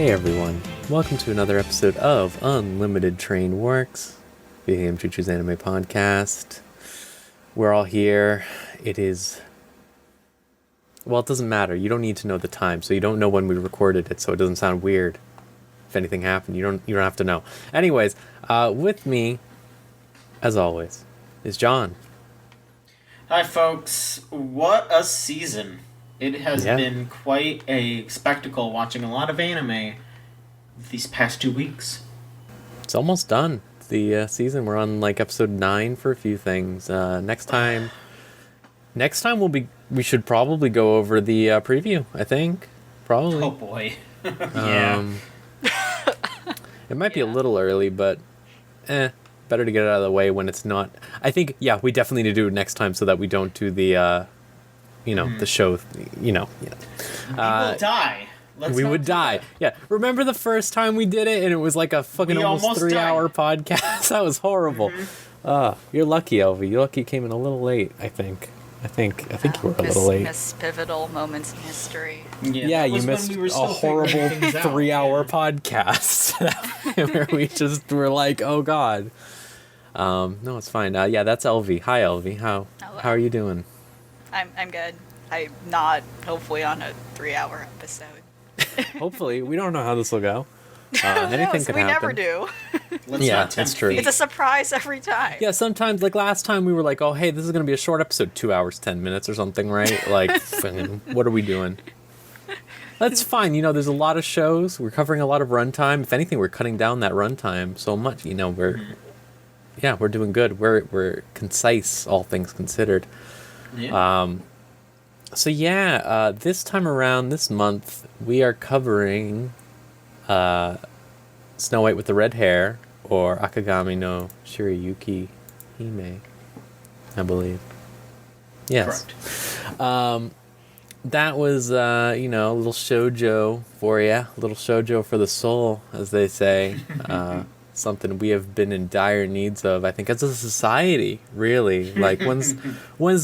Hey everyone, welcome to another episode of Unlimited Train Works, the AM Choo-Choo's anime podcast. We're all here. It is... Well, it doesn't matter. You don't need to know the time, so you don't know when we recorded it, so it doesn't sound weird. If anything happened, you don't have to know. Anyways, with me, as always, is John. Hi folks, what a season. It has been quite a spectacle watching a lot of anime these past 2 weeks. It's almost done. The season, we're on like episode 9 for a few things. Next time we should probably go over the preview, I think. Probably. Oh boy. Yeah. It might be a little early, but better to get it out of the way when it's not. I think, we definitely need to do it next time so that we don't do the the show, We will die. We would die. Yeah. Remember the first time we did it and it was like a fucking almost 3-hour podcast? That was horrible. Mm-hmm. You're lucky, Elvie. You're lucky you came in a little late, I think. I think you were a little late. Miss pivotal moments in history. Yeah, you missed a horrible 3-hour podcast where we just were like, oh god. No, it's fine. That's Elvie. Hi, Elvie. How are you doing? I'm good. I'm not hopefully on a 3-hour episode. Hopefully. We don't know how this will go. Anything could happen. We never do. That's true. It's a surprise every time. Yeah, sometimes, like last time we were like, oh, hey, this is going to be a short episode, 2 hours, 10 minutes or something, right? Like, what are we doing? That's fine. There's a lot of shows. We're covering a lot of runtime. If anything, we're cutting down that runtime so much. We're doing good. We're concise, all things considered. Yeah. This time around, this month, we are covering Snow White with the Red Hair, or Akagami no Shirayuki Hime, I believe. Yes. Correct. That was, a little shoujo for you, a little shoujo for the soul, as they say. Something we have been in dire needs of, I think, as a society, really. Like, when's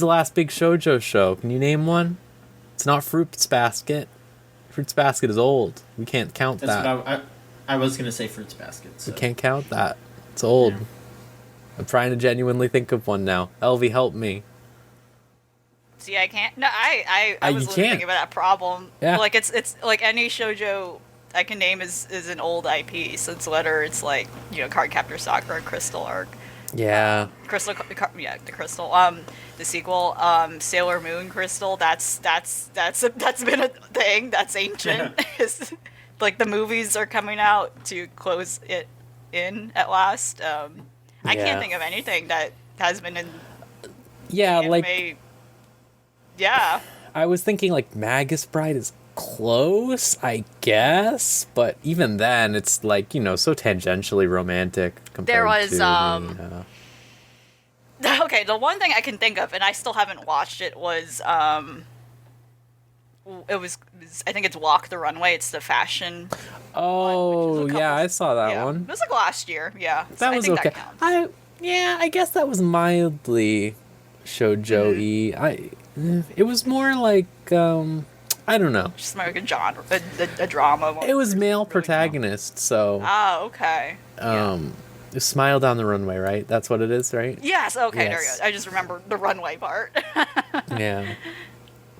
the last big shoujo show? Can you name one? It's not Fruits Basket. Fruits Basket is old. We can't count that. That's what I was going to say Fruits Basket. So. We can't count that. It's old. Yeah. I'm trying to genuinely think of one now. Elvie, help me. See, I can't. No, I was thinking about that problem. Yeah. Like, it's like any shoujo I can name is an old IP. So it's like, Cardcaptor Sakura, Crystal Arc. Yeah. The Crystal. The sequel, Sailor Moon Crystal. That's been a thing. That's ancient. Like, the movies are coming out to close it in at last. I can't think of anything that has been in. Yeah, anime. like. Yeah. I was thinking like Magus Bride is close, I guess, but even then, it's like so tangentially romantic compared there was to okay, the one thing I can think of, and I still haven't watched it, was I think it's Walk the Runway. It's the fashion. Oh, yeah, I saw that one. It was like last year. Yeah, that was okay. That counts. I guess that was mildly shoujo-y. It was more like I don't know. Just like a genre, a drama. It was male protagonist, so. Oh, okay. Smile Down the Runway, right? That's what it is, right? Yes. Okay. Yes. There you go. I just remember the runway part. Yeah.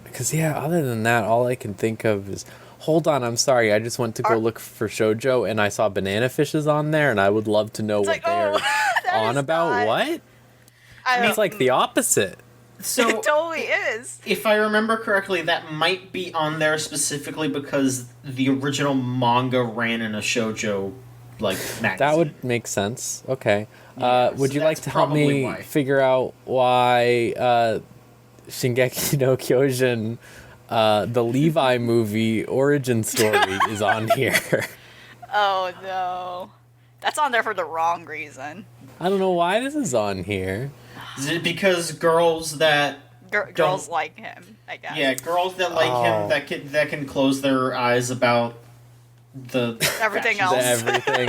Because other than that, all I can think of is. Hold on, I'm sorry. I just went to go look for shoujo, and I saw Banana Fishes on there, and I would love to know what they're on about. Not... What? It's like the opposite. So it totally is. If I remember correctly, that might be on there specifically because the original manga ran in a shoujo magazine. That would make sense. Okay. Yeah, would you like to help me figure out why Shingeki no Kyojin, the Levi movie origin story is on here? Oh no. That's on there for the wrong reason. I don't know why this is on here. Is it because girls that girls like him, I guess. Yeah, girls that like him that can close their eyes about the everything else. Everything,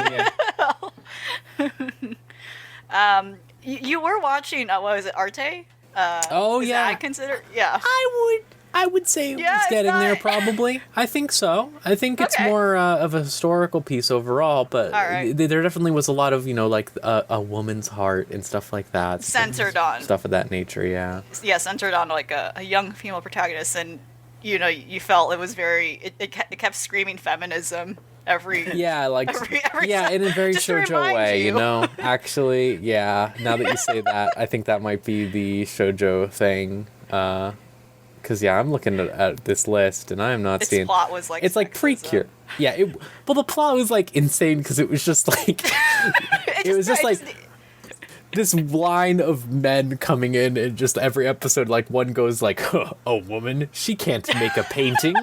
yeah. You were watching what was it, Arte? Oh, is yeah. that considered? Yeah. I I would say Yeah, it's it's getting there, not- probably. I think so. I think it's Okay. more of a historical piece overall, but All right. there definitely was a lot of, like a woman's heart and stuff like that. Centered on. Stuff of that nature, yeah. Yeah, centered on like a young female protagonist, and you felt it was very it kept screaming feminism every Yeah, like every yeah, in a very just to shoujo remind way, you. Actually, yeah. Now that you say that, I think that might be the shoujo thing. Because I'm looking at this list and I am not Its seeing. plot was like It's like sexism. Precure. Yeah. Well, the plot was like insane because it was just like it was just like this line of men coming in, and just every episode, like, one goes like, "A woman, she can't make a painting,"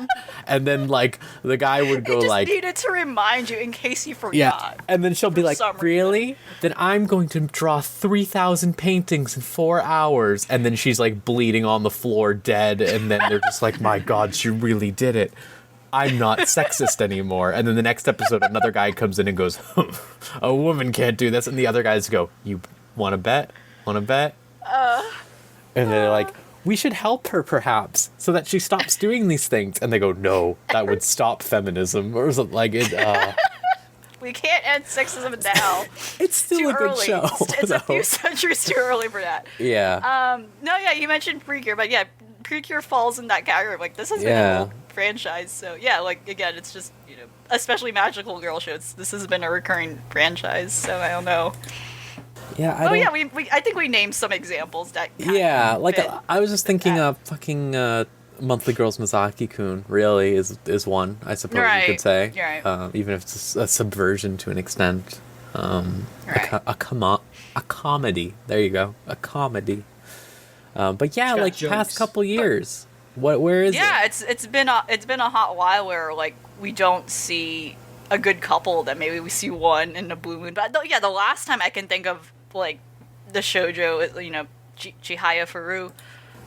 and then like the guy would go It just like, needed to remind you in case you forgot. yeah, and then she'll be for like, some "Really? Then I'm going to draw 3,000 paintings in 4 hours," and then she's like bleeding on the floor, dead, and then they're just like, "My God, she really did it. I'm not sexist anymore." And then the next episode, another guy comes in and goes, "A woman can't do this," and the other guys go, "You want to bet? Want to bet?" And they're like, "We should help her, perhaps, so that she stops doing these things." And they go, "No, that would stop feminism," or something like it. We can't end sexism now. It's still Too a good early. show. It's a though. few centuries too early for that. Yeah. No, yeah, you mentioned Precure, but yeah, Precure falls in that category. Like, this has been Yeah. a whole franchise, so yeah, like, again, it's just, especially magical girl shows, this has been a recurring franchise, so I don't know. Yeah. I think we named some examples that Yeah, like fit I was just thinking that. of fucking Monthly Girls Misaki-kun. Really is one, I suppose you Right, could say. you're right. Even if it's a subversion to an extent. Right. A comedy. There you go. A comedy. But yeah, got like jokes. past couple years. Where is Yeah, it? it's been a hot while where like we don't see a good couple, that maybe we see one in a blue moon. But the last time I can think of like the shoujo, Chihaya Furu,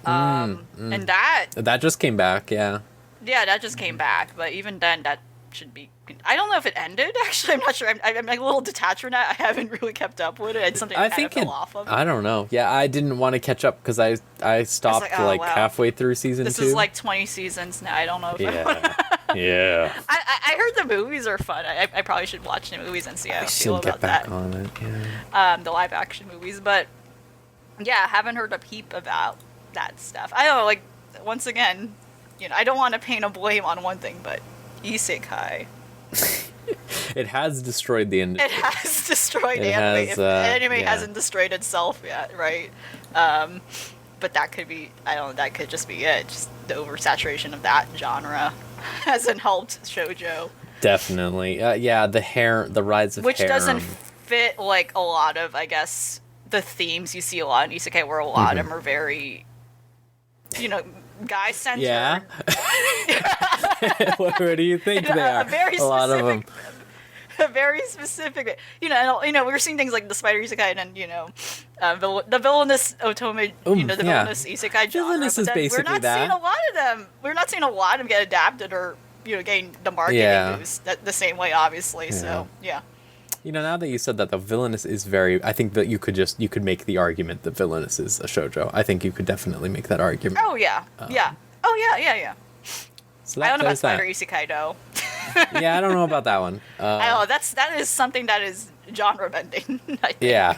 and That just came back, yeah. that just came back. But even then, that should be. I don't know if it ended. Actually, I'm not sure. I'm like a little detached from that. I haven't really kept up with it. It's something I think kind it. of fell off of. I don't know. Yeah, I didn't want to catch up because I stopped like, oh, wow. halfway through season This 2. is like 20 seasons now. I don't know if Yeah. Yeah. I heard the movies are fun. I probably should watch the movies and see how I feel Should get about back that. on it. Yeah. The live action movies, but yeah, I haven't heard a peep about that stuff. I don't know, like, once again, I don't want to paint a blame on one thing, but isekai, It has destroyed the industry. it has destroyed It anime. has, If anime yeah. hasn't destroyed itself yet, right? But that could be, I don't know, that could just be it. Just the oversaturation of that genre hasn't helped shoujo. Definitely. Yeah, the rise of Which harem. doesn't fit like a lot of, I guess, the themes you see a lot in isekai, where a lot of them are very, guy centered. Yeah. What do you think they are? Very a lot of them. specific, very specific. We're seeing things like the spider isekai, and then the villainous otome, the yeah. villainous isekai genre. Villainous but is then basically we're not that. seeing a lot of them. We're not seeing a lot of them get adapted or gain the marketing Yeah. boost the same way, obviously. So yeah. Now that you said that, the villainous is very. I think that you could make the argument that villainous is a shoujo. I think you could definitely make that argument. Oh yeah, yeah. Oh yeah. So I don't know about there's that. spider isekai though. Yeah, I don't know about that one. I don't know. That is something that is genre bending. I think. Yeah.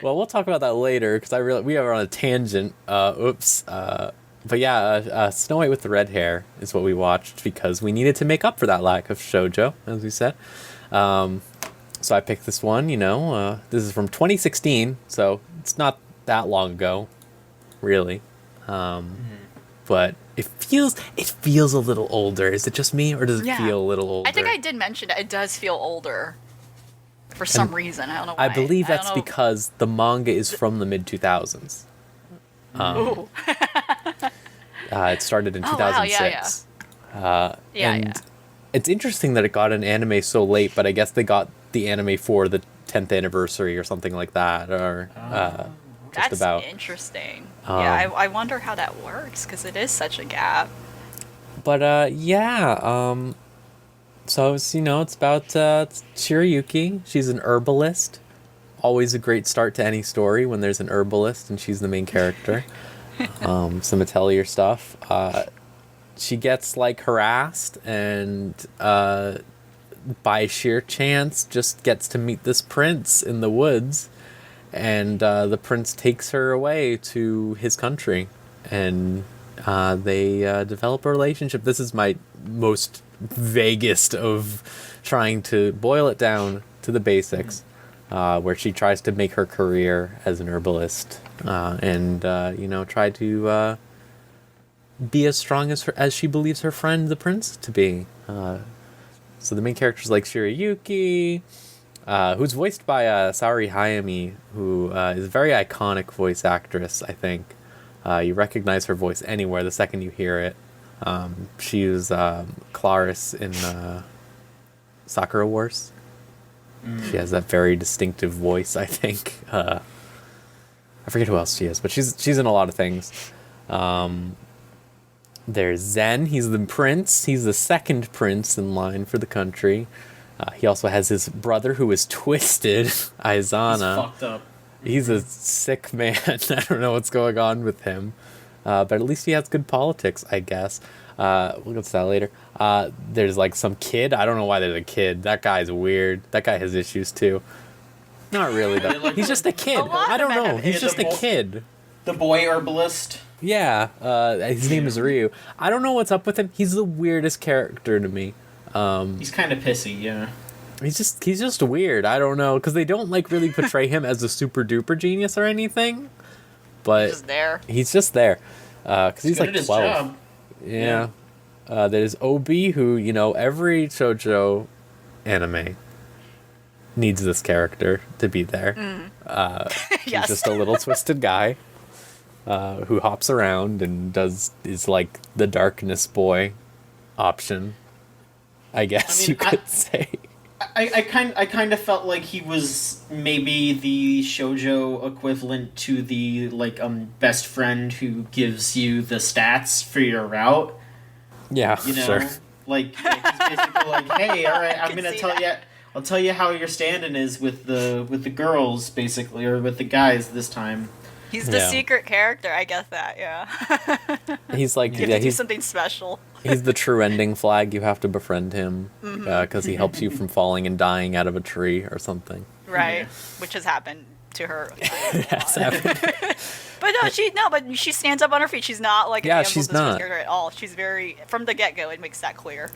Well, we'll talk about that later because we are on a tangent. Oops. But yeah, Snow White with the red hair is what we watched because we needed to make up for that lack of shoujo, as we said. So I picked this one. This is from 2016, so it's not that long ago, really. But it feels a little older. Is it just me, or does it Yeah. feel a little older? I think I did mention that it does feel older for some reason. I don't know why. I believe don't that's know. because the manga is from the mid 2000s. Ooh. It started in Oh, wow, 2006. Yeah, and yeah. it's interesting that it got an anime so late, but I guess they got the anime for the 10th anniversary or something like that, or just That's about. interesting. Yeah, I wonder how that works because it is such a gap. But yeah, so it's about Shirayuki. She's an herbalist. Always a great start to any story when there's an herbalist and she's the main character. some Atelier stuff. She gets like harassed and by sheer chance just gets to meet this prince in the woods, and the prince takes her away to his country, and they develop a relationship. This is my most vaguest of trying to boil it down to the basics, where she tries to make her career as an herbalist, and try to be as strong as she believes her friend the prince to be. So the main characters like Shirayuki, who's voiced by Saori Hayami, who is a very iconic voice actress, I think. You recognize her voice anywhere the second you hear it. She was Claris in Sakura Wars. She has that very distinctive voice, I think. I forget who else she is, but she's in a lot of things. There's Zen. He's the prince. He's the second prince in line for the country. He also has his brother who is twisted, Aizana. He's fucked up. He's a sick man. I don't know what's going on with him. But at least he has good politics, I guess. We'll get to that later. There's like some kid. I don't know why there's a kid. That guy's weird. That guy has issues too. Not really, though. He's just a kid. I don't know. He's just a kid. The boy herbalist. Yeah. His name is Ryu. I don't know what's up with him. He's the weirdest character to me. He's kind of pissy, yeah. He's just weird. I don't know, because they don't like really portray him as a super duper genius or anything. But He's just there. He's just there. Because he's like 12. Job. Yeah. There's Obi, who, every shoujo anime needs this character to be there. Yes. He's just a little twisted guy who hops around and is like the darkness boy option, I guess you could say. I kind of felt like he was maybe the shoujo equivalent to the best friend who gives you the stats for your route. Yeah, sure. Like he's basically like, hey, all right, I'm gonna tell you. I'll tell you how your standing is with the girls, basically, or with the guys this time. He's the secret character. I get that. Yeah. He's like, you have to do something special. He's the true ending flag. You have to befriend him because he helps you from falling and dying out of a tree or something. Right, which has happened to her. Has happened. But but she stands up on her feet. She's not like a she's not character at all. She's very from the get go. It makes that clear.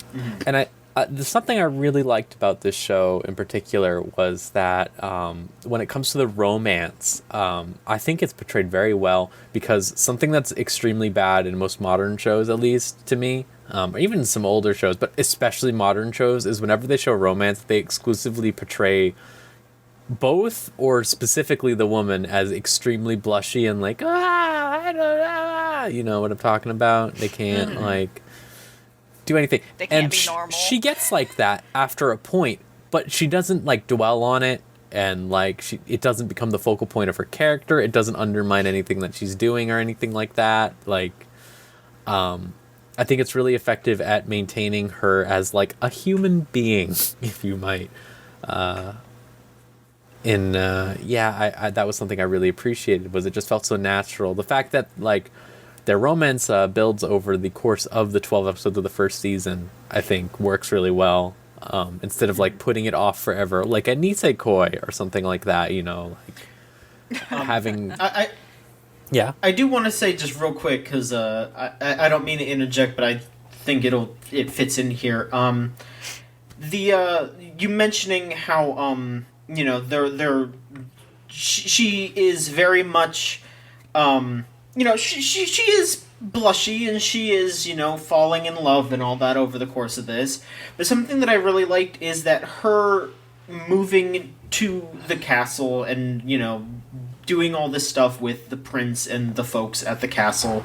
And there's something I really liked about this show in particular was that when it comes to the romance, I think it's portrayed very well, because something that's extremely bad in most modern shows, at least to me, or even some older shows, but especially modern shows, is whenever they show romance, they exclusively portray both, or specifically the woman, as extremely blushy and like, I don't know, you know what I'm talking about? They can't do anything. They can't be normal. normal. She gets like that after a point, but she doesn't like dwell on it, and it doesn't become the focal point of her character. It doesn't undermine anything that she's doing or anything like that. I think it's really effective at maintaining her as like a human being, if you might. That was something I really appreciated. Was it just felt so natural. The fact that their romance builds over the course of the 12 episodes of the first season, I think works really well. Instead of putting it off forever, like a Nisekoi or something like that, having. I do want to say just real quick, because I don't mean to interject, but I think it fits in here. You mentioning how she is very much she is blushy, and she is falling in love and all that over the course of this. But something that I really liked is that her moving to the castle and doing all this stuff with the prince and the folks at the castle.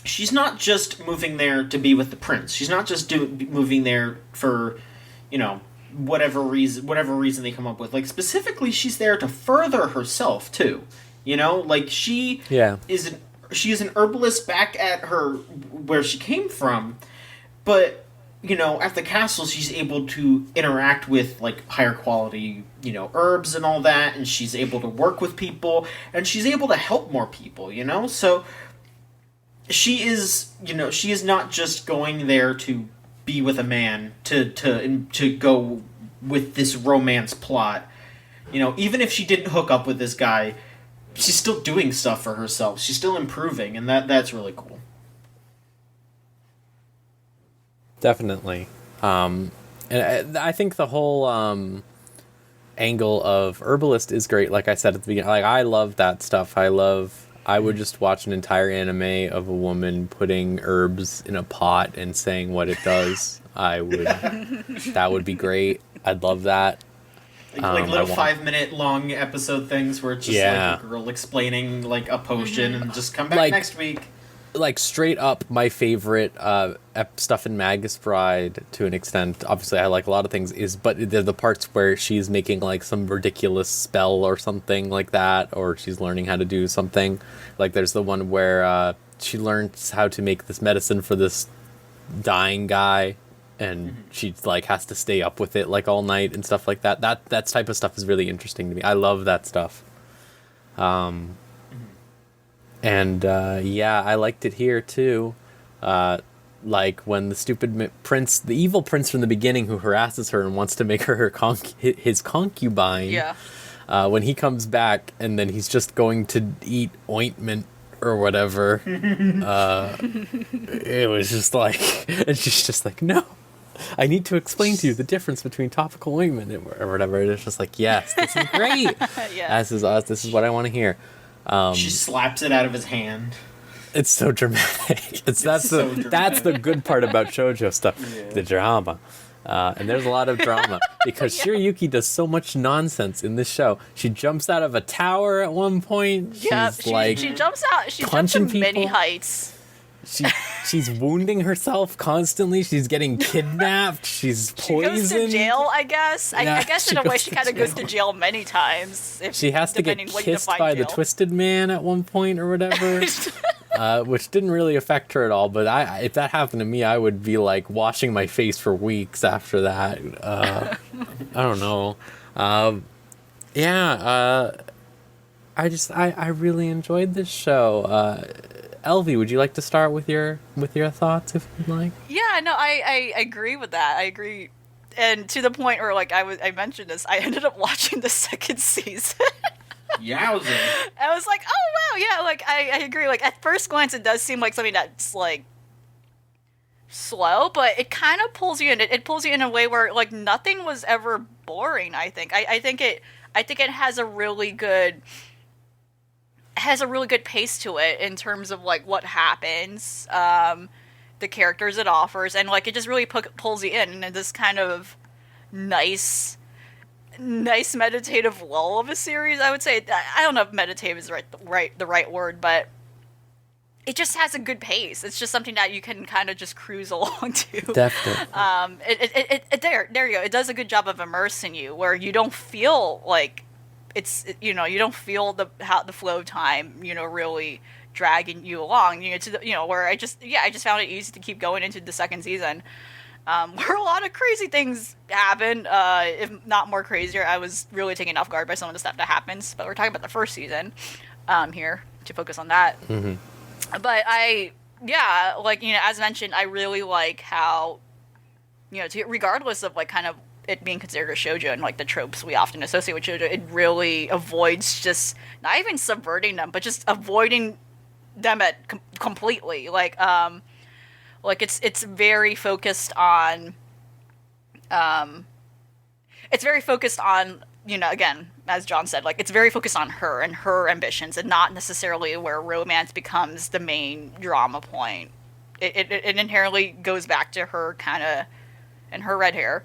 She's not just moving there to be with the prince. She's not just moving there for whatever reason they come up with. Specifically, she's there to further herself too. She is an herbalist back at her where she came from, but at the castle, she's able to interact with, like, higher quality, herbs and all that, and she's able to work with people, and she's able to help more people, So she is, she is not just going there to be with a man, to go with this romance plot. Even if she didn't hook up with this guy, she's still doing stuff for herself. She's still improving, and that's really cool. Definitely. And I think the whole angle of herbalist is great. Like I said at the beginning, like, I love that stuff. I would just watch an entire anime of a woman putting herbs in a pot and saying what it does. That would be great. I'd love that. Like little 5-minute long episode things where it's just like a girl explaining like a potion and just come back next week. Like, straight up my favorite stuff in Magus Bride, to an extent. Obviously I like a lot of things, but they're the parts where she's making like some ridiculous spell or something like that, or she's learning how to do something. Like, there's the one where she learns how to make this medicine for this dying guy, and she like has to stay up with it like all night and stuff like that. That type of stuff is really interesting to me. I love that stuff. And I liked it here too. Like when the stupid prince, the evil prince from the beginning, who harasses her and wants to make her his concubine. Yeah. When he comes back and then he's just going to eat ointment or whatever. It was just like, and she's just like, no, I need to explain to you the difference between topical ointment or whatever. And it's just like, yes, this is great. Yeah. This is what I want to hear. She slaps it out of his hand. It's so dramatic. That's the good part about shoujo stuff, the drama. And there's a lot of drama because Shiryuki does so much nonsense in this show. She jumps out of a tower at one point. Yeah, she jumps out. She jumps from many heights. She's wounding herself constantly. She's getting kidnapped. She's poisoned. She goes to jail, I guess. I guess in a way she kind of goes to jail many times. She has to get kissed by the Twisted Man at one point or whatever, which didn't really affect her at all. But if that happened to me, I would be like washing my face for weeks after that. I don't know. I really enjoyed this show. Elvie, would you like to start with your thoughts, if you'd like? Yeah, no, I agree with that. I agree, and to the point where, like, I mentioned this, I ended up watching the second season. Yowza! I was like, oh wow, yeah, like I agree. Like, at first glance, it does seem like something that's like slow, but it kind of pulls you in. It pulls you in a way where like nothing was ever boring. I think it has a really good. Has a really good pace to it in terms of like what happens, the characters it offers, and like it just really pulls you in this kind of nice meditative lull of a series. I would say, I don't know if meditative is the right word, but it just has a good pace. It's just something that you can kind of just cruise along to. Definitely. There you go. It does a good job of immersing you, where you don't feel like you don't feel the flow of time, really dragging you along, to the, where I just found it easy to keep going into the second season, where a lot of crazy things happen, if not more crazier. I was really taken off guard by some of the stuff that happens, but we're talking about the first season, here to focus on that. Mm-hmm. But as mentioned, I really like how, regardless of like kind of it being considered a shoujo and like the tropes we often associate with shoujo, it really avoids just not even subverting them, but just avoiding them completely. Like it's very focused on, again, as John said, like it's very focused on her and her ambitions, and not necessarily where romance becomes the main drama point. It inherently goes back to her kind of, and her red hair.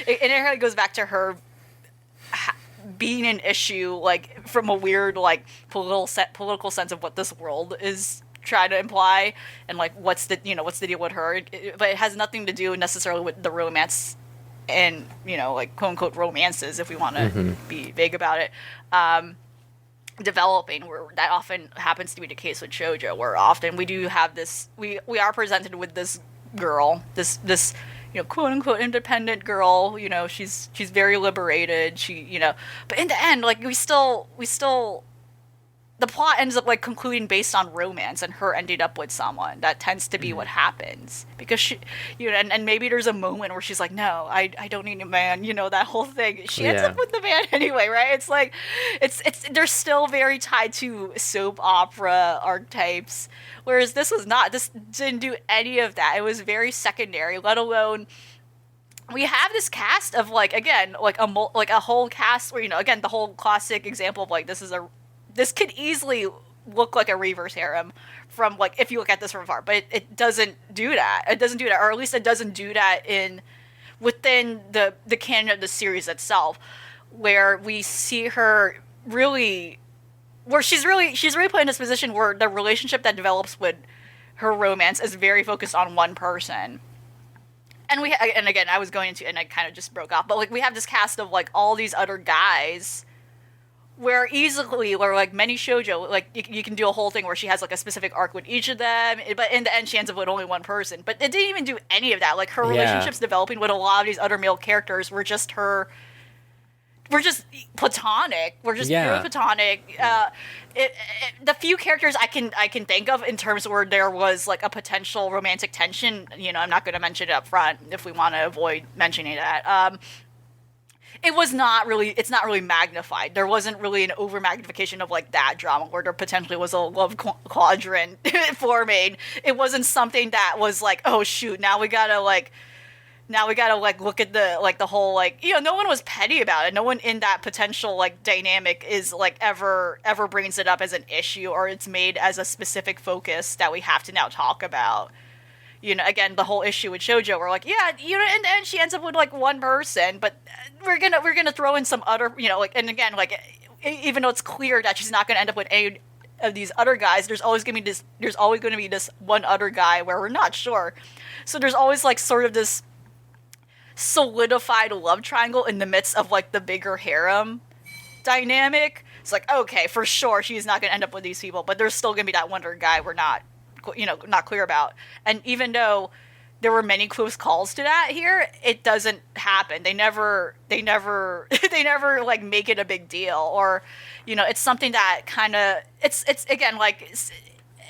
It inherently goes back to her being an issue, like from a weird like political sense of what this world is trying to imply, and like what's the deal with her. But it has nothing to do necessarily with the romance and like quote unquote romances, if we want to be vague about it. Developing, where that often happens to be the case with shoujo, where often we do have this, we are presented with this girl, this quote unquote independent girl. She's very liberated. But in the end, like we still the plot ends up like concluding based on romance and her ending up with someone. That tends to be what happens because she, and maybe there's a moment where she's like, no, I don't need a man. That whole thing. She ends up with the man anyway, right? It's like, they're still very tied to soap opera archetypes, whereas this was not. This didn't do any of that. It was very secondary, let alone. We have this cast of like, again, like a whole cast where, again, the whole classic example of like, this could easily look like a reverse harem from like if you look at this from far, but it doesn't do that. It doesn't do that, or at least it doesn't do that within the canon of the series itself, where we see her really, where she's really put in this position where the relationship that develops with her romance is very focused on one person. And again, I was going into, and I kind of just broke off, but like we have this cast of like all these other guys. Where like many shoujo, like you can do a whole thing where she has like a specific arc with each of them, but in the end she ends up with only one person. But it didn't even do any of that. Like her relationships developing with a lot of these other male characters were just platonic. We're just purely platonic. The few characters I can think of in terms where there was like a potential romantic tension, I'm not going to mention it up front if we want to avoid mentioning that. It's not really magnified. There wasn't really an over magnification of like that drama where there potentially was a love quadrant forming. It wasn't something that was like, oh shoot, now we gotta look at the whole like, no one was petty about it. No one in that potential like dynamic is like ever brings it up as an issue or it's made as a specific focus that we have to now talk about. Again, the whole issue with shoujo, we're like, yeah, in the end she ends up with like one person, but we're gonna throw in some other, like, and again, like, even though it's clear that she's not gonna end up with any of these other guys, there's always gonna be this one other guy where we're not sure. So there's always like sort of this solidified love triangle in the midst of like the bigger harem dynamic. It's like, okay, for sure she's not gonna end up with these people, but there's still gonna be that one other guy we're not clear about. And even though there were many close calls to that here, it doesn't happen. They never like make it a big deal, or it's something that kind of it's again like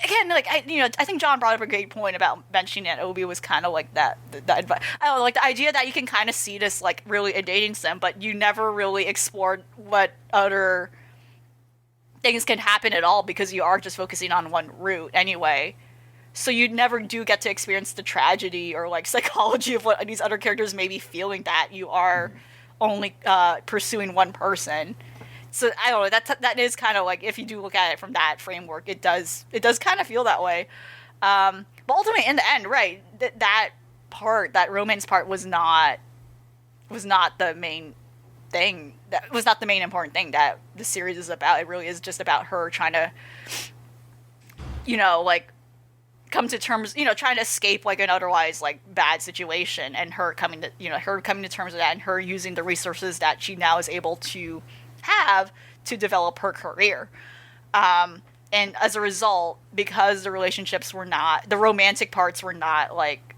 I think John brought up a great point about mentioning that Obi was kind of like that advice. I don't know, like the idea that you can kind of see this like really a dating sim, but you never really explored what other things can happen at all because you are just focusing on one route anyway. So you never do get to experience the tragedy or like psychology of what these other characters may be feeling, that you are only pursuing one person. So I don't know, that is kind of like, if you do look at it from that framework, it does kind of feel that way. But ultimately, in the end, right, that romance part was not the main thing. That was not the main important thing that the series is about. It really is just about her trying to, like, come to terms, trying to escape like an otherwise like bad situation, and her coming to terms with that, and her using the resources that she now is able to have to develop her career. And as a result, because the romantic parts were not like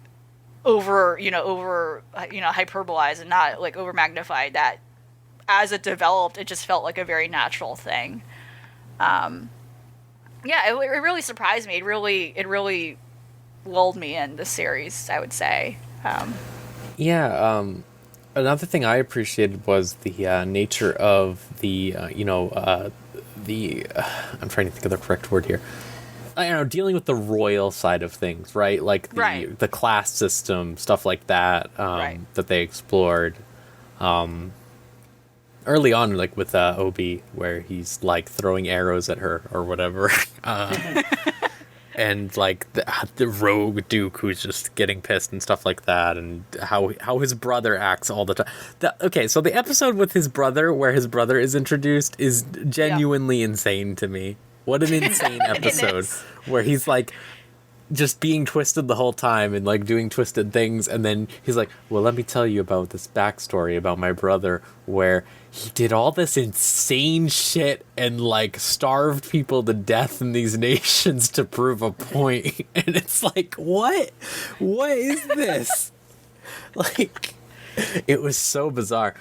over hyperbolized and not like over magnified, that as it developed, it just felt like a very natural thing. Yeah, it really surprised me. It really lulled me in the series, I would say. Another thing I appreciated was the nature of the I'm trying to think of the correct word here. Dealing with the royal side of things, right? Like the class system, stuff like that, that they explored. Early on, like with Obi, where he's like throwing arrows at her or whatever, and like the rogue duke who's just getting pissed and stuff like that, and how his brother acts all the time. Okay, so the episode with his brother, where his brother is introduced, is genuinely insane to me. What an insane episode, where he's like, just being twisted the whole time and like doing twisted things, and then he's like, well, let me tell you about this backstory about my brother where he did all this insane shit and like starved people to death in these nations to prove a point. And it's like, what is this? Like, it was so bizarre.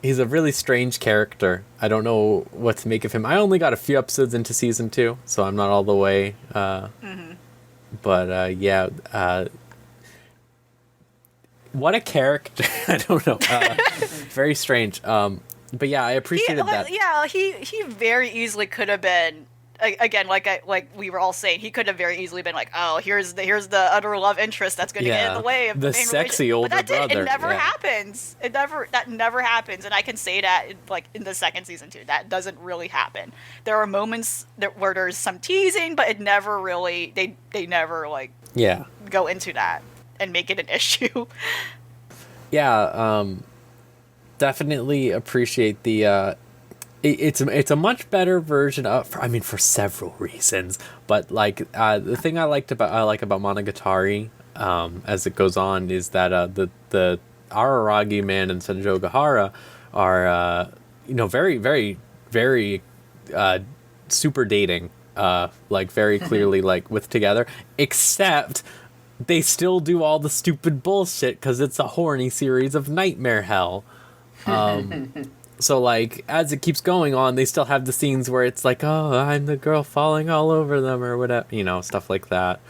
He's a really strange character. I don't know what to make of him. I only got a few episodes into season 2, so I'm not all the way. But yeah, what a character! I don't know. Very strange. But yeah, I appreciated that. Yeah, he very easily could have been. Again, like we were all saying, he could have very easily been like, oh, here's the utter love interest that's going to get in the way of the sexy older brother. It never happens. That never happens, and I can say that in the second season too. That doesn't really happen. There are moments where there's some teasing, but it never really they never go into that and make it an issue. Yeah, definitely appreciate the. It's a much better version of, for several reasons, but like the thing I like about Monogatari as it goes on is that the Araragi man and Senjogahara are very very very super dating, like very clearly like with together, except they still do all the stupid bullshit because it's a horny series of nightmare hell. So, like, as it keeps going on, they still have the scenes where it's like, oh, I'm the girl falling all over them or whatever, stuff like that.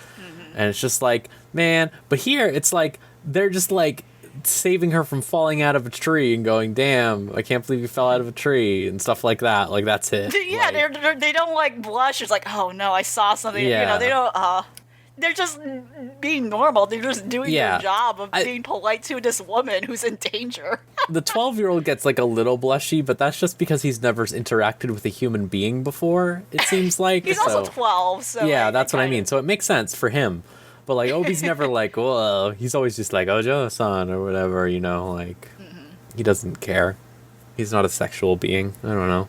And it's just like, man. But here, it's like, they're just, like, saving her from falling out of a tree and going, damn, I can't believe you fell out of a tree and stuff like that. Like, that's it. Yeah, like, they don't, like, blush. It's like, oh, no, I saw something. Yeah. They don't, they're just being normal. They're just doing their job of being polite to this woman who's in danger. The 12-year-old gets like a little blushy, but that's just because he's never interacted with a human being before, it seems like. He's also 12, so... Yeah, that's what I mean. So it makes sense for him. But like, Obi's never like, whoa. He's always just like, Ojo-san, or whatever, He doesn't care. He's not a sexual being. I don't know.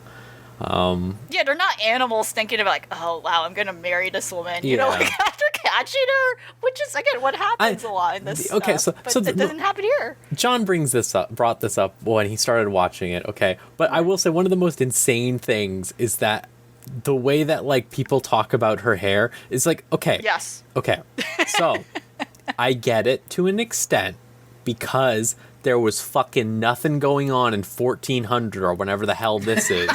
Yeah, they're not animals thinking about like, oh wow, I'm gonna marry this woman. After catching her, which is again what happens a lot in this. Okay, stuff, but it doesn't happen here. John brought this up when he started watching it. Okay, but I will say one of the most insane things is that the way that like people talk about her hair is like, okay, yes, okay, so I get it to an extent because there was fucking nothing going on in 1400 or whenever the hell this is.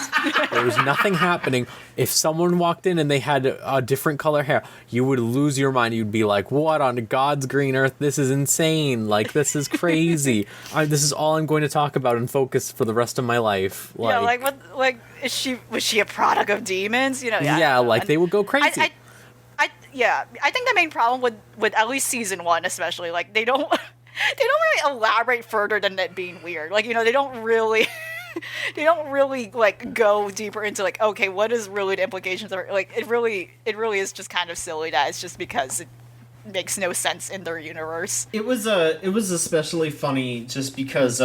There was nothing happening. If someone walked in and they had a different color hair, you would lose your mind. You'd be like, what on God's green earth? This is insane. Like, this is crazy. This is all I'm going to talk about and focus for the rest of my life. Like, was she a product of demons? Yeah, like they would go crazy. I think the main problem with at least season 1 especially, like they don't really elaborate further than that being weird. Like, they don't really like go deeper into like, okay, what is really the implications of it? Like it really is just kind of silly that it's just because it makes no sense in their universe. It was especially funny just because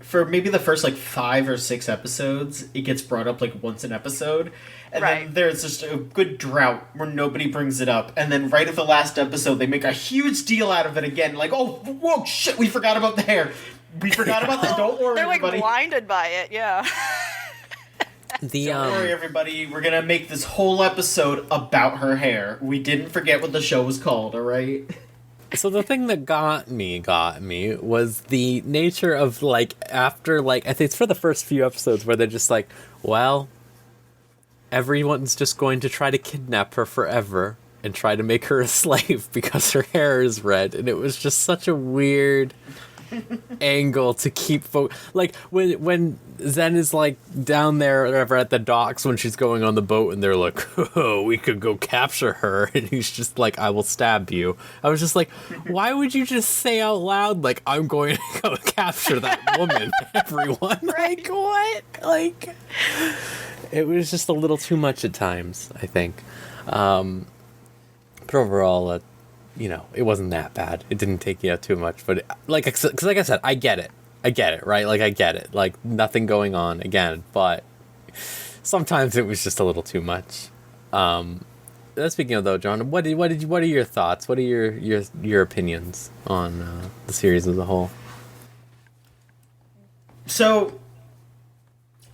for maybe the first like 5 or 6 episodes, it gets brought up like once an episode. And then there's just a good drought where nobody brings it up. And then right at the last episode, they make a huge deal out of it again. Like, oh, whoa, shit, we forgot about the hair. We forgot about that. Don't worry, everybody. They're like blinded by it, yeah. Don't worry, everybody. We're going to make this whole episode about her hair. We didn't forget what the show was called, all right? So the thing that got me was the nature of, like, after, like, I think it's for the first few episodes where they're just like, well, everyone's just going to try to kidnap her forever and try to make her a slave because her hair is red. And it was just such a weird angle to keep like when Zen is like down there or whatever at the docks when she's going on the boat and they're like, oh, we could go capture her, and he's just like, I will stab you. I was just like, why would you just say out loud like, I'm going to go capture that woman? Everyone, like, what? Like, it was just a little too much at times, I think. But overall, it wasn't that bad. It didn't take you out too much. But, because like I said, I get it, right? Like, I get it. Like, nothing going on, again. But sometimes it was just a little too much. speaking of though, John, what are your thoughts? What are your opinions on the series as a whole? So,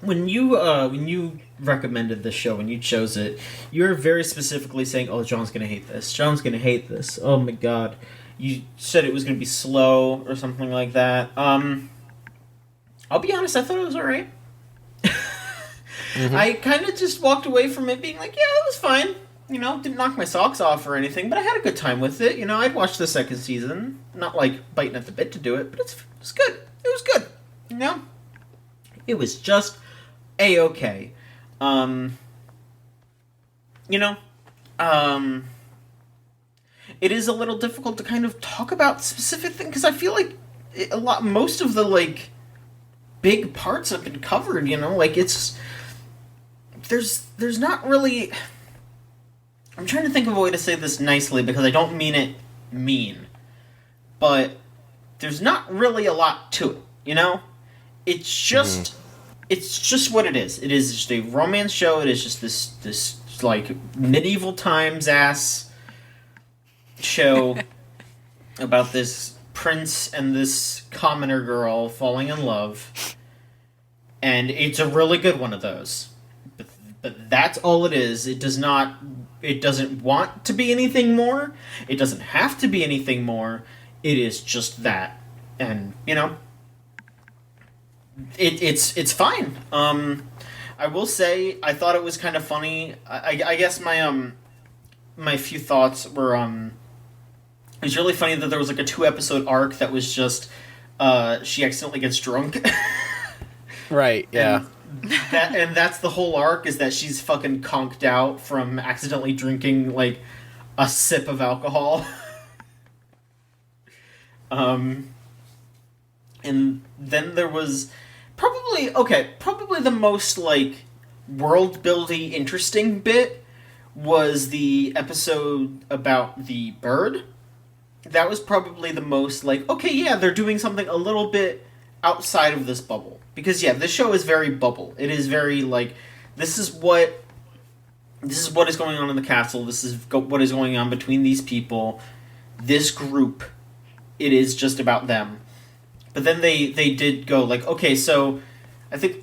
when you recommended this show, when you chose it, you were very specifically saying, "Oh, John's gonna hate this. John's gonna hate this. Oh my god." You said it was gonna be slow or something like that. I'll be honest, I thought it was alright. I kind of just walked away from it being like, yeah, that was fine. You know, didn't knock my socks off or anything, but I had a good time with it. You know, I'd watch the second season. Not like biting at the bit to do it, but it's good. It was good. You know? It was just A-okay. You know, it is a little difficult to kind of talk about specific things, because I feel like most of the, like, big parts have been covered, you know? Like, it's... There's not really... I'm trying to think of a way to say this nicely, because I don't mean it mean. But there's not really a lot to it, you know? It's just... It's just what it is. It is just a romance show. It is just this like, medieval times-ass show about this prince and this commoner girl falling in love. And it's a really good one of those. But that's all it is. It doesn't want to be anything more. It doesn't have to be anything more. It is just that. And, you know, it's fine. I will say, I thought it was kind of funny. I guess my few thoughts were, it was really funny that there was like a 2-episode arc that was just, she accidentally gets drunk. Right, yeah. And that's the whole arc, is that she's fucking conked out from accidentally drinking, like, a sip of alcohol. And then there was probably the most, like, world-building interesting bit was the episode about the bird. That was probably the most, like, okay, yeah, they're doing something a little bit outside of this bubble. Because, yeah, this show is very bubble. It is very, like, this is what is going on in the castle. This is what is going on between these people. This group. It is just about them. But then they did go, like, okay, so I think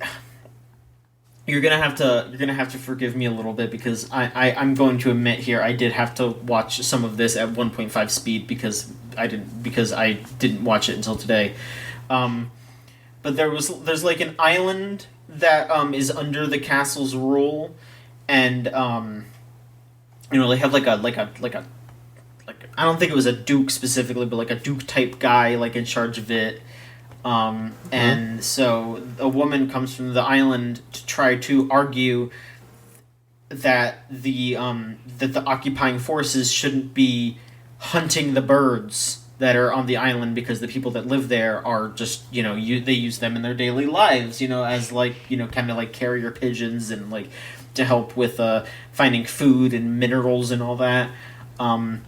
you're gonna have to forgive me a little bit, because I'm going to admit here, I did have to watch some of this at 1.5 speed because I didn't watch it until today. But there's like an island that is under the castle's rule, and you know, they have like a I don't think it was a duke specifically, but like a duke type guy like in charge of it. And so a woman comes from the island to try to argue that the occupying forces shouldn't be hunting the birds that are on the island, because the people that live there are just, you know, they use them in their daily lives, you know, as like, you know, kind of like carrier pigeons, and like to help with finding food and minerals and all that. And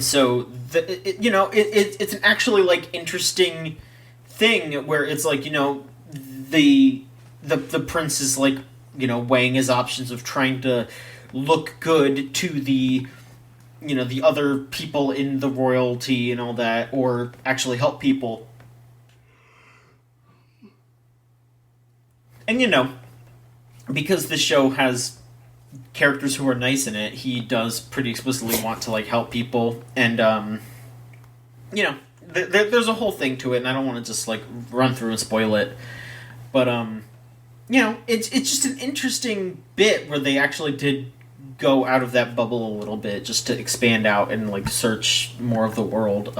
so it's an actually like interesting thing where it's like, you know, the prince is like, you know, weighing his options of trying to look good to the, you know, the other people in the royalty and all that, or actually help people. And, you know, because the show has characters who are nice in it, he does pretty explicitly want to, like, help people. And, you know, there's a whole thing to it, and I don't want to just, like, run through and spoil it. But, you know, it's just an interesting bit where they actually did go out of that bubble a little bit, just to expand out and, like, search more of the world.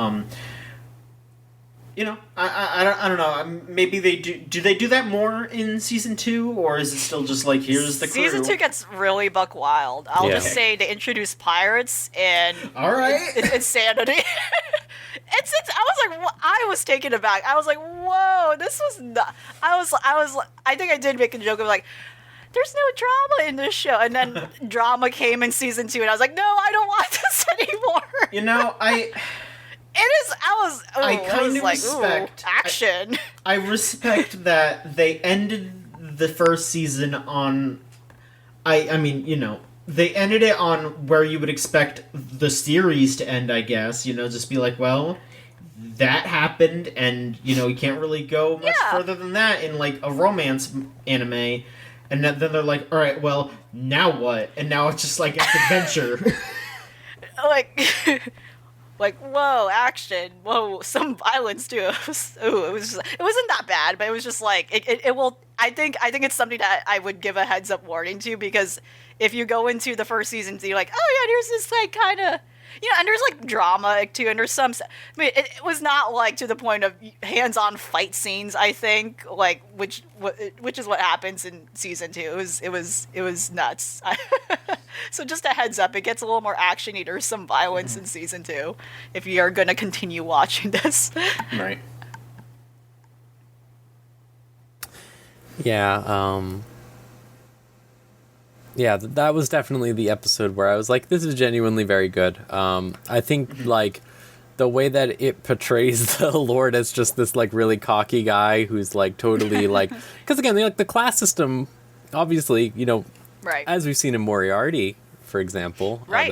You know, I don't know. Maybe they do they do that more in season 2, or is it still just like, here's the crew? Season 2 gets really buck wild. I'll just say they introduce pirates and all right, it's insanity. It's I was like, I was taken aback. I was like, whoa, this was not. I think I did make a joke of like, there's no drama in this show, and then drama came in season 2, and I was like, no, I don't want this anymore. You know, I kind of respect action. I respect that they ended the first season on. I mean, you know, they ended it on where you would expect the series to end, I guess. Just be like, well, that happened, and you can't really go much further than that in like a romance anime. And then they're like, all right, well, now what? And now it's just like it's adventure. Like whoa, action, whoa, some violence too. It wasn't that bad, but it was just like it will. I think it's something that I would give a heads up warning to, because if you go into the first season, you're like, oh yeah, there's this like kind of. And there's like drama too, and there's some. I mean, it was not like to the point of hands-on fight scenes. I think like which is what happens in season 2. It was nuts. So just a heads up, it gets a little more actiony. There's some violence in season 2 if you are going to continue watching this. Right. Yeah. Yeah, that was definitely the episode where I was like, this is genuinely very good. I think, like, the way that it portrays the Lord as just this, like, really cocky guy who's, like, totally, like... Because, again, the class system, obviously, right. as we've seen in Moriarty, for example... Right,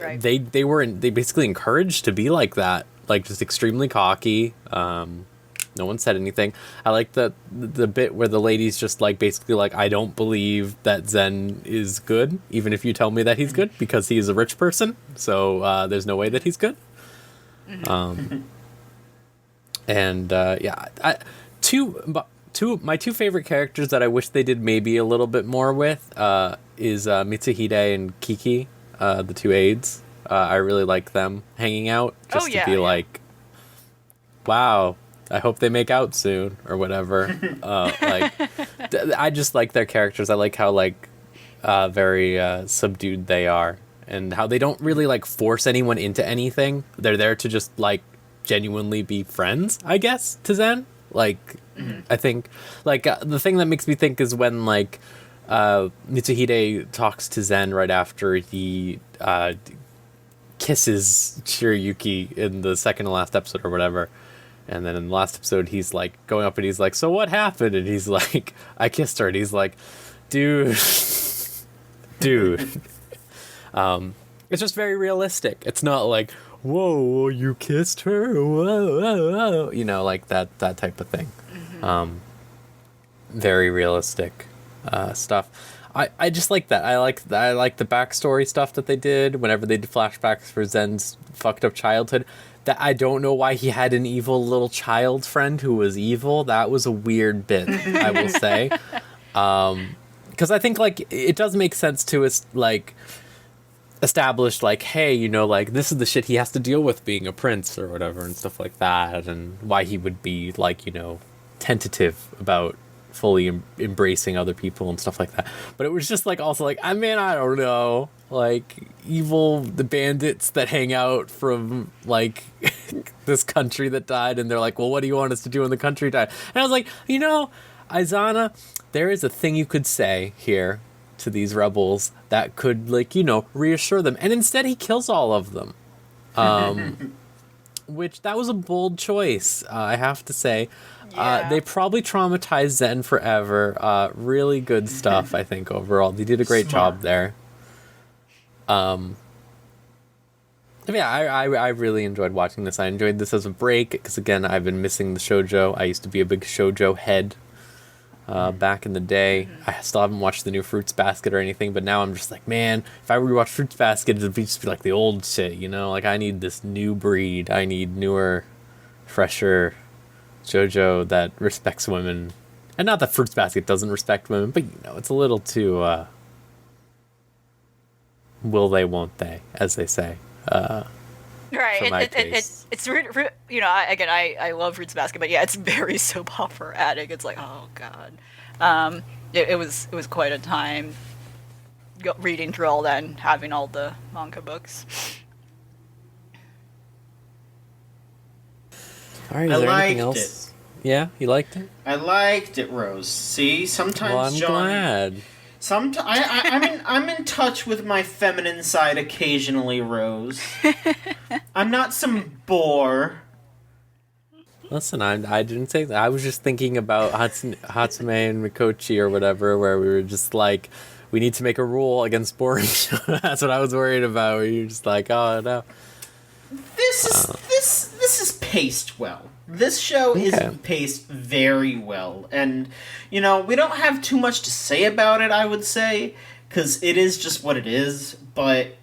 right. They basically encouraged to be like that. Like, just extremely cocky. No one said anything. I like the bit where the lady's just like basically like, I don't believe that Zen is good, even if you tell me that he's good, because he is a rich person. So there's no way that he's good. My two favorite characters that I wish they did maybe a little bit more with is Mitsuhide and Kiki, the two aides. I really like them hanging out just to be like, wow. I hope they make out soon, or whatever. I just like their characters. I like how very subdued they are, and how they don't really like force anyone into anything. They're there to just like genuinely be friends, I guess, to Zen. I think the thing that makes me think is when Mitsuhide talks to Zen right after he kisses Shiryuki in the second to last episode or whatever. And then in the last episode, he's like going up and he's like, so what happened? And he's like, I kissed her. And he's like, dude. It's just very realistic. It's not like, whoa, you kissed her? Whoa. Like that type of thing. Very realistic stuff. I just like that. I like the backstory stuff that they did whenever they did flashbacks for Zen's fucked up childhood. That I don't know why he had an evil little child friend who was evil. That was a weird bit, I will say. Because I think it does make sense to establish hey, this is the shit he has to deal with being a prince or whatever and stuff like that, and why he would be tentative about fully embracing other people and stuff like that. But it was just also I don't know, the bandits that hang out from this country that died, and they're like, well, what do you want us to do when the country died? And I was like, Aizana, there is a thing you could say here to these rebels that could reassure them, and instead he kills all of them. Which that was a bold choice, I have to say. Yeah. They probably traumatized Zen forever. Really good stuff, I think, overall. They did a great job there. I really enjoyed watching this. I enjoyed this as a break, because, again, I've been missing the shoujo. I used to be a big shoujo head back in the day. I still haven't watched the new Fruits Basket or anything, but now I'm just like, man, if I rewatch Fruits Basket, it'd just be like the old shit, I need this new breed. I need newer, fresher shoujo that respects women. And not that Fruits Basket doesn't respect women, but, it's a little too, will they, won't they, as they say. Right. It's I love Fruits Basket, but yeah, it's very soap operatic. It's like, oh god. It was quite a time reading through all that and having all the manga books. All right, is there anything else? Yeah, you liked it? I liked it, Rose. See, sometimes well, I'm glad. I'm in touch with my feminine side occasionally, Rose. I'm not some bore. Listen, I didn't say that. I was just thinking about Hatsume and Mikochi or whatever, where we were just like, we need to make a rule against boring shows. That's what I was worried about. Where you're just like, oh no. This is paced well. This show is paced very well, and we don't have too much to say about it. I would say, because it is just what it is. But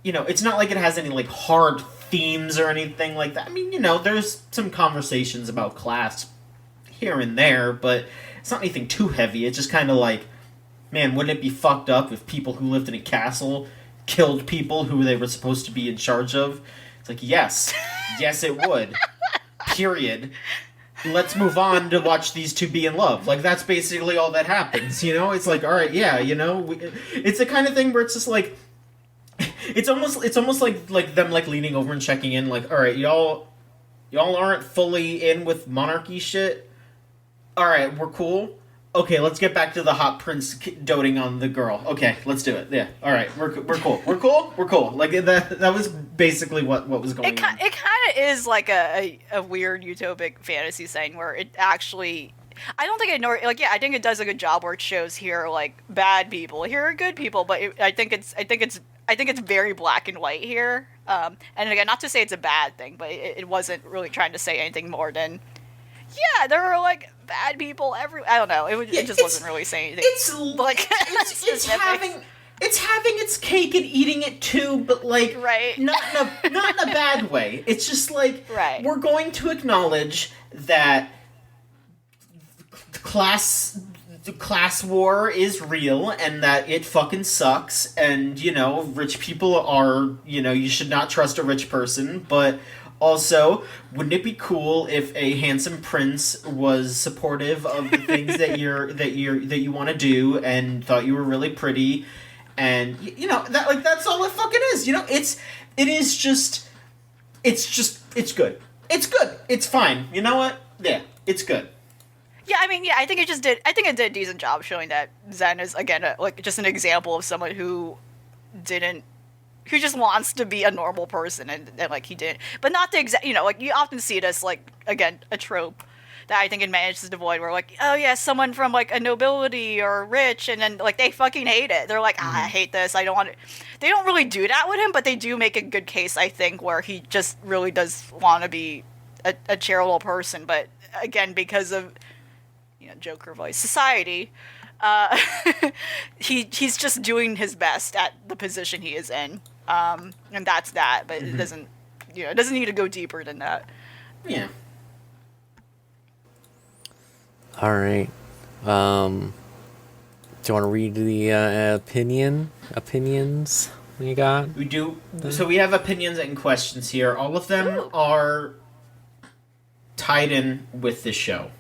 it's not like it has any like hard themes or anything like that. I mean, there's some conversations about class here and there, but it's not anything too heavy. It's just kind of like, man, wouldn't it be fucked up if people who lived in a castle killed people who they were supposed to be in charge of? It's like, yes, it would. Period. Let's move on to watch these two be in love. Like, that's basically all that happens, It's like, all right, yeah, it's the kind of thing where it's just like, it's almost like them like leaning over and checking in, like, all right, y'all aren't fully in with monarchy shit. All right, we're cool. Okay, let's get back to the hot prince doting on the girl. Okay, let's do it. Yeah. All right, we're cool. We're cool. We're cool. Like that was basically what was going on. It kind of is like a weird utopic fantasy thing where it actually. I don't think it I think it does a good job where it shows here like bad people, here are good people, but I think it's very black and white here. And again, not to say it's a bad thing, but it wasn't really trying to say anything more than. Yeah, there are like bad people I don't know. It just wasn't really saying anything. It's like it's having its cake and eating it too, but like right. not in a bad way. It's just like right. We're going to acknowledge that class war is real and that it fucking sucks, and rich people are you should not trust a rich person, but also, wouldn't it be cool if a handsome prince was supportive of the things that you want to do and thought you were really pretty, and that's all it fucking is. It's good. It's good. It's fine. You know what? Yeah, it's good. Yeah, I mean, yeah, I think it did a decent job showing that Zen is again just an example of someone who just wants to be a normal person, and like he did, but not the exact. Like you often see it as like again a trope that I think it manages to avoid, where like, oh yeah, someone from like a nobility or rich, and then like they fucking hate it. They're like, I hate this. I don't want it. They don't really do that with him, but they do make a good case, I think, where he just really does want to be a charitable person, but again, because of Joker voice society. He's just doing his best at the position he is in, and that's that. But it doesn't need to go deeper than that. Yeah. All right. Do you want to read the opinions you got? We do. So we have opinions and questions here. All of them are tied in with this show.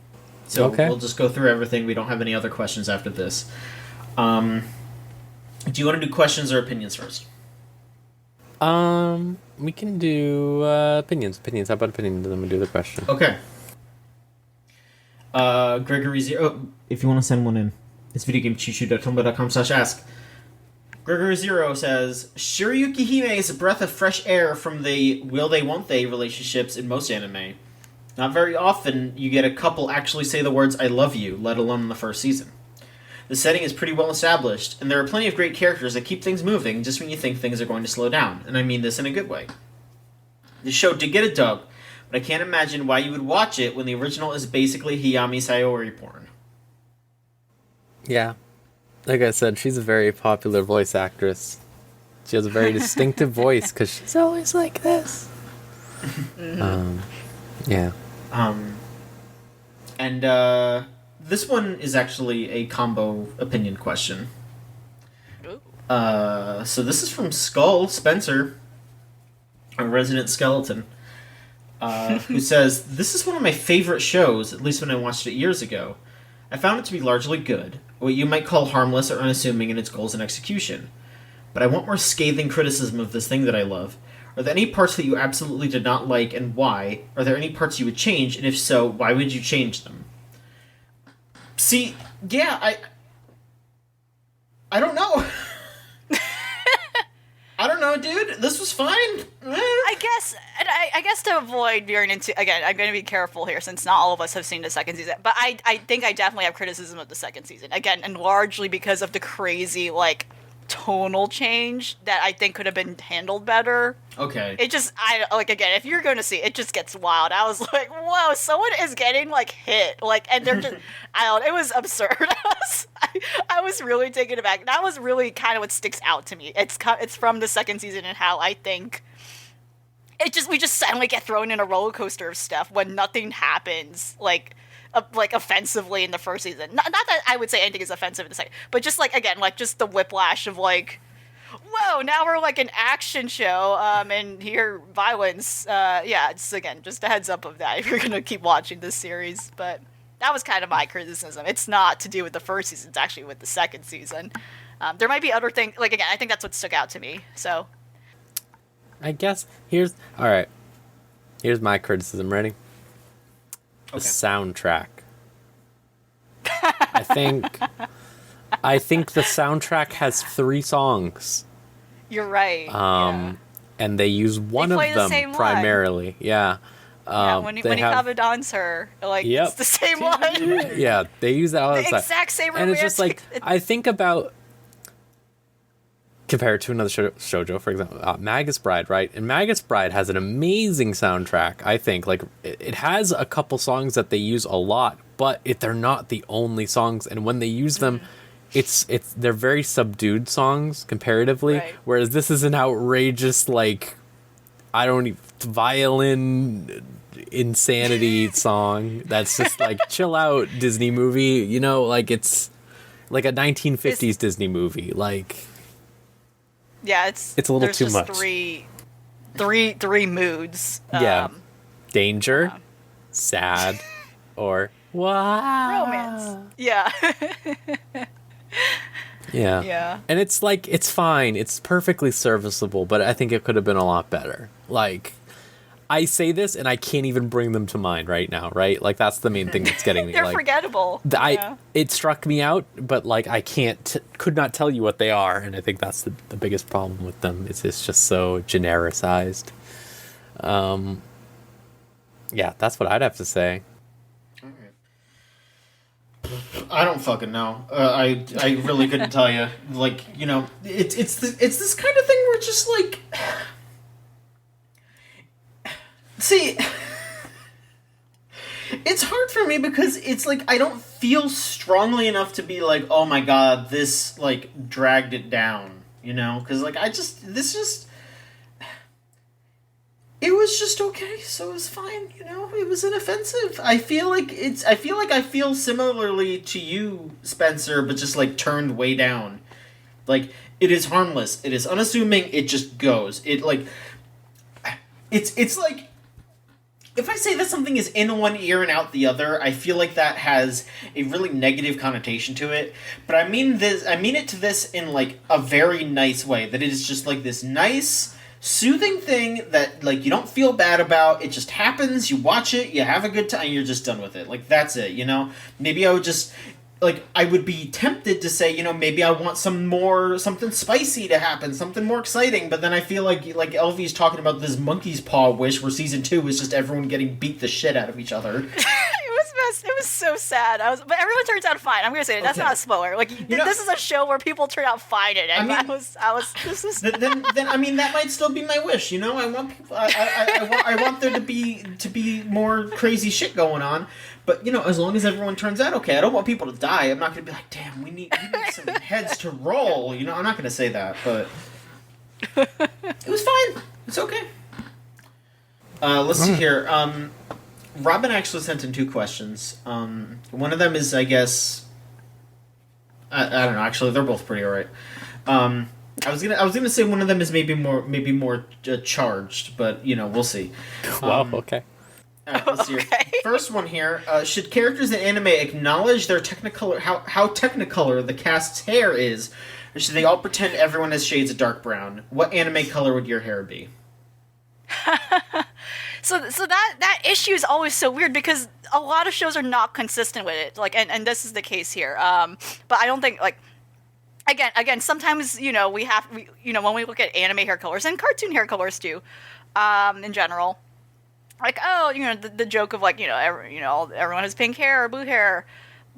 So We'll just go through everything. We don't have any other questions after this. Do you want to do questions or opinions first? We can do opinions. How about opinions? Then we do the question. Okay. Gregory Zero. If you want to send one in, it's videogamechuchu.tumblr.com/ask. Gregory Zero says, Shiryuki Hime is a breath of fresh air from the will they won't they relationships in most anime. Not very often you get a couple actually say the words I love you, let alone in the first season. The setting is pretty well established, and there are plenty of great characters that keep things moving just when you think things are going to slow down, and I mean this in a good way. The show did get a dub, but I can't imagine why you would watch it when the original is basically Hiyami Sayori porn. Yeah. Like I said, she's a very popular voice actress. She has a very distinctive voice, because she's always like this. Yeah. This one is actually a combo opinion question. So this is from Skull Spencer, a resident skeleton, who says, this is one of my favorite shows, at least when I watched it years ago. I found it to be largely good, what you might call harmless or unassuming in its goals and execution. But I want more scathing criticism of this thing that I love. Are there any parts that you absolutely did not like, and why? Are there any parts you would change, and if so, why would you change them? See, yeah, I don't know. I don't know, dude. This was fine. I guess, and I guess to avoid veering into, again, I'm going to be careful here since not all of us have seen the second season, but I think I definitely have criticism of the second season. Again, and largely because of the crazy, like, tonal change that I think could have been handled better. Okay. It just, again, if you're going to see it, it just gets wild. I was like, whoa, someone is getting, like, hit. Like, and they're just, it was absurd. I was really taken aback. That was really kind of what sticks out to me. It's from the second season and how I think we just suddenly get thrown in a roller coaster of stuff when nothing happens, like offensively in the first season. Not that I would say anything is offensive in the second, but just like, again, like just the whiplash of like, whoa, now we're like an action show, and here violence. Yeah, it's again just a heads up of that if you're gonna keep watching this series. But that was kind of my criticism. It's not to do with the first season; it's actually with the second season. There might be other things. Like again, I think that's what stuck out to me. So, I guess here's my criticism. Ready? The soundtrack. I think the soundtrack has 3 songs. You're right. And they use one of them primarily. One. Yeah. When he Abaddon's her, like, it's the same one. Yeah, they use that all the time. The exact same romantic. And it's just like, I think about, compared to another shoujo, for example, Magus Bride, right? And Magus Bride has an amazing soundtrack, I think. Like, it has a couple songs that they use a lot, but they're not the only songs. And when they use them, they're very subdued songs comparatively. Right. Whereas this is an outrageous, like, violin insanity song that's just like, chill out, Disney movie. You know, like, it's like a 1950s Disney movie. Like... Yeah, it's a little too much. Three moods. Yeah, danger, sad, or wow, romance. Yeah. Yeah. And it's like, it's fine. It's perfectly serviceable, but I think it could have been a lot better. Like, I say this and I can't even bring them to mind right now, right? Like, that's the main thing that's getting me. They're like, forgettable. It struck me out, but like, I could not tell you what they are, and I think that's the biggest problem with them. It's just so genericized. Yeah, that's what I'd have to say. I don't fucking know. I really couldn't tell you. Like, you know, it's this kind of thing where it's just like, see, it's hard for me because it's like I don't feel strongly enough to be like, oh my god, this like dragged it down, you know? Because like it was just okay, so it was fine, you know? It was inoffensive. I feel like I feel similarly to you, Spencer, but just like turned way down. Like, it is harmless, it is unassuming, it just goes. It like it's like, if I say that something is in one ear and out the other, I feel like that has a really negative connotation to it. But I mean it to this in like a very nice way, that it is just like this nice, soothing thing that like you don't feel bad about. It just happens, you watch it, you have a good time, you're just done with it. Like, that's it, you know? Maybe I would just, like, I would be tempted to say, you know, maybe I want something spicy to happen, something more exciting, but then I feel like Elvie's talking about this monkey's paw wish where season 2 is just everyone getting beat the shit out of each other. It was so sad. But everyone turns out fine. I'm gonna say it. That's not a spoiler. Like, this is a show where people turn out fine in it. I mean, then I mean, that might still be my wish. You know, I want people. I want there to be more crazy shit going on. But, you know, as long as everyone turns out okay, I don't want people to die. I'm not going to be like, damn, we need some heads to roll. You know, I'm not going to say that, but it was fine. It's okay. Let's see here. Robin actually sent in 2 questions. One of them is, I guess, I don't know. Actually, they're both pretty alright. I was gonna say one of them is maybe more charged, but you know, we'll see. Wow. Okay. Let's see. First one here. Should characters in anime acknowledge their Technicolor, how Technicolor the cast's hair is, or should they all pretend everyone has shades of dark brown? What anime color would your hair be? So that issue is always so weird because a lot of shows are not consistent with it. Like, and this is the case here. But I don't think, like, again, sometimes, you know, when we look at anime hair colors and cartoon hair colors too, in general, like, oh, the joke of like, everyone has pink hair or blue hair.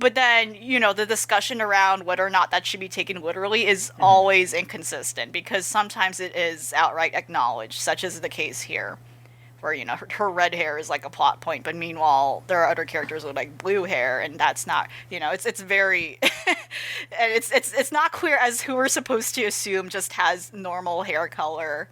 But then, the discussion around whether or not that should be taken literally is always inconsistent, because sometimes it is outright acknowledged, such as the case here, where, her red hair is like a plot point, but meanwhile, there are other characters with like blue hair, and that's not, it's very, and it's not clear as who we're supposed to assume just has normal hair color.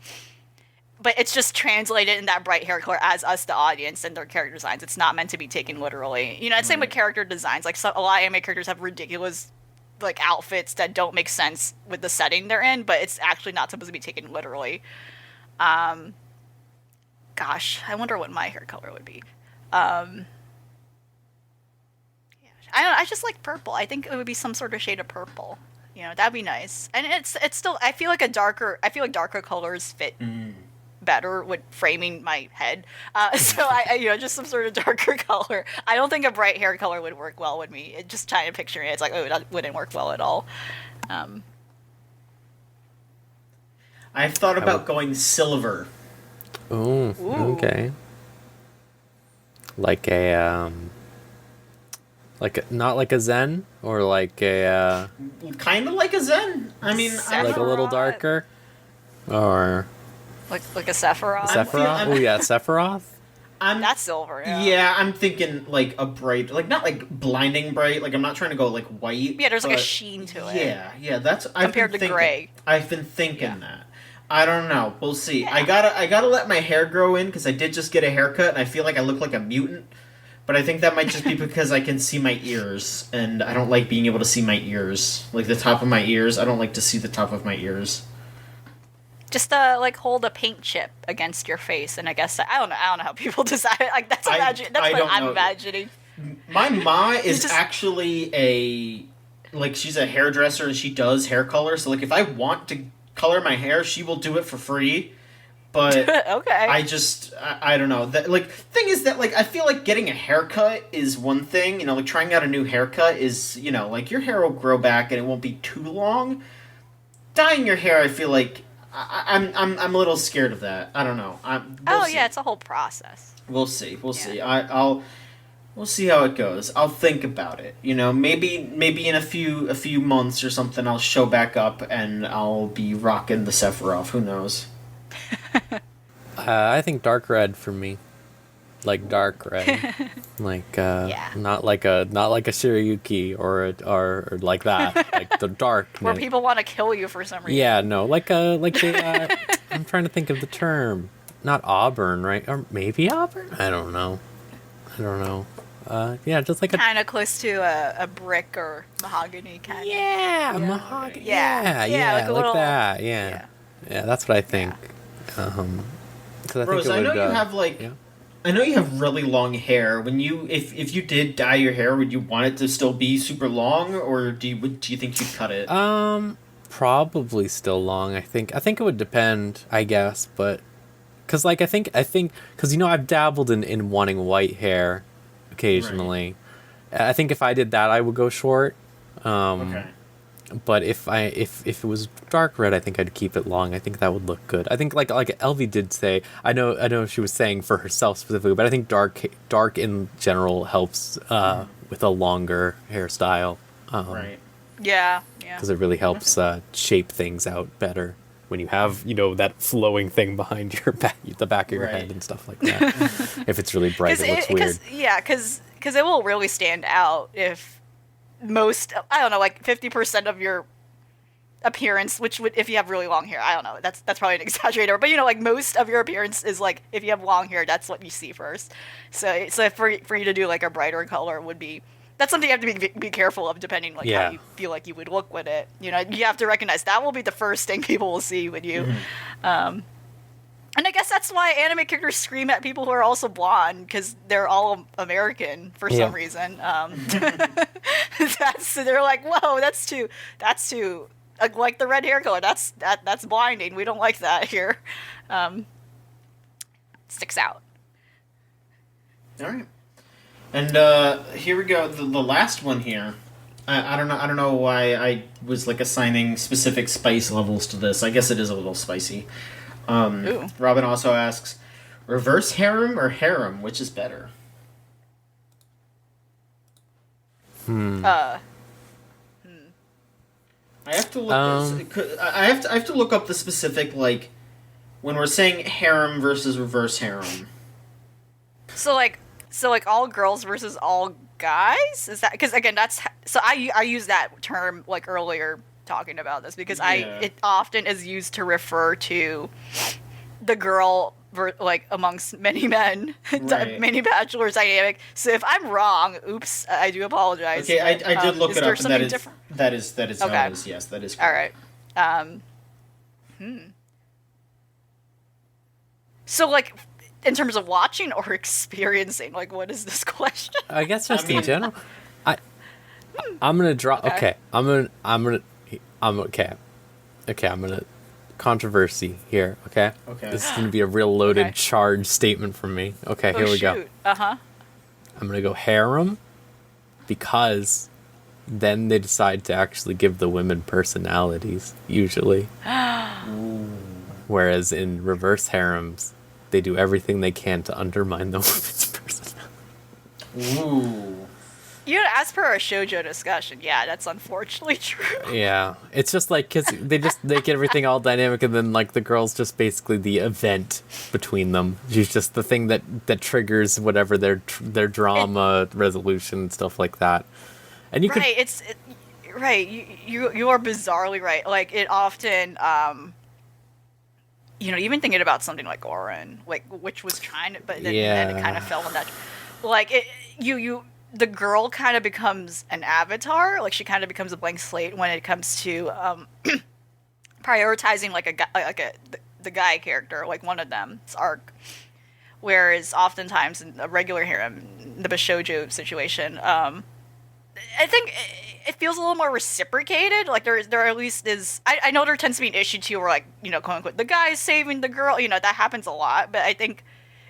But it's just translated in that bright hair color as us, the audience, and their character designs. It's not meant to be taken literally. It's same with character designs. Like, a lot of anime characters have ridiculous, like, outfits that don't make sense with the setting they're in, but it's actually not supposed to be taken literally. Gosh, I wonder what my hair color would be. I don't know, I just like purple. I think it would be some sort of shade of purple. That'd be nice. And it's still, I feel like darker colors fit better with framing my head, so I just some sort of darker color. I don't think a bright hair color would work well with me. Just trying to picture it, it's like, oh, that wouldn't work well at all. I've thought about going silver. Ooh, okay. Like a not like a Zen, or like a kind of like a Zen. I mean, like a little darker, or like a Sephiroth. Oh yeah, Sephiroth. That's silver. Yeah, I'm thinking like a bright, like not like blinding bright. Like I'm not trying to go like white. Yeah, there's like a sheen to it. Yeah, that's compared to gray. I've been thinking that. I don't know. We'll see. Yeah. I gotta let my hair grow in, because I did just get a haircut and I feel like I look like a mutant. But I think that might just be because I can see my ears, and I don't like being able to see my ears, like the top of my ears. I don't like to see the top of my ears. Just like hold a paint chip against your face, and I guess I don't know how people decide. Like that's what I'm imagining. My ma is actually she's a hairdresser, and she does hair color. So like if I want to color my hair, she will do it for free. But okay. I don't know. That like thing is that like I feel like getting a haircut is one thing. Like trying out a new haircut is, like your hair will grow back and it won't be too long. Dyeing your hair, I feel like I'm a little scared of that. I don't know. We'll see. Yeah, it's a whole process. We'll see. We'll see. We'll see how it goes. I'll think about it. Maybe in a few months or something, I'll show back up and I'll be rocking the Sephiroth. Who knows? I think dark red for me, like dark red, like not like a Shiryuki or like that, like the dark. Where people want to kill you for some reason. Yeah, no, I'm trying to think of the term. Not auburn, right? Or maybe auburn. I don't know. Yeah, just like kind of close to a brick or mahogany kind of. Yeah, mahogany. Yeah, like little, that. Yeah, that's what I think. Rose, I know you have I know you have really long hair. When if you did dye your hair, would you want it to still be super long, or do you think you'd cut it? Probably still long. I think it would depend, I guess, but because like I think because I've dabbled in wanting white hair occasionally. Right. I think if I did that, I would go short. Okay. But if it was dark red, I think I'd keep it long. I think that would look good. I think like Elvie did say. I know she was saying for herself specifically, but I think dark in general helps with a longer hairstyle. Right. Yeah. Because it really helps shape things out better when you have that flowing thing behind your back, the back of your head and stuff like that. If it's really bright, it looks weird. Because it will really stand out if. Most, I don't know, like 50% of your appearance, which would, if you have really long hair, I don't know, that's probably an exaggerator, but like most of your appearance is like, if you have long hair, that's what you see first. So for you to do like a brighter color would be, that's something you have to be careful of, depending like how you feel like you would look with it. You have to recognize that will be the first thing people will see with you. Mm-hmm. And I guess that's why anime characters scream at people who are also blonde, because they're all American for some reason. They're like, whoa, that's too like the red hair color. That's blinding. We don't like that here. Sticks out. All right, and here we go. The last one here. I don't know why I was like assigning specific spice levels to this. I guess it is a little spicy. Robin also asks, Reverse harem or harem, which is better? I have to look. I have to look up the specific, like, when we're saying harem versus reverse harem. So like all girls versus all guys? Is that because again that's so I use that term like earlier talking about this because it often is used to refer to the girl like amongst many men, right. many bachelors dynamic. So if I'm wrong, oops, I do apologize. Okay, I did look it up, and that is okay. how it is. Yes, that is correct. All right. So like, in terms of watching or experiencing, like, what is this question? I guess just in general. I'm gonna draw. Okay, I'm gonna controversy here. Okay. Okay. This is gonna be a real loaded, charged statement from me. Okay, here we go. I'm gonna go harem because then they decide to actually give the women personalities usually. Whereas in reverse harems, they do everything they can to undermine the woman's personality. Ooh. You know, as per our shoujo discussion, yeah, that's unfortunately true. Yeah, it's just like because they get everything all dynamic, and then like the girl's just basically the event between them. She's just the thing that triggers whatever their drama resolution and stuff like that. And you right, you are bizarrely right. Like it often. You know, even thinking about something like Oren, like which was trying to, but then it kind of fell in that. Like the girl kind of becomes an avatar. Like she kind of becomes a blank slate when it comes to prioritizing the guy character, like one of them's arc. Whereas oftentimes in a regular harem, the Bishoujo situation, I think it feels a little more reciprocated. Like there at least is. I know there tends to be an issue too, where like, you know, quote unquote, the guy's saving the girl. You know, that happens a lot. But I think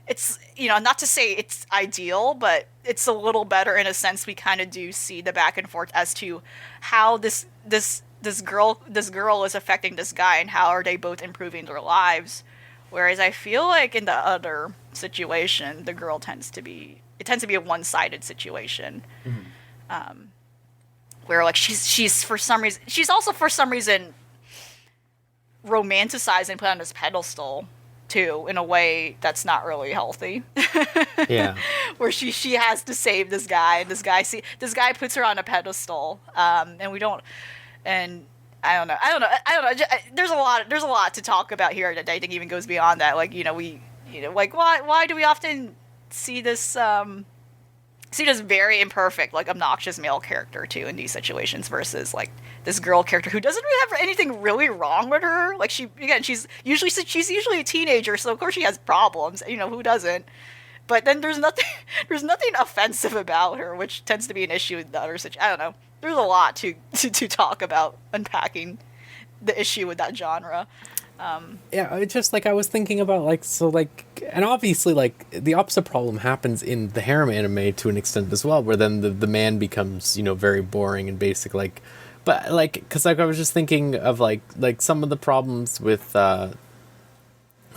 it's, you know, not to say it's ideal, but it's a little better in a sense. We kind of do see the back and forth as to how this girl is affecting this guy and how are they both improving their lives. Whereas I feel like in the other situation, the girl tends to be a one-sided situation. Mm-hmm. Where like she's for some reason romanticized and put on this pedestal too in a way that's not really healthy. Yeah. Where she has to save this guy, and this guy puts her on a pedestal, and we don't, and I don't know. There's a lot to talk about here that I think even goes beyond that. Like, you know, like why do we often see this very imperfect, like obnoxious male character too in these situations versus like this girl character who doesn't really have anything really wrong with her. Like she's usually a teenager, so of course she has problems. You know, who doesn't? But then there's nothing offensive about her, which tends to be an issue in the other situation. I don't know. There's a lot to talk about unpacking the issue with that genre. Yeah, it's just like I was thinking about like, so like, and obviously like the opposite problem happens in the harem anime to an extent as well, where then the man becomes, you know, very boring and basic, like, but like, because like I was just thinking of like some of the problems with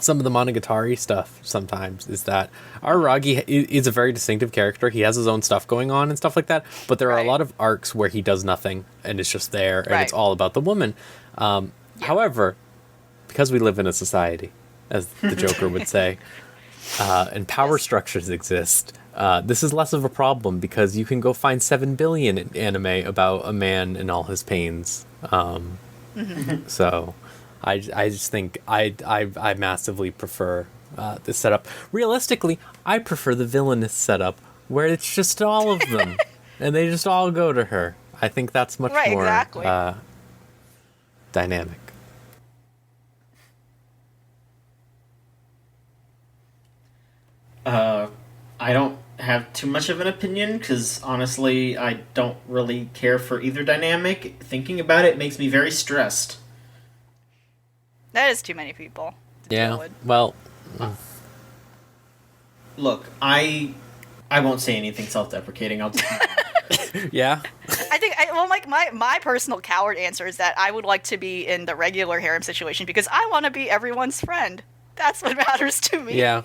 some of the Monogatari stuff sometimes is that Araragi is a very distinctive character. He has his own stuff going on and stuff like that, but there are a lot of arcs where he does nothing and it's just there and it's all about the woman. However, because we live in a society, as the Joker would say, and power structures exist, this is less of a problem because you can go find 7 billion in anime about a man and all his pains. So I just think I massively prefer this setup. Realistically, I prefer the villainous setup where it's just all of them and they just all go to her. I think that's much more dynamic. I don't have too much of an opinion because honestly, I don't really care for either dynamic. Thinking about it makes me very stressed. That is too many people to deal with. Well, look, I won't say anything self-deprecating. I'll just yeah. I think my personal coward answer is that I would like to be in the regular harem situation because I want to be everyone's friend. That's what matters to me. Yeah.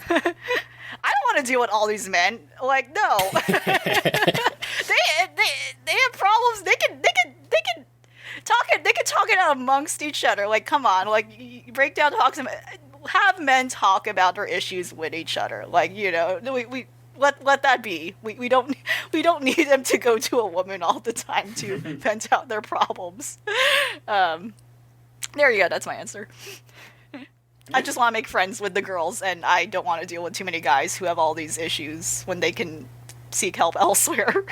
I don't want to deal with all these men. Like, no. they have problems. They can talk it out amongst each other. Like, come on. Like, you break down talks and have men talk about their issues with each other. Like, we let that be. We don't need them to go to a woman all the time to vent out their problems. There you go. That's my answer. I just want to make friends with the girls, and I don't want to deal with too many guys who have all these issues when they can seek help elsewhere.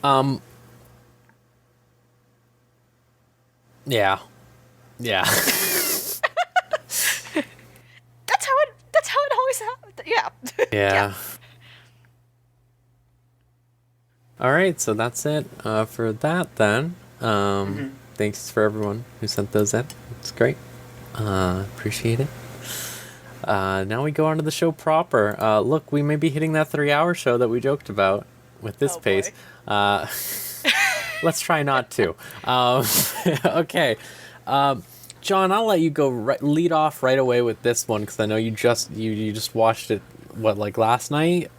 Yeah. That's how it always happened. Yeah. Yeah. All right, so that's it for that then. Thanks for everyone who sent those in. It's great. Appreciate it. Now we go on to the show proper. Look, we may be hitting that 3-hour show that we joked about with this pace. Let's try not to. Okay. John, I'll let you go lead off right away with this one because I know you just watched it. What, like last night?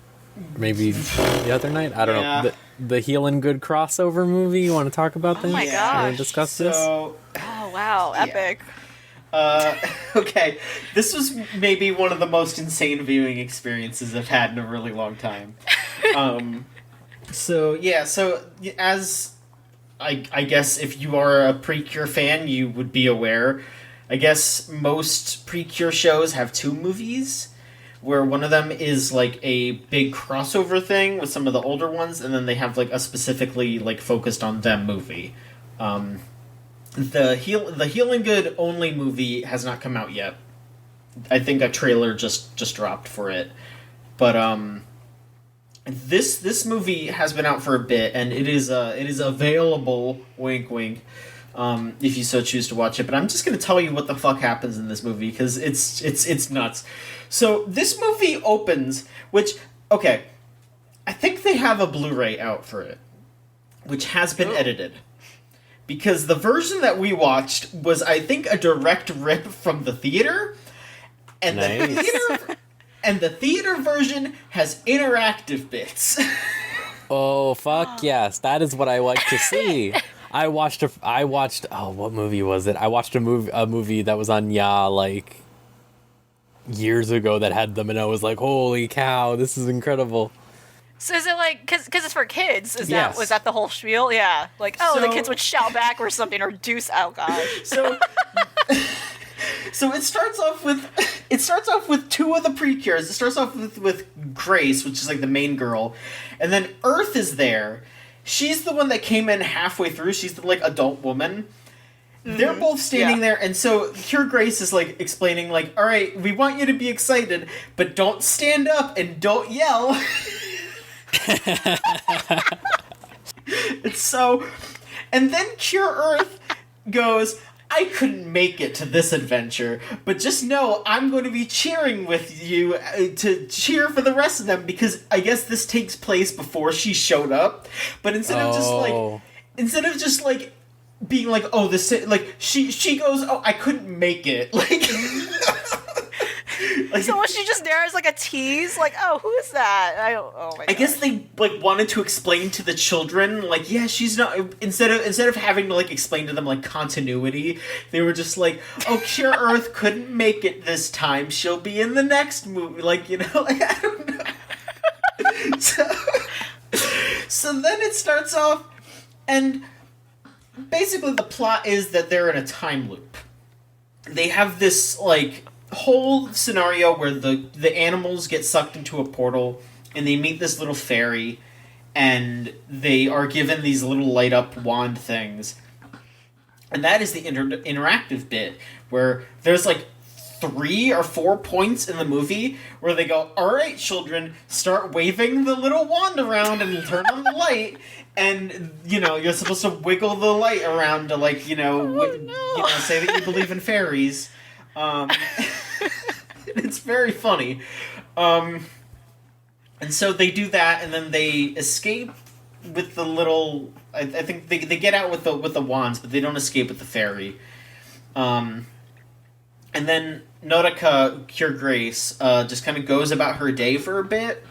Maybe the other night? I don't know. The Healin' Good crossover movie. You want to talk about that? Oh my gosh! gosh. Want to discuss this? Oh wow, epic. Okay, this was maybe one of the most insane viewing experiences I've had in a really long time. So as I guess if you are a Precure fan, you would be aware. I guess most Precure shows have 2 movies, where one of them is like a big crossover thing with some of the older ones, and then they have like a specifically like focused on them movie. The Healing Good only movie has not come out yet. I think a trailer just dropped for it, but this movie has been out for a bit, and it is available. Wink, wink. If you so choose to watch it, but I'm just gonna tell you what the fuck happens in this movie because it's nuts. So this movie opens, which okay, I think they have a Blu-ray out for it, which has been edited. Because the version that we watched was, I think, a direct rip from the theater, and the theater version has interactive bits. Oh fuck yes, that is what I like to see. I watched what movie was it? I watched a movie that was on like years ago that had them, and I was like, holy cow, this is incredible. So is it like, because it's for kids? Was Yes. that the whole spiel? Yeah. Like, the kids would shout back or something, or deuce, oh gosh. So it starts off with 2 of the Precures. It starts off with Grace, which is like the main girl, and then Earth is there. She's the one that came in halfway through. She's the like adult woman. They're both standing there, and so here Grace is like explaining like, all right, we want you to be excited, but don't stand up and don't yell. It's so, and then Cure Earth goes, I couldn't make it to this adventure, but just know I'm going to be cheering with you to cheer for the rest of them, because I guess this takes place before she showed up. But instead of just like being like, oh, this, like she goes, oh, I couldn't make it, like. Like, so was she just there as like a tease? Like, oh, who is that? Oh my god. I guess they like wanted to explain to the children, like, yeah, she's not. Instead of having to like explain to them like continuity, they were just like, oh, Cure Earth couldn't make it this time. She'll be in the next movie. Like, like I don't know. So then it starts off, and basically the plot is that they're in a time loop. They have this like whole scenario where the animals get sucked into a portal, and they meet this little fairy, and they are given these little light up wand things, and that is the interactive bit where there's like 3 or 4 points in the movie where they go, all right, children, start waving the little wand around and turn on the light, and you're supposed to wiggle the light around to like say that you believe in fairies. It's very funny. And so they do that, and then they escape with the little. I think they get out with the wands, but they don't escape with the fairy. And then Nodoka, Cure Grace, just kind of goes about her day for a bit.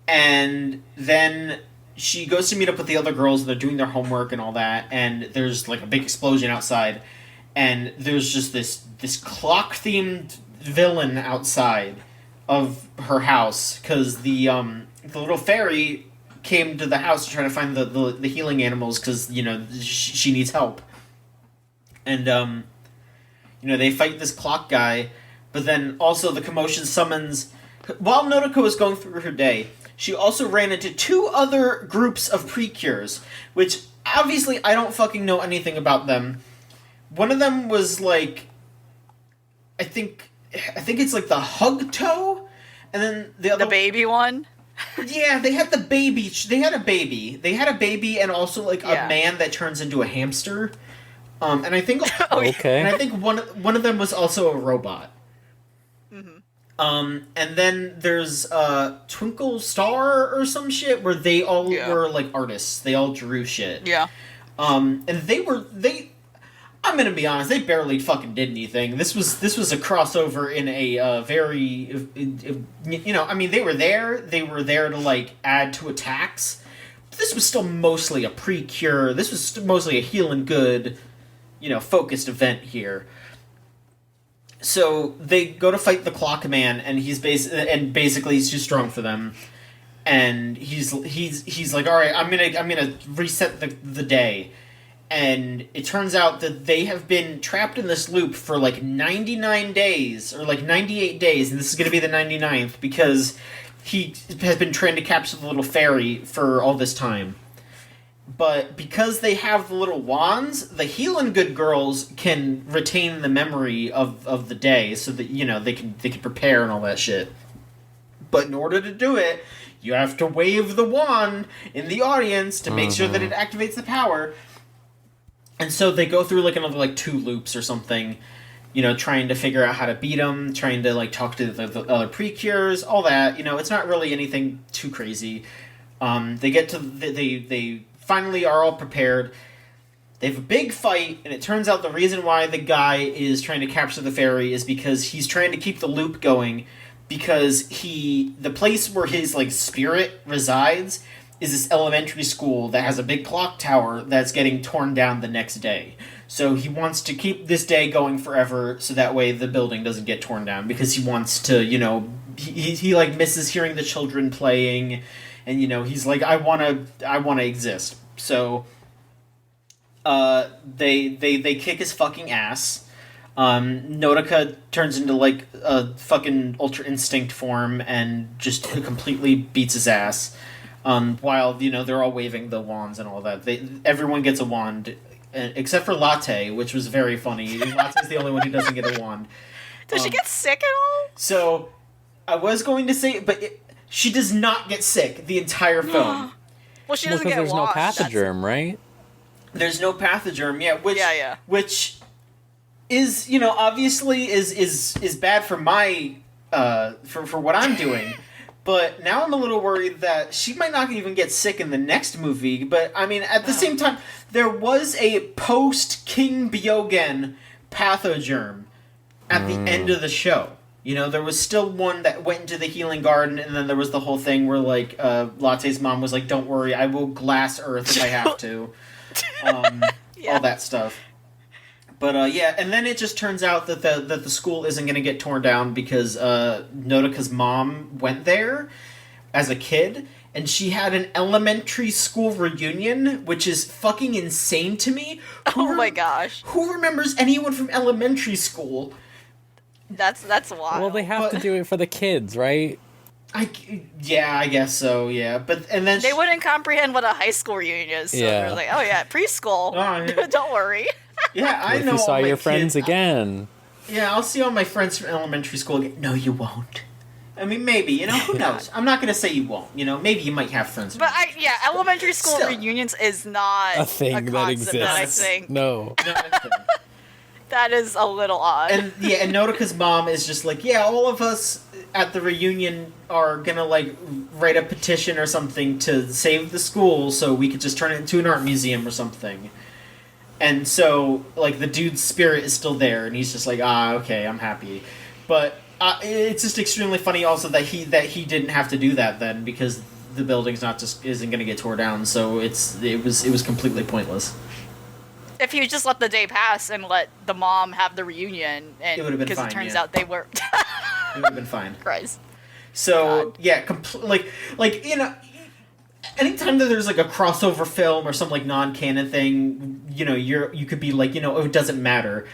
And then she goes to meet up with the other girls. They're doing their homework and all that. And there's like a big explosion outside. And there's just this clock-themed villain outside of her house. Because the little fairy came to the house to try to find the healing animals. Because, she needs help. And, they fight this clock guy, but then also the commotion summons... While Nodoka was going through her day, she also ran into 2 other groups of Precures, which, obviously, I don't fucking know anything about them. One of them was, like... I think it's, like, the Hug Toe, and then the other... The baby one? Yeah, they had the baby... They had a baby. They had a baby and also, like, a man that turns into a hamster... and I think okay. And I think one of them was also a robot. Mm-hmm. And then there's Twinkle Star or some shit where they all were like artists. They all drew shit. Yeah. And they. I'm gonna be honest. They barely fucking did anything. This was a crossover in a very, I mean, they were there. They were there to like add to attacks. But this was still mostly a Precure. This was mostly a heal and good. Focused event here. So they go to fight the Clock Man, and basically he's too strong for them. And he's like, all right, I'm gonna reset the day. And it turns out that they have been trapped in this loop for like 99 days or like 98 days, and this is gonna be the 99th because he has been trying to capture the little fairy for all this time. But because they have the little wands, the healing good girls can retain the memory of the day, so that they can prepare and all that shit. But in order to do it, you have to wave the wand in the audience to make sure that it activates the power. And so they go through like another like 2 loops or something, trying to figure out how to beat them, trying to like talk to the other Precures, all that. It's not really anything too crazy. They get to they finally are all prepared. They have a big fight, and it turns out the reason why the guy is trying to capture the fairy is because he's trying to keep the loop going, because the place where his like spirit resides is this elementary school that has a big clock tower that's getting torn down the next day. So he wants to keep this day going forever, so that way the building doesn't get torn down, because he wants to, he like misses hearing the children playing. And, he's like, I wanna exist. So, they kick his fucking ass. Nodoka turns into, like, a fucking Ultra Instinct form and just completely beats his ass. While, they're all waving the wands and all that. Everyone gets a wand, except for Latte, which was very funny. Latte's the only one who doesn't get a wand. Does she get sick at all? So, I was going to say, but... She does not get sick the entire film. Well, she doesn't get there's washed. no pathogerm, right? There's no pathogerm, yeah. Which is, obviously is bad for my for what I'm doing. But now I'm a little worried that she might not even get sick in the next movie. But I mean, at the same time, there was a post King Byogen pathogerm at the end of the show. There was still one that went into the healing garden, and then there was the whole thing where, like, Latte's mom was like, don't worry, I will glass Earth if I have to. All that stuff. But, and then it just turns out that the school isn't going to get torn down because Nodoka's mom went there as a kid, and she had an elementary school reunion, which is fucking insane to me. Oh my gosh. Who remembers anyone from elementary school? That's wild. Well, they have to do it for the kids, right? I guess so, yeah. And then they wouldn't comprehend what a high school reunion is, so they're like, oh yeah, preschool. Oh, yeah. Don't worry. Yeah, I if know. You saw all my your friends kids. again. Yeah, I'll see all my friends from elementary school again. No, you won't. I mean, maybe, who knows? I'm not going to say you won't, maybe you might have friends. But elementary school Still. reunions is not A thing that exists. That I think. No. That is a little odd. And Nodoka's mom is just like, yeah, all of us at the reunion are gonna like write a petition or something to save the school so we could just turn it into an art museum or something. And so, like, the dude's spirit is still there, and he's just like, okay, I'm happy. But it's just extremely funny also that he didn't have to do that then, because the building's isn't going to get tore down, so it was completely pointless. If you just let the day pass and let the mom have the reunion, and It would have been fine, because it turns yeah. out they were. It would have been fine. Christ. So, God. yeah, like, you know, anytime that there's, like, a crossover film or some, like, non-canon thing, you know, you could be like, you know, oh, it doesn't matter.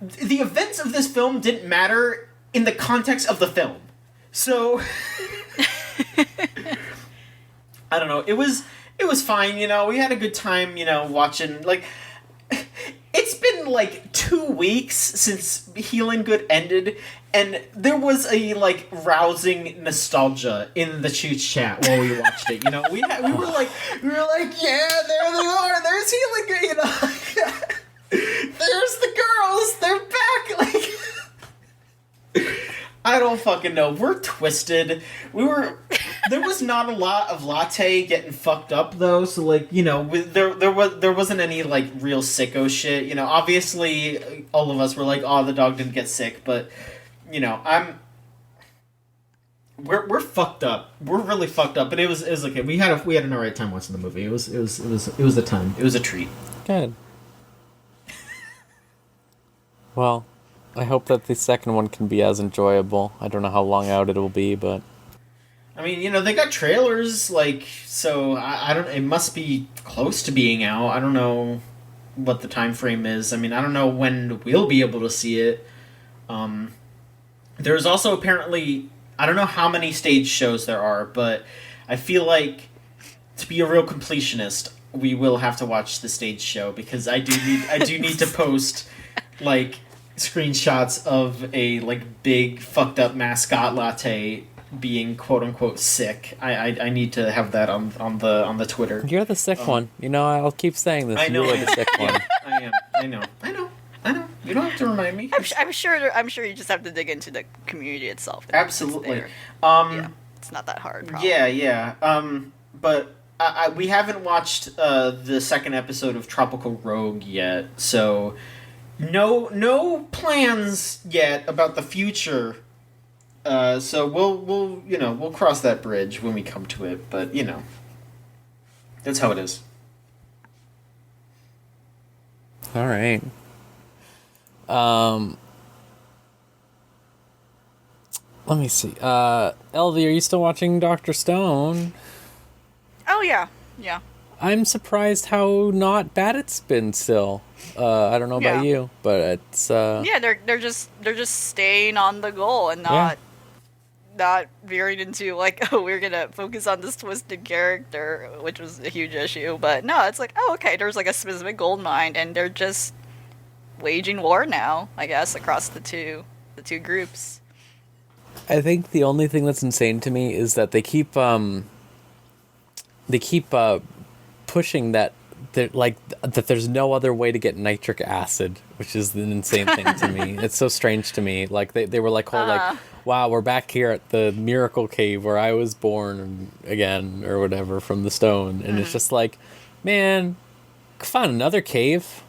The events of this film didn't matter in the context of the film. So, I don't know, it was fine, you know, we had a good time, you know, watching, like, it's been, like, 2 weeks since Healing Good ended, and there was a, like, rousing nostalgia in the Chooch chat while we watched it, you know, we were like, yeah, there they are, there's Healing Good, you know, there's the girls, they're back, like, I don't fucking know. We're twisted. There was not a lot of latte getting fucked up though. So like, you know, there wasn't any like real sicko shit. You know, obviously all of us were like, oh, the dog didn't get sick, but you know, we're fucked up. We're really fucked up. But it was okay. We had an alright time watching the movie. It was a time. It was a treat. Good. Well, I hope that the second one can be as enjoyable. I don't know how long out it'll be, but I mean, you know, they got trailers, like, so I don't. It must be close to being out. I don't know what the time frame is. I mean, I don't know when we'll be able to see it. There's also apparently, I don't know how many stage shows there are, but I feel like to be a real completionist, we will have to watch the stage show because I do need to post like screenshots of a like big fucked up mascot latte being quote unquote sick. I need to have that on the Twitter. you're the sick one. You know, I'll keep saying this. I know You're the sick one. I know. You don't have to remind me. I'm sure you just have to dig into the community itself. Absolutely. Yeah, it's not that hard. Probably. Yeah. But we haven't watched the second episode of Tropical Rogue yet, so no plans yet about the future. So we'll cross that bridge when we come to it. But you know, that's how it is. All right. Let me see. Elvie, are you still watching Dr. Stone? Oh yeah. I'm surprised how not bad it's been still. I don't know about you, but it's Yeah, they're just staying on the goal and not veering into like, oh, we're gonna focus on this twisted character, which was a huge issue. But no, it's like, oh, okay, there's like a specific gold mine, and they're just waging war now, I guess, across the two groups. I think the only thing that's insane to me is that they keep pushing that that there's no other way to get nitric acid, which is an insane thing to me. It's so strange to me. Like they were like, wow, we're back here at the miracle cave where I was born again or whatever from the stone, and it's just like, man, find another cave,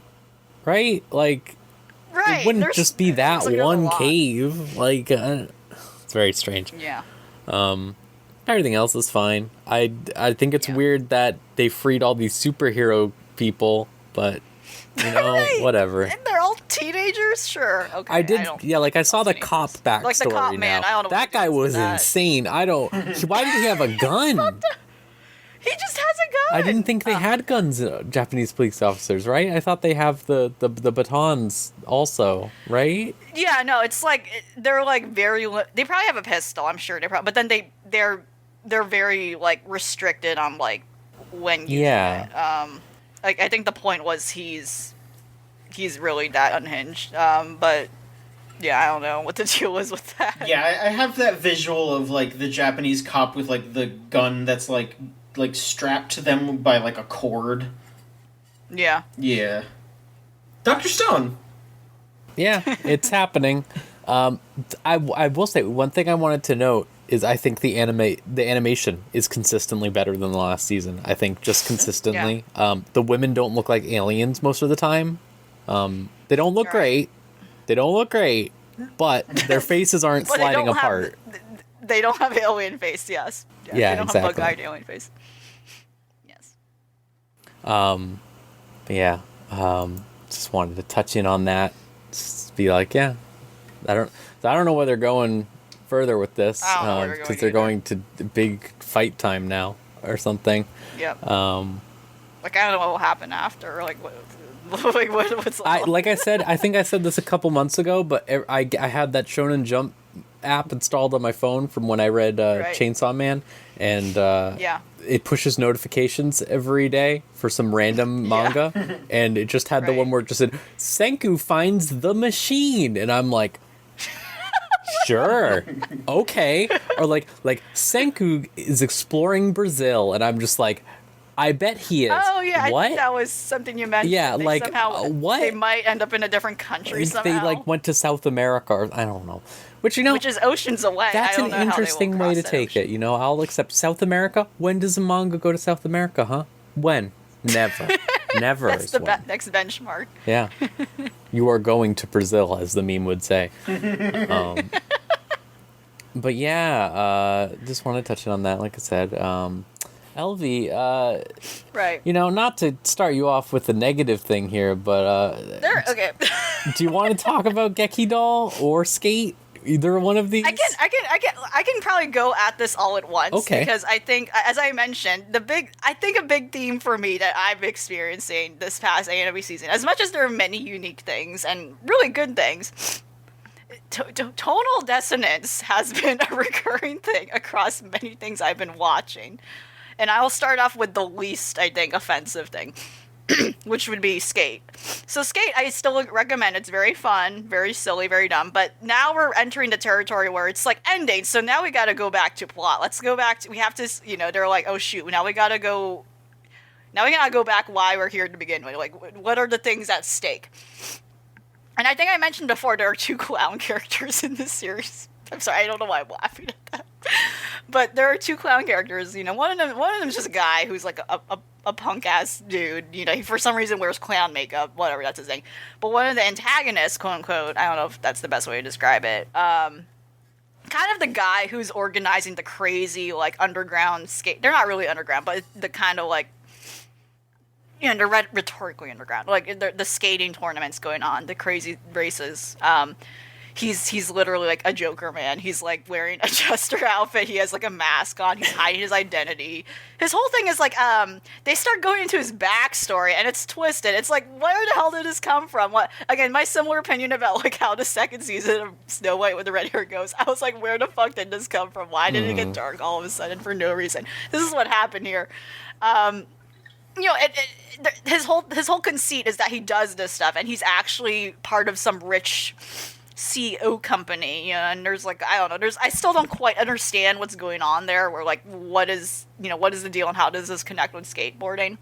right? Like, Right. it wouldn't just be that like one cave. Like, it's very strange. Yeah. Everything else is fine. I think it's weird that they freed all these superhero people, but you know, Right. whatever. And they're all teenagers, sure. Okay. I saw the cop backstory. Like the cop man, I don't know what that he guy does with was that. insane. Why did he have a gun? He just has a gun. I didn't think they had guns, Japanese police officers, right? I thought they have the batons also, right? Yeah, no, it's like they're like very. They probably have a pistol, I'm sure. But then they're very like restricted on like when using it. Like I think the point was he's really that unhinged. But yeah, I don't know what the deal was with that. Yeah, I have that visual of like the Japanese cop with like the gun that's like strapped to them by like a cord. Yeah. Yeah. Dr. Stone. Yeah, it's happening. I will say one thing I wanted to note is I think the animation is consistently better than the last season. I think just consistently. The women don't look like aliens most of the time. They don't look great. They don't look great, but their faces aren't sliding apart. They don't have alien face, yes. Yeah, they don't exactly. have bug-eyed alien face. Yes. But yeah, just wanted to touch in on that. Just be like, yeah, I don't know where they're going further with this, because they're going to the big fight time now or something. Yep. Like I don't know what will happen after. Like what? What's like I said, I think I said this a couple months ago, but I had that Shonen Jump app installed on my phone from when I read Chainsaw Man, and it pushes notifications every day for some random manga, and it just had the one where it just said Senku finds the machine, and I'm like, sure, okay, or like Senku is exploring Brazil, and I'm just like, I bet he is. Oh yeah, what? I think that was something you mentioned. Yeah, they like somehow, what? They might end up in a different country somehow. They like went to South America, or I don't know. Which which is oceans away. That's I don't an know interesting way to take it. You know, I'll accept South America. When does a manga go to South America? Huh? When? Never. Never. That's the next benchmark. Yeah. You are going to Brazil, as the meme would say. But yeah, just want to touch on that. Like I said, LV, right. You know, not to start you off with the negative thing here, but okay. Do you want to talk about Geki Doll or Skate? Either one of these? I can probably go at this all at once. Okay. Because I think, as I mentioned, a big theme for me that I'm experiencing this past anime season, as much as there are many unique things and really good things, tonal dissonance has been a recurring thing across many things I've been watching. And I will start off with the least, I think, offensive thing, which would be Skate. So Skate, I still recommend. It's very fun, very silly, very dumb. But now we're entering the territory where it's like ending. So now we got to go back to plot. Let's go back to, we have to, you know, they're like, oh shoot, now we got to go back why we're here to begin with. Like, what are the things at stake? And I think I mentioned before, there are 2 clown characters in this series. I'm sorry, I don't know why I'm laughing at that. But there are 2 clown characters. You know, one of them is just a guy who's like a punk ass dude. You know, he for some reason wears clown makeup. Whatever, that's his thing. But one of the antagonists, quote unquote, I don't know if that's the best way to describe it. Kind of the guy who's organizing the crazy like underground skate. They're not really underground, but the kind of like, you know, they're rhetorically underground. Like the skating tournaments going on, the crazy races. He's literally like a Joker man. He's like wearing a jester outfit. He has like a mask on. He's hiding his identity. His whole thing is like, they start going into his backstory and it's twisted. It's like, where the hell did this come from? What, again, my similar opinion about like how the second season of Snow White with the red hair goes. I was like, where the fuck did this come from? Why did it get dark all of a sudden for no reason? This is what happened here. You know, his whole conceit is that he does this stuff and he's actually part of some rich CEO company, you know, and there's like, I don't know, I still don't quite understand what's going on there, where like, what is the deal and how does this connect with skateboarding?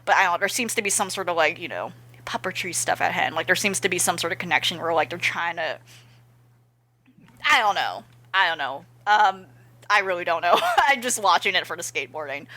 But I don't know, there seems to be some sort of like, you know, puppetry stuff at hand, like there seems to be some sort of connection where like they're trying to, I don't know, I really don't know. I'm just watching it for the skateboarding.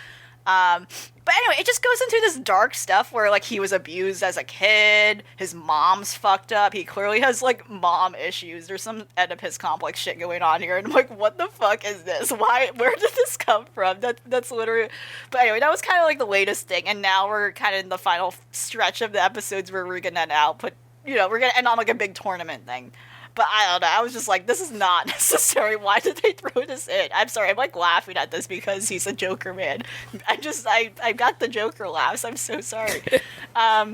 But anyway, it just goes into this dark stuff where, like, he was abused as a kid, his mom's fucked up, he clearly has, like, mom issues, there's some Oedipus complex shit going on here, and I'm like, what the fuck is this? Where did this come from? That's literally, but anyway, that was kind of, like, the latest thing, and now we're kind of in the final stretch of the episodes where we're gonna now put, you know, we're gonna end on, like, a big tournament thing. But I don't know, I was just like, this is not necessary. Why did they throw this in? I'm sorry, I'm like laughing at this because he's a Joker man. I got the Joker laughs. I'm so sorry. I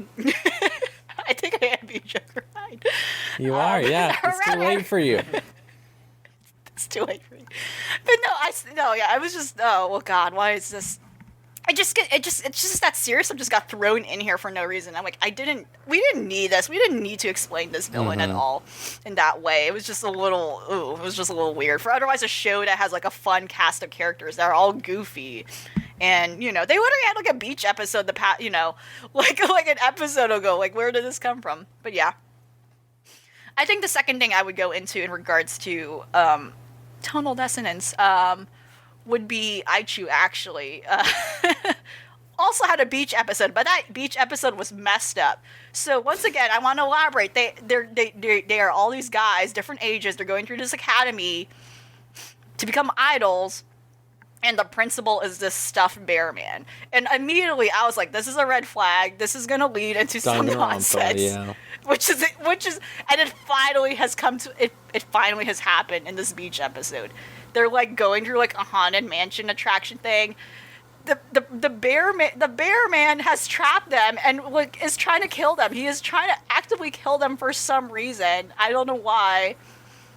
think I am being Joker right. You are, yeah. It's too late for you. It's too late for me. But I was just, oh, well, God, why is this? It's just that serious stuff just got thrown in here for no reason. I'm like, we didn't need this. We didn't need to explain this villain at all in that way. It was just a little weird. For otherwise a show that has like a fun cast of characters that are all goofy. And, you know, they literally had like a beach episode like an episode ago. Like, where did this come from? But yeah. I think the second thing I would go into in regards to tonal dissonance would be Aichu, actually. Also had a beach episode, but that beach episode was messed up. So once again, I want to elaborate. They are all these guys, different ages. They're going through this academy to become idols, and the principal is this stuffed bear man. And immediately I was like, this is a red flag. This is going to lead into some nonsense. Yeah. Which is, and it finally has come to, it finally has happened in this beach episode. They're like going through like a haunted mansion attraction thing. The bear man has trapped them and like is trying to kill them. He is trying to actively kill them for some reason. I don't know why.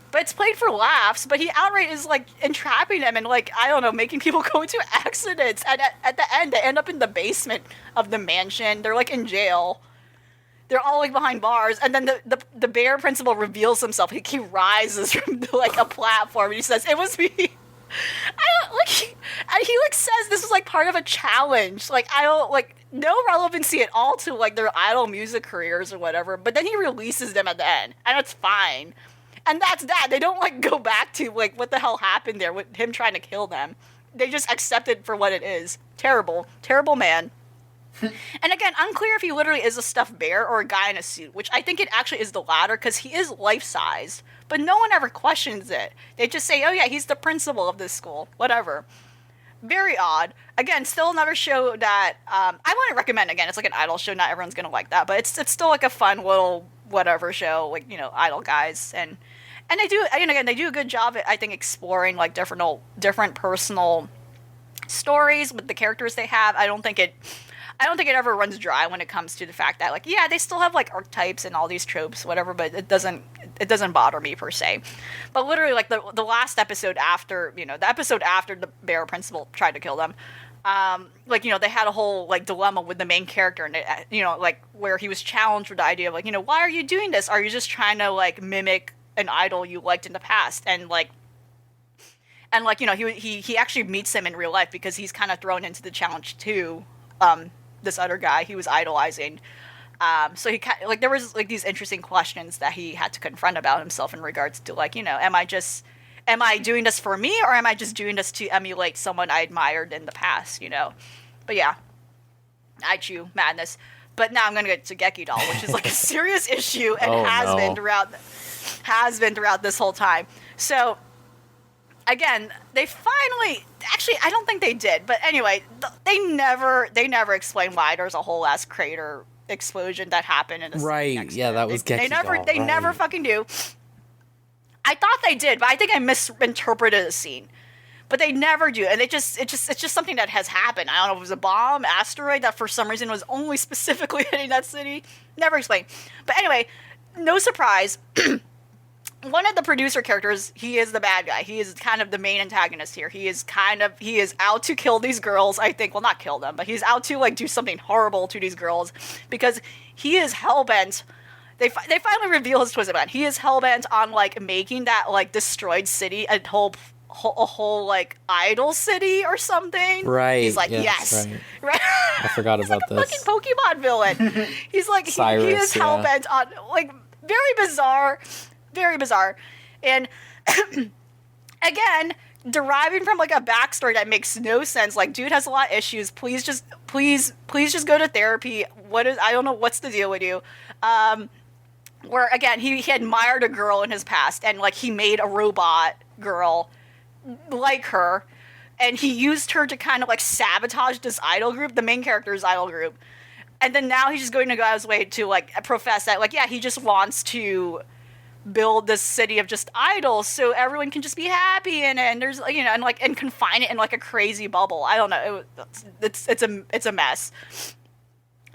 But it's played for laughs, but he outright is like entrapping them and like, I don't know, making people go into accidents. And at the end, they end up in the basement of the mansion. They're like in jail. They're all like behind bars. And then the bear principal reveals himself. He rises from like a platform and he says, it was me. He like says this was like part of a challenge. Like, I don't like no relevancy at all to like their idol music careers or whatever. But then he releases them at the end, and it's fine. And that's that. They don't like go back to like what the hell happened there with him trying to kill them. They just accept it for what it is. Terrible man. And again, unclear if he literally is a stuffed bear or a guy in a suit, which I think it actually is the latter because he is life-sized. But no one ever questions it. They just say, oh yeah, he's the principal of this school. Whatever. Very odd. Again, still another show that I wouldn't recommend. Again, it's like an idol show. Not everyone's going to like that. But it's still like a fun little whatever show. Like, you know, idol guys. And they do, and again, they do a good job at, I think, exploring like different personal stories with the characters they have. I don't think it ever runs dry when it comes to the fact that, like, yeah, they still have, like, archetypes and all these tropes, whatever, but it doesn't bother me, per se. But literally, like, the last episode after, you know, the episode after the bear principal tried to kill them, like, you know, they had a whole, like, dilemma with the main character, and, it, you know, like, where he was challenged with the idea of, like, you know, why are you doing this? Are you just trying to, like, mimic an idol you liked in the past? And, like, you know, he actually meets him in real life because he's kind of thrown into the challenge, too, this other guy he was idolizing. So he like there was like these interesting questions that he had to confront about himself in regards to, like, you know, am I doing this for me, or am I just doing this to emulate someone I admired in the past, you know? But yeah, Aichu madness. But now I'm gonna get to Geki Doll, which is like a serious issue and has been throughout this whole time. So again, they finally, actually, I don't think they did, but anyway, they never explain why there's a whole ass crater explosion that happened in the right. Yeah, that was Geki Doll. They never fucking do. I thought they did, but I think I misinterpreted the scene. But they never do, and it's just something that has happened. I don't know if it was a bomb, asteroid that for some reason was only specifically hitting that city. Never explained. But anyway, no surprise. One of the producer characters, he is the bad guy. He is kind of the main antagonist here. He is out to kill these girls, I think. Well, not kill them, but he's out to, like, do something horrible to these girls because he is hellbent. They finally reveal his twisted plan. He is hellbent on, like, making that, like, destroyed city a whole like idol city or something. Right. He's like, yes. Right. I forgot about like this. A fucking Pokemon villain. He's like, Cyrus, he is hellbent on, like, very bizarre. Very bizarre. And again, deriving from like a backstory that makes no sense. Like, dude has a lot of issues. Please just go to therapy. I don't know what's the deal with you. Where again, he admired a girl in his past, and like he made a robot girl like her, and he used her to kind of like sabotage this idol group, the main character's idol group. And then now he's just going to go out of his way to like profess that, like, yeah, he just wants to build this city of just idols so everyone can just be happy in it, and there's, you know, and confine it in like a crazy bubble. I don't know. It's a mess.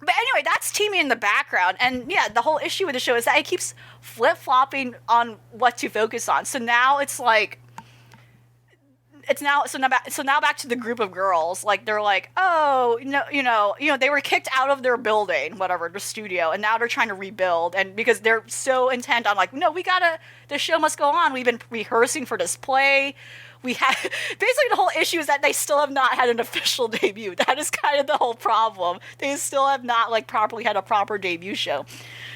But anyway, that's Teamy in the background, and yeah, the whole issue with the show is that it keeps flip-flopping on what to focus on. So now it's like, now back to the group of girls. Like, they're like, oh, you know, they were kicked out of their building, whatever, the studio, and now they're trying to rebuild. And because they're so intent on, like, no, the show must go on. We've been rehearsing for this play. We had basically the whole issue is that they still have not had an official debut. That is kind of the whole problem. They still have not like properly had a proper debut show.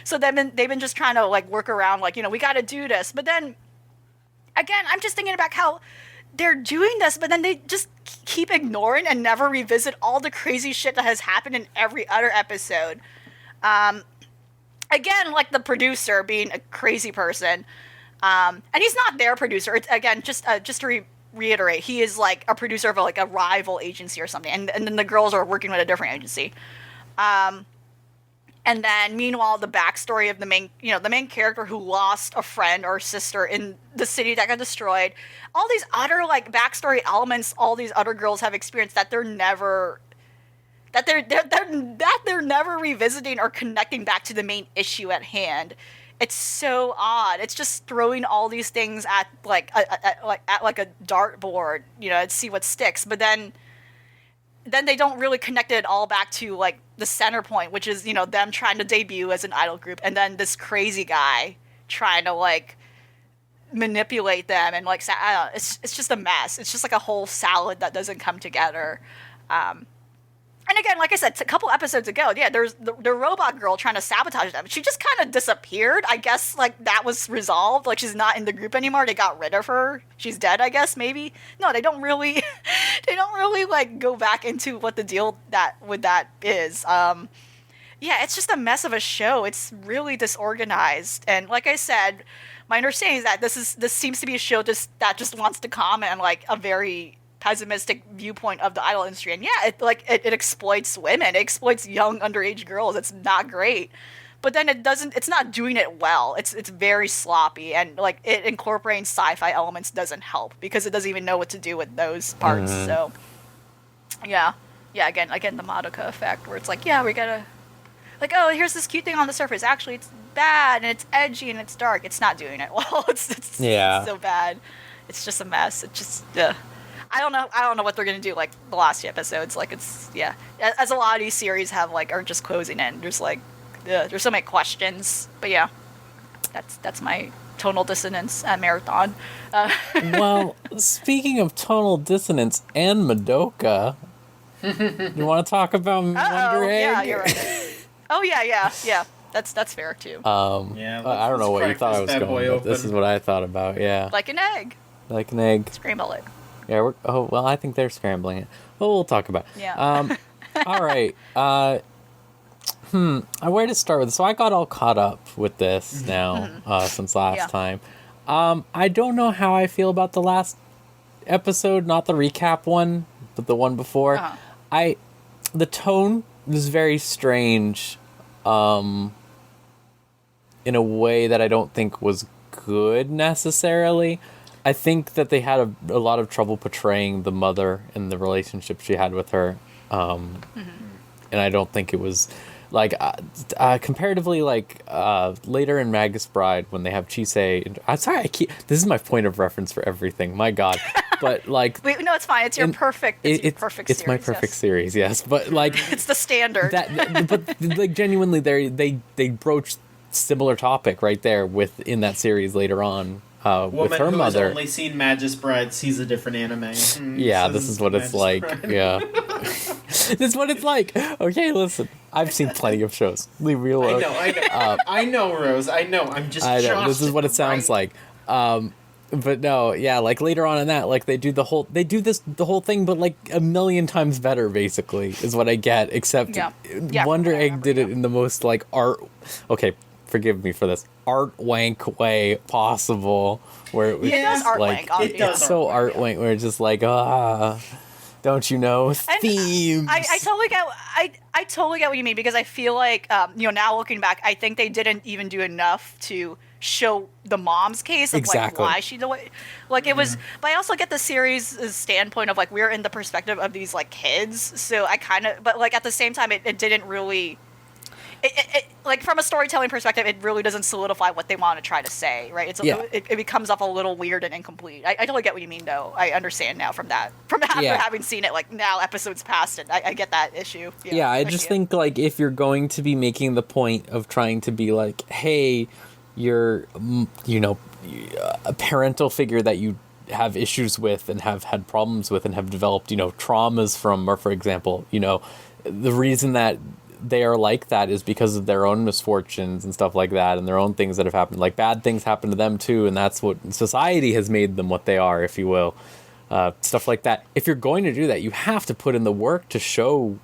So they've been just trying to like work around, like, you know, we got to do this. But then again, I'm just thinking about how they're doing this, but then they just keep ignoring and never revisit all the crazy shit that has happened in every other episode. Again, like the producer being a crazy person, and he's not their producer. It's, again, just to reiterate, he is like a producer of like a rival agency or something, and then the girls are working with a different agency. And then, meanwhile, the backstory of the main character who lost a friend or sister in the city that got destroyed. All these other like backstory elements, all these other girls have experienced that they're never revisiting or connecting back to the main issue at hand. It's so odd. It's just throwing all these things at like a dartboard, to see what sticks. But then they don't really connect it all back to like the center point, which is them trying to debut as an idol group, and then this crazy guy trying to like manipulate them, and like I don't know, it's just a mess. It's just like a whole salad that doesn't come together. And again, like I said, a couple episodes ago, there's the robot girl trying to sabotage them. She just kind of disappeared. I guess like that was resolved. Like she's not in the group anymore. They got rid of her. She's dead, I guess, maybe. No, they don't really like go back into what the deal with that is. It's just a mess of a show. It's really disorganized. And like I said, my understanding is that this seems to be a show that just wants to comment on like a very pessimistic viewpoint of the idol industry, and it exploits women, it exploits young underage girls. It's not great, but then it's not doing it well. It's very sloppy, and like it incorporating sci-fi elements doesn't help because it doesn't even know what to do with those parts. So again the Madoka effect, where it's like, we gotta like, oh, here's this cute thing on the surface, actually it's bad and it's edgy and it's dark. It's not doing it well. It's so bad. It's just a mess. It's just I don't know what they're gonna do. Like the last few episodes, like it's as a lot of these series are just closing in. There's like there's so many questions, but that's my tonal dissonance marathon. Well, speaking of tonal dissonance and Madoka, you want to talk about Wonder Egg? Yeah, you're right. Oh yeah. That's fair too. I don't know what you thought I was going, but this is what I thought about. Yeah, like an egg. Scramble it. Yeah, I think they're scrambling it. Well, we'll talk about it. Yeah. All right. Where to start with? So I got all caught up with this now since last time. I don't know how I feel about the last episode, not the recap one, but the one before. The tone was very strange in a way that I don't think was good necessarily. I think that they had a lot of trouble portraying the mother and the relationship she had with her. And I don't think it was like comparatively like later in Magus Bride when they have Chisei. I'm sorry, this is my point of reference for everything. My God. But like no, it's fine. It's your perfect. It's my perfect series. Yes, but like it's the standard. But like genuinely, they broached similar topic right there in that series later on. With her who mother. Has only seen Magus Bride sees a different anime. This is what it's like. Bride. Yeah, this is what it's like. Okay, listen, I've seen plenty of shows. Leave me alone. I know, Rose. I know. I'm just. I know. This is what it sounds like. But no, like later on in that, like they do the whole thing, but like a million times better. Basically, is what I get. Except Wonder Egg did it in the most like art. Okay. Forgive me for this art wank way possible, where it was like it's so art wank where it's just like don't you know themes. I totally get what you mean, because I feel like now looking back, I think they didn't even do enough to show the mom's case of like why she the way like it was. But I also get the series' standpoint of like we're in the perspective of these like kids, so I kind of but like at the same time it didn't really. It like from a storytelling perspective, it really doesn't solidify what they want to try to say, right? It becomes up a little weird and incomplete. I totally get what you mean, though. I understand now from after having seen it, like now episodes past it. I get that issue. I just think like if you're going to be making the point of trying to be like, hey, you're a parental figure that you have issues with and have had problems with and have developed traumas from, or for example, the reason that they are like that is because of their own misfortunes and stuff like that, and their own things that have happened. Like, bad things happen to them too, and that's what society has made them what they are, if you will. Stuff like that. If you're going to do that, you have to put in the work to show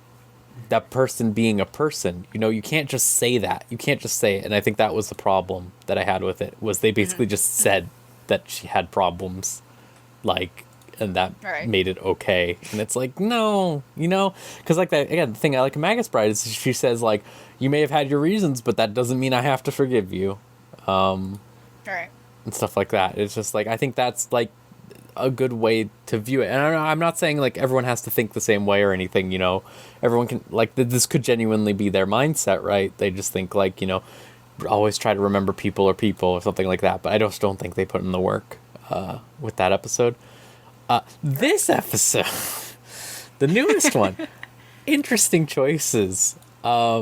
that person being a person. You know, you can't just say that. You can't just say it. And I think that was the problem that I had with it, was they basically just said that she had problems, like, and that made it okay. And it's like, no, you know, because like that, again, the thing I like in Magus Bride is she says, like, you may have had your reasons, but that doesn't mean I have to forgive you. And stuff like that. It's just like, I think that's like a good way to view it. And I'm not saying like everyone has to think the same way or anything, you know. Everyone can, like, this could genuinely be their mindset, right? They just think, like, you know, always try to remember people or something like that. But I just don't think they put in the work with that episode. This episode, the newest one, interesting choices. I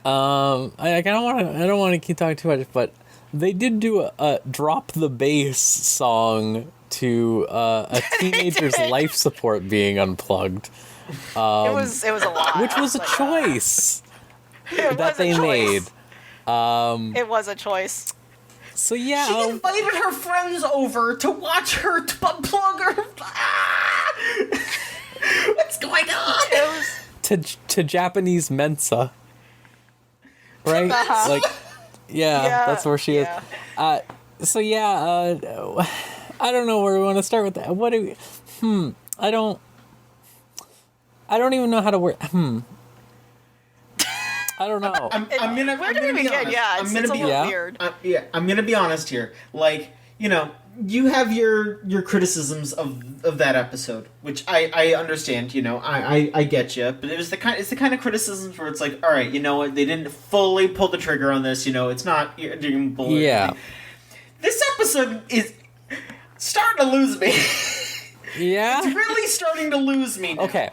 don't want to keep talking too much, but they did do a drop the bass song to a teenager's life support being unplugged. It was a lot, which was a choice that they made. It was a choice. So yeah, she invited her friends over to watch her plug her. What's going on? To Japanese Mensa, right? Like, yeah, that's where she is. So yeah, I don't know where we want to start with that. I don't even know how to word. I don't know. I'm gonna be honest. Yeah, it's a little weird. I'm gonna be honest here. Like, you know, you have your criticisms of that episode, which I understand. You know, I get you, but it's the kind of criticisms where it's like, all right, you know what, they didn't fully pull the trigger on this. You know, it's not doing bullet. Yeah. This episode is starting to lose me. Yeah. It's really starting to lose me now. Okay.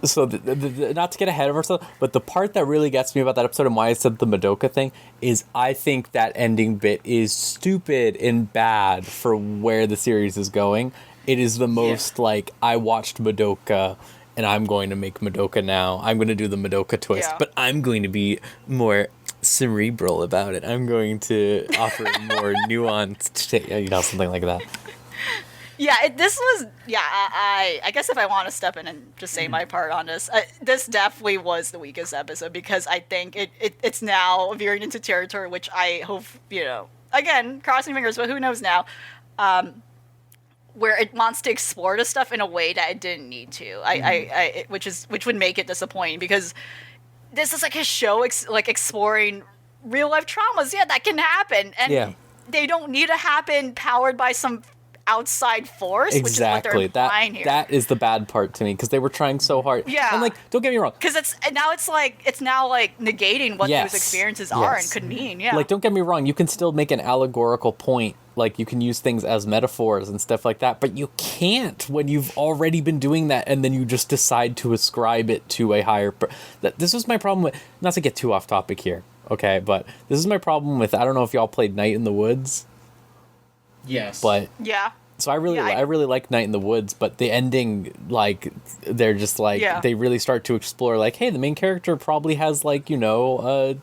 So not to get ahead of ourselves, but the part that really gets me about that episode and why I said the Madoka thing is I think that ending bit is stupid and bad for where the series is going. It is the most like, I watched Madoka and I'm going to make Madoka now. I'm going to do the Madoka twist, but I'm going to be more cerebral about it. I'm going to offer more nuanced, you know, something like that. Yeah, this was, I guess if I want to step in and just say my part on this, this definitely was the weakest episode, because I think it's now veering into territory, which I hope, you know, again, crossing fingers, but who knows now, where it wants to explore this stuff in a way that it didn't need to, which would make it disappointing, because this is like a show exploring real life traumas. Yeah, that can happen, and they don't need to happen powered by some outside force, which is what they're implying here. That is the bad part to me, because they were trying so hard. Yeah. And like, don't get me wrong. Because it's now negating what those experiences are and could mean. Yeah. Like, don't get me wrong. You can still make an allegorical point. Like, you can use things as metaphors and stuff like that, but you can't when you've already been doing that and then you just decide to ascribe it to a higher... This was my problem with... Not to get too off topic here, okay? But this is my problem with... I don't know if y'all played Night in the Woods. Yes. But yeah. So I really like Night in the Woods, but the ending, like, they're just like they really start to explore, like, hey, the main character probably has, like, you know,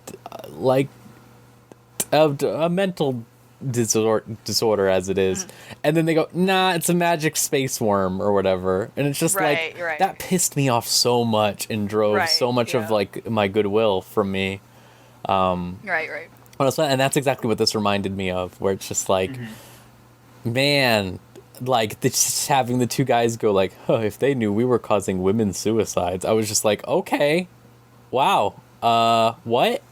a mental disorder as it is, and then they go, nah, it's a magic space worm or whatever, and it's just that pissed me off so much and drove so much of like my goodwill from me. And that's exactly what this reminded me of, where it's just like. Man, like, just having the two guys go like, oh, if they knew we were causing women's suicides, I was just like, okay, wow, what?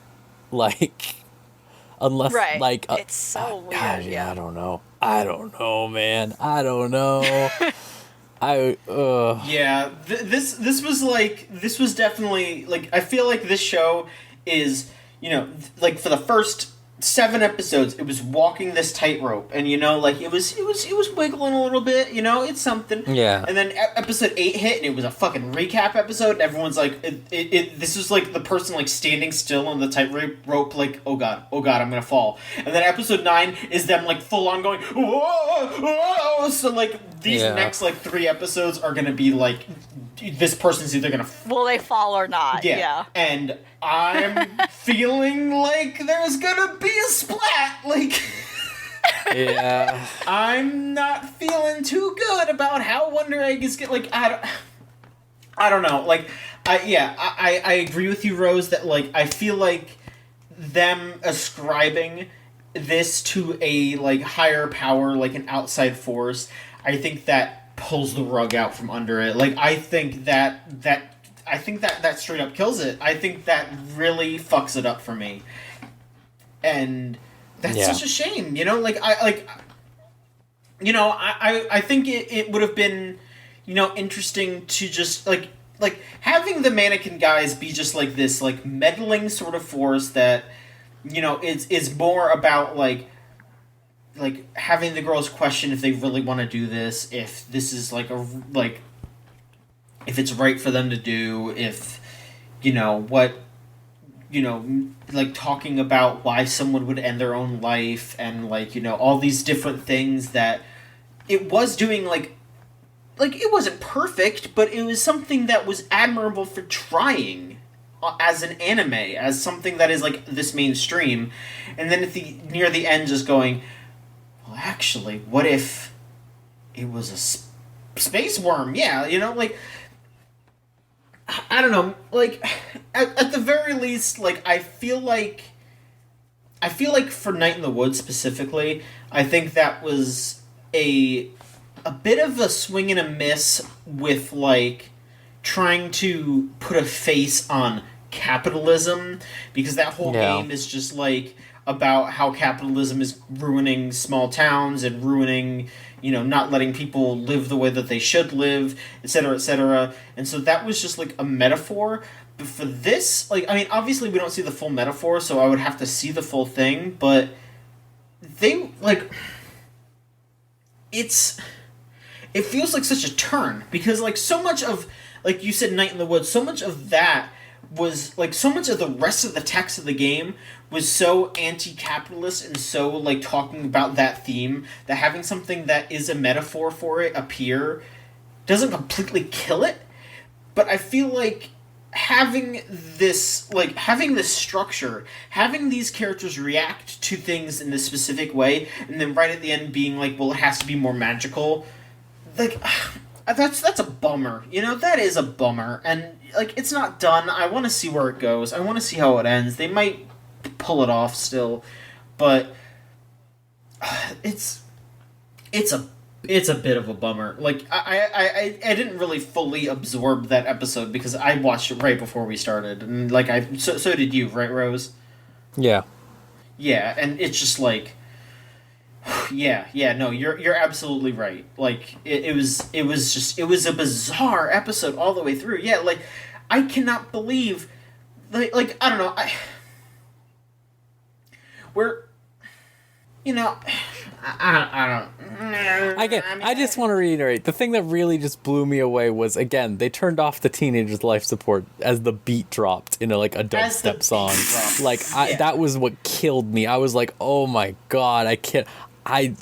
Like, unless, like... it's so weird, I don't know, man, I don't know. Yeah, this was definitely, like, I feel like this show is, you know, like, for the first 7 episodes, it was walking this tightrope, and like it was wiggling a little bit. It's something. Yeah. And then episode 8 hit, and it was a fucking recap episode. And everyone's like, this is like the person like standing still on the tightrope, like, oh god, I'm gonna fall. And then episode 9 is them like full on going, whoa, whoa. So like these next like 3 episodes are gonna be like, this person's either gonna will they fall or not? Yeah. And I'm feeling like there's gonna be a splat. Like, Yeah. I'm not feeling too good about how Wonder Egg is get like I don't know. Like, I agree with you, Rose, that like I feel like them ascribing this to a like higher power, like an outside force, I think that pulls the rug out from under it. Like, I think that straight up kills it. I think that really fucks it up for me. And that's such a shame, Like, I think it would have been, interesting to just, like having the mannequin guys be just, like, this, like, meddling sort of force that, is more about, like, having the girls question if they really want to do this, if this is, if it's right for them to do, if, talking about why someone would end their own life, and, all these different things that it was doing, like, it wasn't perfect, but it was something that was admirable for trying as an anime, as something that is, like, this mainstream, and then near the end just going, well, actually, what if it was a space worm? Yeah, I don't know, like, at the very least, like, I feel like for Night in the Woods specifically, I think that was a bit of a swing and a miss with, like, trying to put a face on capitalism, because that whole game is just, like, about how capitalism is ruining small towns and ruining, not letting people live the way that they should live, etc., etc. And so that was just, like, a metaphor. But for this, like, I mean, obviously we don't see the full metaphor, so I would have to see the full thing, but they, like, it feels like such a turn, because, like, so much of, like you said, Night in the Woods, so much of that was, like, so much of the rest of the text of the game was so anti-capitalist and so, like, talking about that theme, that having something that is a metaphor for it appear doesn't completely kill it. But I feel like having this structure, having these characters react to things in this specific way, and then right at the end being like, well, it has to be more magical, like, that's a bummer. That is a bummer. And, like, it's not done. I want to see where it goes. I want to see how it ends. They might pull it off still, but it's a bit of a bummer. Like, I didn't really fully absorb that episode because I watched it right before we started, and, like, so did you, right, Rose? Yeah. Yeah, and it's just like, no, you're absolutely right. Like, it was a bizarre episode all the way through. Yeah, like, I cannot believe, like I don't know, I just want to reiterate, the thing that really just blew me away was, again, they turned off the teenager's life support as the beat dropped in a dubstep song. Like, that was what killed me. I was like, oh my god, I can't. I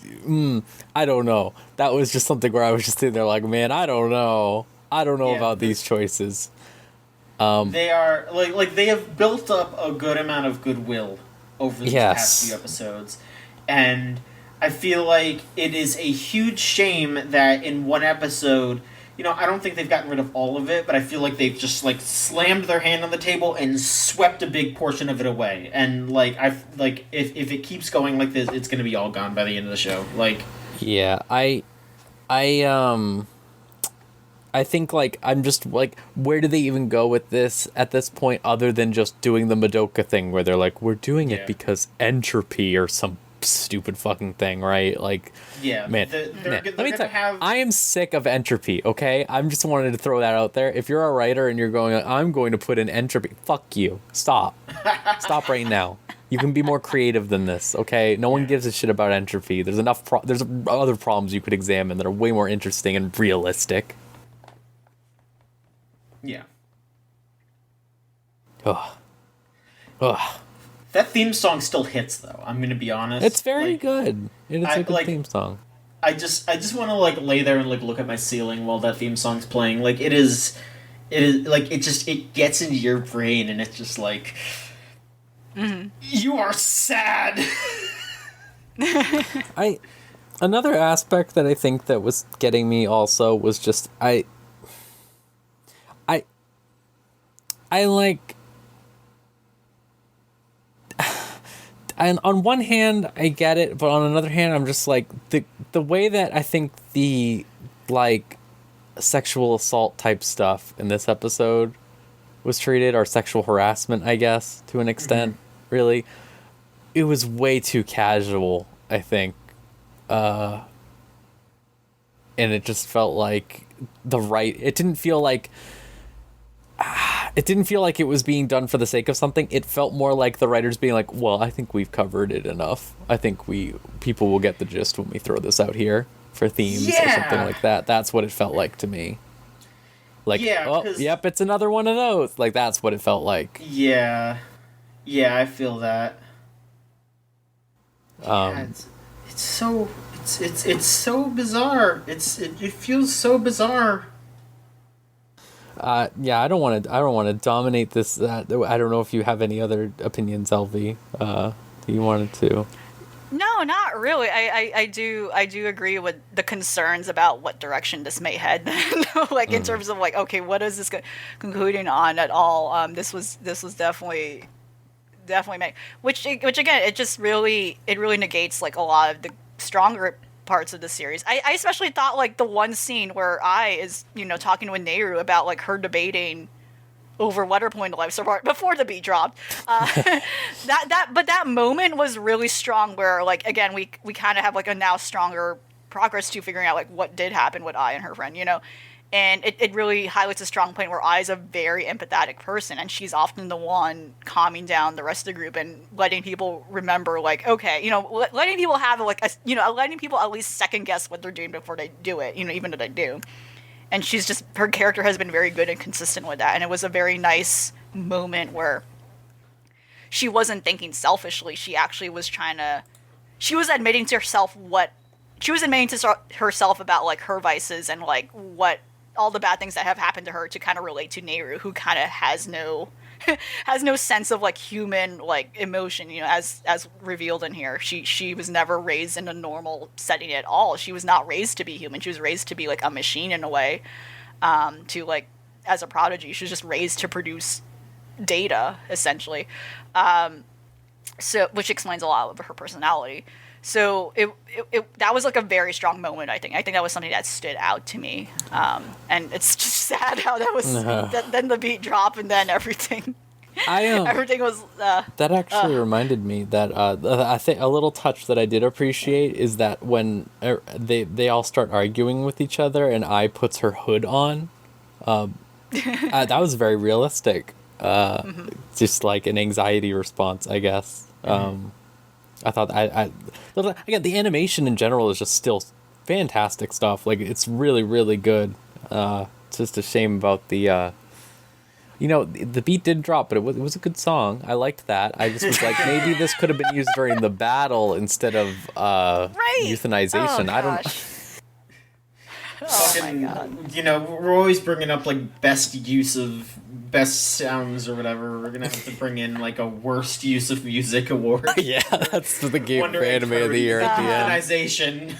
don't know. That was just something where I was just sitting there like, man, I don't know about these choices. They are like they have built up a good amount of goodwill over the past few episodes, and I feel like it is a huge shame that in one episode, I don't think they've gotten rid of all of it, but I feel like they've just, like, slammed their hand on the table and swept a big portion of it away. And, like, if it keeps going like this, it's going to be all gone by the end of the show. Like, yeah, I think, like, I'm just, like, where do they even go with this at this point, other than just doing the Madoka thing where they're like, we're doing it because entropy or some stupid fucking thing, right? Like, yeah, man, let me tell you, I am sick of entropy, okay? I'm just wanted to throw that out there. If you're a writer and you're going, I'm going to put in entropy, fuck you. Stop right now. You can be more creative than this, okay? No one gives a shit about entropy. There's enough. There's other problems you could examine that are way more interesting and realistic. Yeah. Ugh. Ugh. That theme song still hits, though. I'm gonna be honest. It's very good. It's a good theme song. I just want to like lay there and like look at my ceiling while that theme song's playing. Like it is like it gets into your brain and it's just like you are sad. Another aspect that I think that was getting me also was just I like. And on one hand, I get it, but on another hand, I'm just like the way that I think the like sexual assault type stuff in this episode was treated, or sexual harassment, I guess, to an extent, really, it was way too casual, I think, and it just felt like it didn't feel like. It didn't feel like it was being done for the sake of something. It felt more like the writers being like, well, I think we've covered it enough. I think people will get the gist when we throw this out here for themes or something like that. That's what it felt like to me. Like, yep, it's another one of those. Like, that's what it felt like. Yeah. Yeah, I feel that. It's so bizarre. It feels so bizarre. Yeah, I don't want to dominate this. I don't know if you have any other opinions, LV. You wanted to? No, not really. I do agree with the concerns about what direction this may head. Like in terms of like, okay, what is this concluding on at all? This was definitely made, which again, it just really negates like a lot of the stronger parts of the series. I especially thought like the one scene where Ai is, talking with Nehru about like her debating over what her point of life support before the beat dropped. But that moment was really strong where like, again, we kind of have like a now stronger progress to figuring out like what did happen with Ai and her friend, and it really highlights a strong point where Ai is a very empathetic person, and she's often the one calming down the rest of the group and letting people remember, like, okay, letting people have like letting people at least second guess what they're doing before they do it, even if they do. And her character has been very good and consistent with that, and it was a very nice moment where she wasn't thinking selfishly. She actually was she was admitting to herself about like her vices and like what all the bad things that have happened to her, to kind of relate to Nehru, who kind of has no sense of like human like emotion, as revealed in here. She was never raised in a normal setting at all. She was not raised to be human. She was raised to be like a machine in a way, to like as a prodigy. She was just raised to produce data essentially, so which explains a lot of her personality. So it that was like a very strong moment. I think that was something that stood out to me, and it's just sad how that was. Then the beat dropped, and then everything. Everything was. That actually reminded me that I think a little touch that I did appreciate is that when they all start arguing with each other, and Ai puts her hood on, that was very realistic. Just like an anxiety response, I guess. I thought again, the animation in general is just still fantastic stuff. Like, it's really, really good. It's just a shame about the the beat did drop, but it was a good song. I liked that. I just was like, maybe this could have been used during the battle instead of euthanization. I don't. Oh my god. We're always bringing up like best sounds or whatever. We're gonna have to bring in like a worst use of music award. Yeah, that's the game for anime of the year at the end.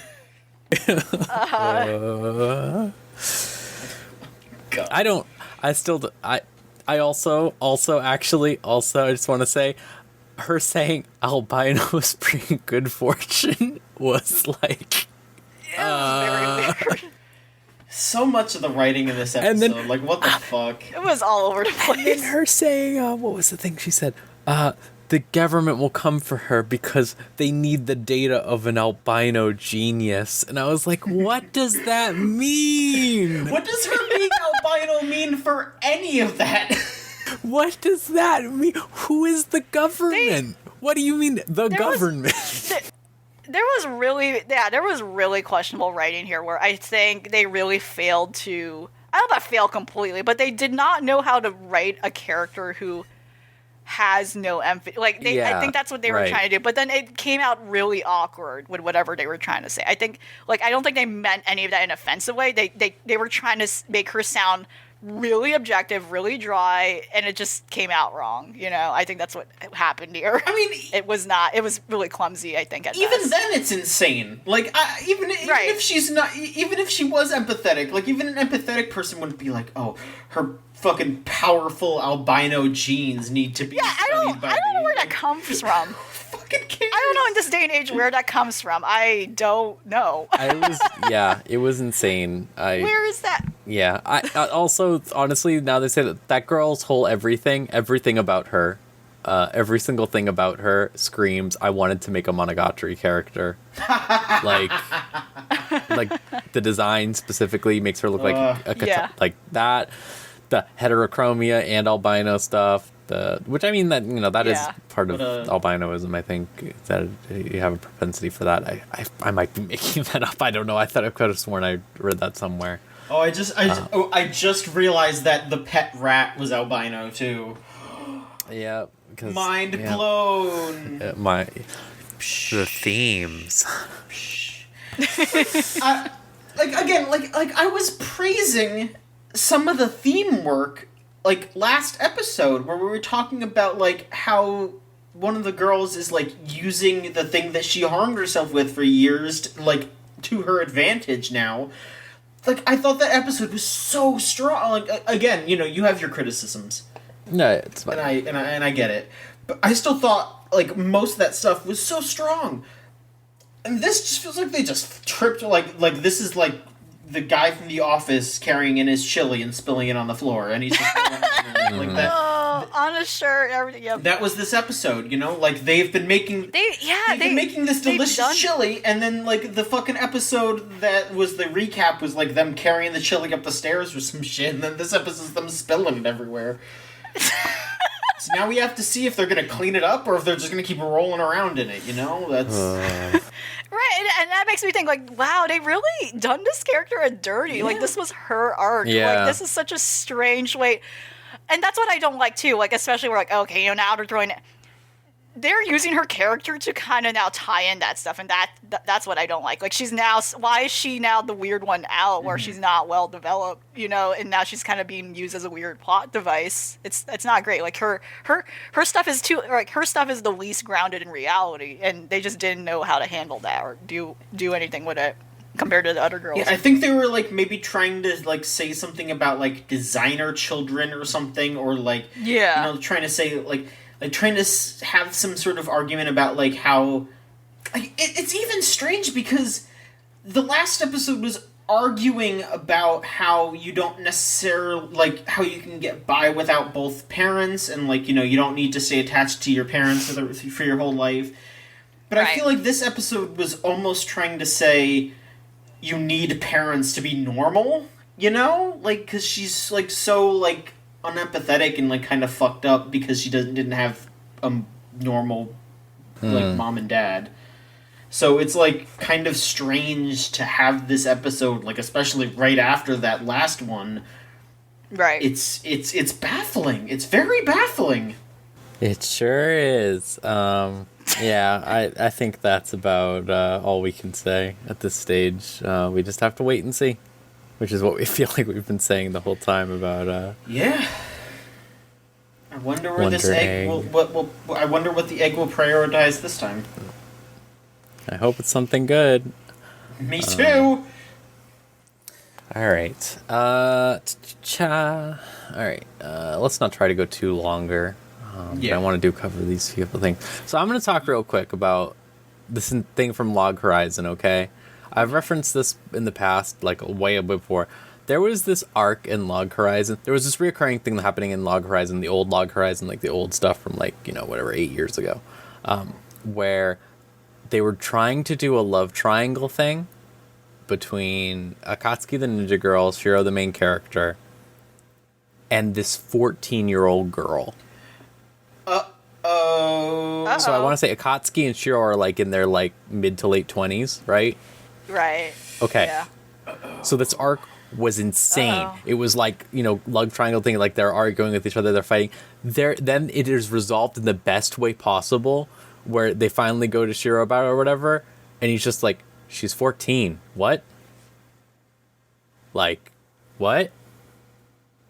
God. I also I just want to say, her saying albinos bring good fortune was like, very weird. So much of the writing in this episode, like, what the fuck? It was all over the place. And her saying, what was the thing she said? The government will come for her because they need the data of an albino genius. And I was like, what does that mean? What does her being albino mean for any of that? What does that mean? Who is the government? What do you mean the government? There was really questionable writing here where I think they really failed to, I don't know about fail completely, but they did not know how to write a character who has no empathy. Like, I think that's what they were trying to do, but then it came out really awkward with whatever they were trying to say. I think, like, I don't think they meant any of that in an offensive way. They were trying to make her sound really objective, really dry, and it just came out wrong. You know, I think that's what happened here. I mean, it was really clumsy, I think, at even best. then it's insane. Like, even if she's not, even if she was empathetic, like, even an empathetic person wouldn't be like, oh, her fucking powerful albino genes need to be studied by I don't know where that comes from. Fucking cares? I don't know in this day and age where that comes from. I don't know. It was insane. Where is that? Yeah, I also, honestly, now they say that girl's whole everything about her, every single thing about her screams, I wanted to make a Monogatari character. like the design specifically makes her look like like that. The heterochromia and albino stuff, which I mean that, you know, that is part of albinoism. I think that you have a propensity for that. I might be making that up. I don't know. I thought I could have sworn I read that somewhere. Oh, I just realized that the pet rat was albino too. Yeah, mind blown. The themes. I was praising some of the theme work, like, last episode, where we were talking about, like, how one of the girls is, like, using the thing that she harmed herself with for years, to her advantage now. Like, I thought that episode was so strong. Like, again, you know, you have your criticisms. No, it's fine. And I get it. But I still thought, like, most of that stuff was so strong. And this just feels like they just tripped, like this is, like, the guy from The Office carrying in his chili and spilling it on the floor, and he's just like that. Oh, on a shirt, everything. Yep. That was this episode, you know. Like, they've been making making this delicious chili, and then, like, the fucking episode that was the recap was, like, them carrying the chili up the stairs or some shit, and then this episode's them spilling it everywhere. So now we have to see if they're gonna clean it up or if they're just gonna keep rolling around in it. You know, that's. Right, and that makes me think, like, wow, they really done this character a dirty. Yeah. Like, this was her arc. Yeah. Like, this is such a strange way. And that's what I don't like, too. Like, especially we're like, okay, you know, now they're throwing... They're using her character to kind of now tie in that stuff, and that's what I don't like. Like, she's now... Why is she now the weird one out, where she's not well developed, you know, and now she's kind of being used as a weird plot device? It's not great. Like, her stuff is too... Like, her stuff is the least grounded in reality, and they just didn't know how to handle that or do anything with it compared to the other girls. Yeah, I think they were, like, maybe trying to, like, say something about, like, designer children or something, or, like... Yeah. You know, trying to say, like trying to have some sort of argument about, like, how... Like, it's even strange because the last episode was arguing about how you don't necessarily... Like, how you can get by without both parents, and, like, you know, you don't need to stay attached to your parents for your whole life. But right. I feel like this episode was almost trying to say you need parents to be normal, you know? Like, because she's, like, so, like... unempathetic and, like, kind of fucked up because she didn't have a normal like mom and dad. So it's, like, kind of strange to have this episode, like, especially right after that last one. Right. It's baffling. It's very baffling. It sure is. Yeah, I think that's about all we can say at this stage. We just have to wait and see. Which is what we feel like we've been saying the whole time about. Yeah. I wonder where this egg will. I wonder what the egg will prioritize this time. I hope it's something good. Me too. All right. All right. Let's not try to go too longer. I want to cover these few things. So I'm going to talk real quick about this thing from Log Horizon. Okay. I've referenced this in the past, like, way before. There was this arc in Log Horizon. There was this reoccurring thing happening in Log Horizon, the old Log Horizon, like the old stuff from, like, you know, whatever, 8 years ago, where they were trying to do a love triangle thing between Akatsuki the Ninja Girl, Shiro the main character, and this 14-year-old girl. Oh, So I want to say Akatsuki and Shiro are like in their like mid to late 20s, right? Right. Okay. Yeah. So this arc was insane. Uh-oh. It was like, love triangle thing, like they're arguing with each other, they're fighting. Then it is resolved in the best way possible, where they finally go to Shiro about it or whatever, and he's just like, she's 14. What? Like, what?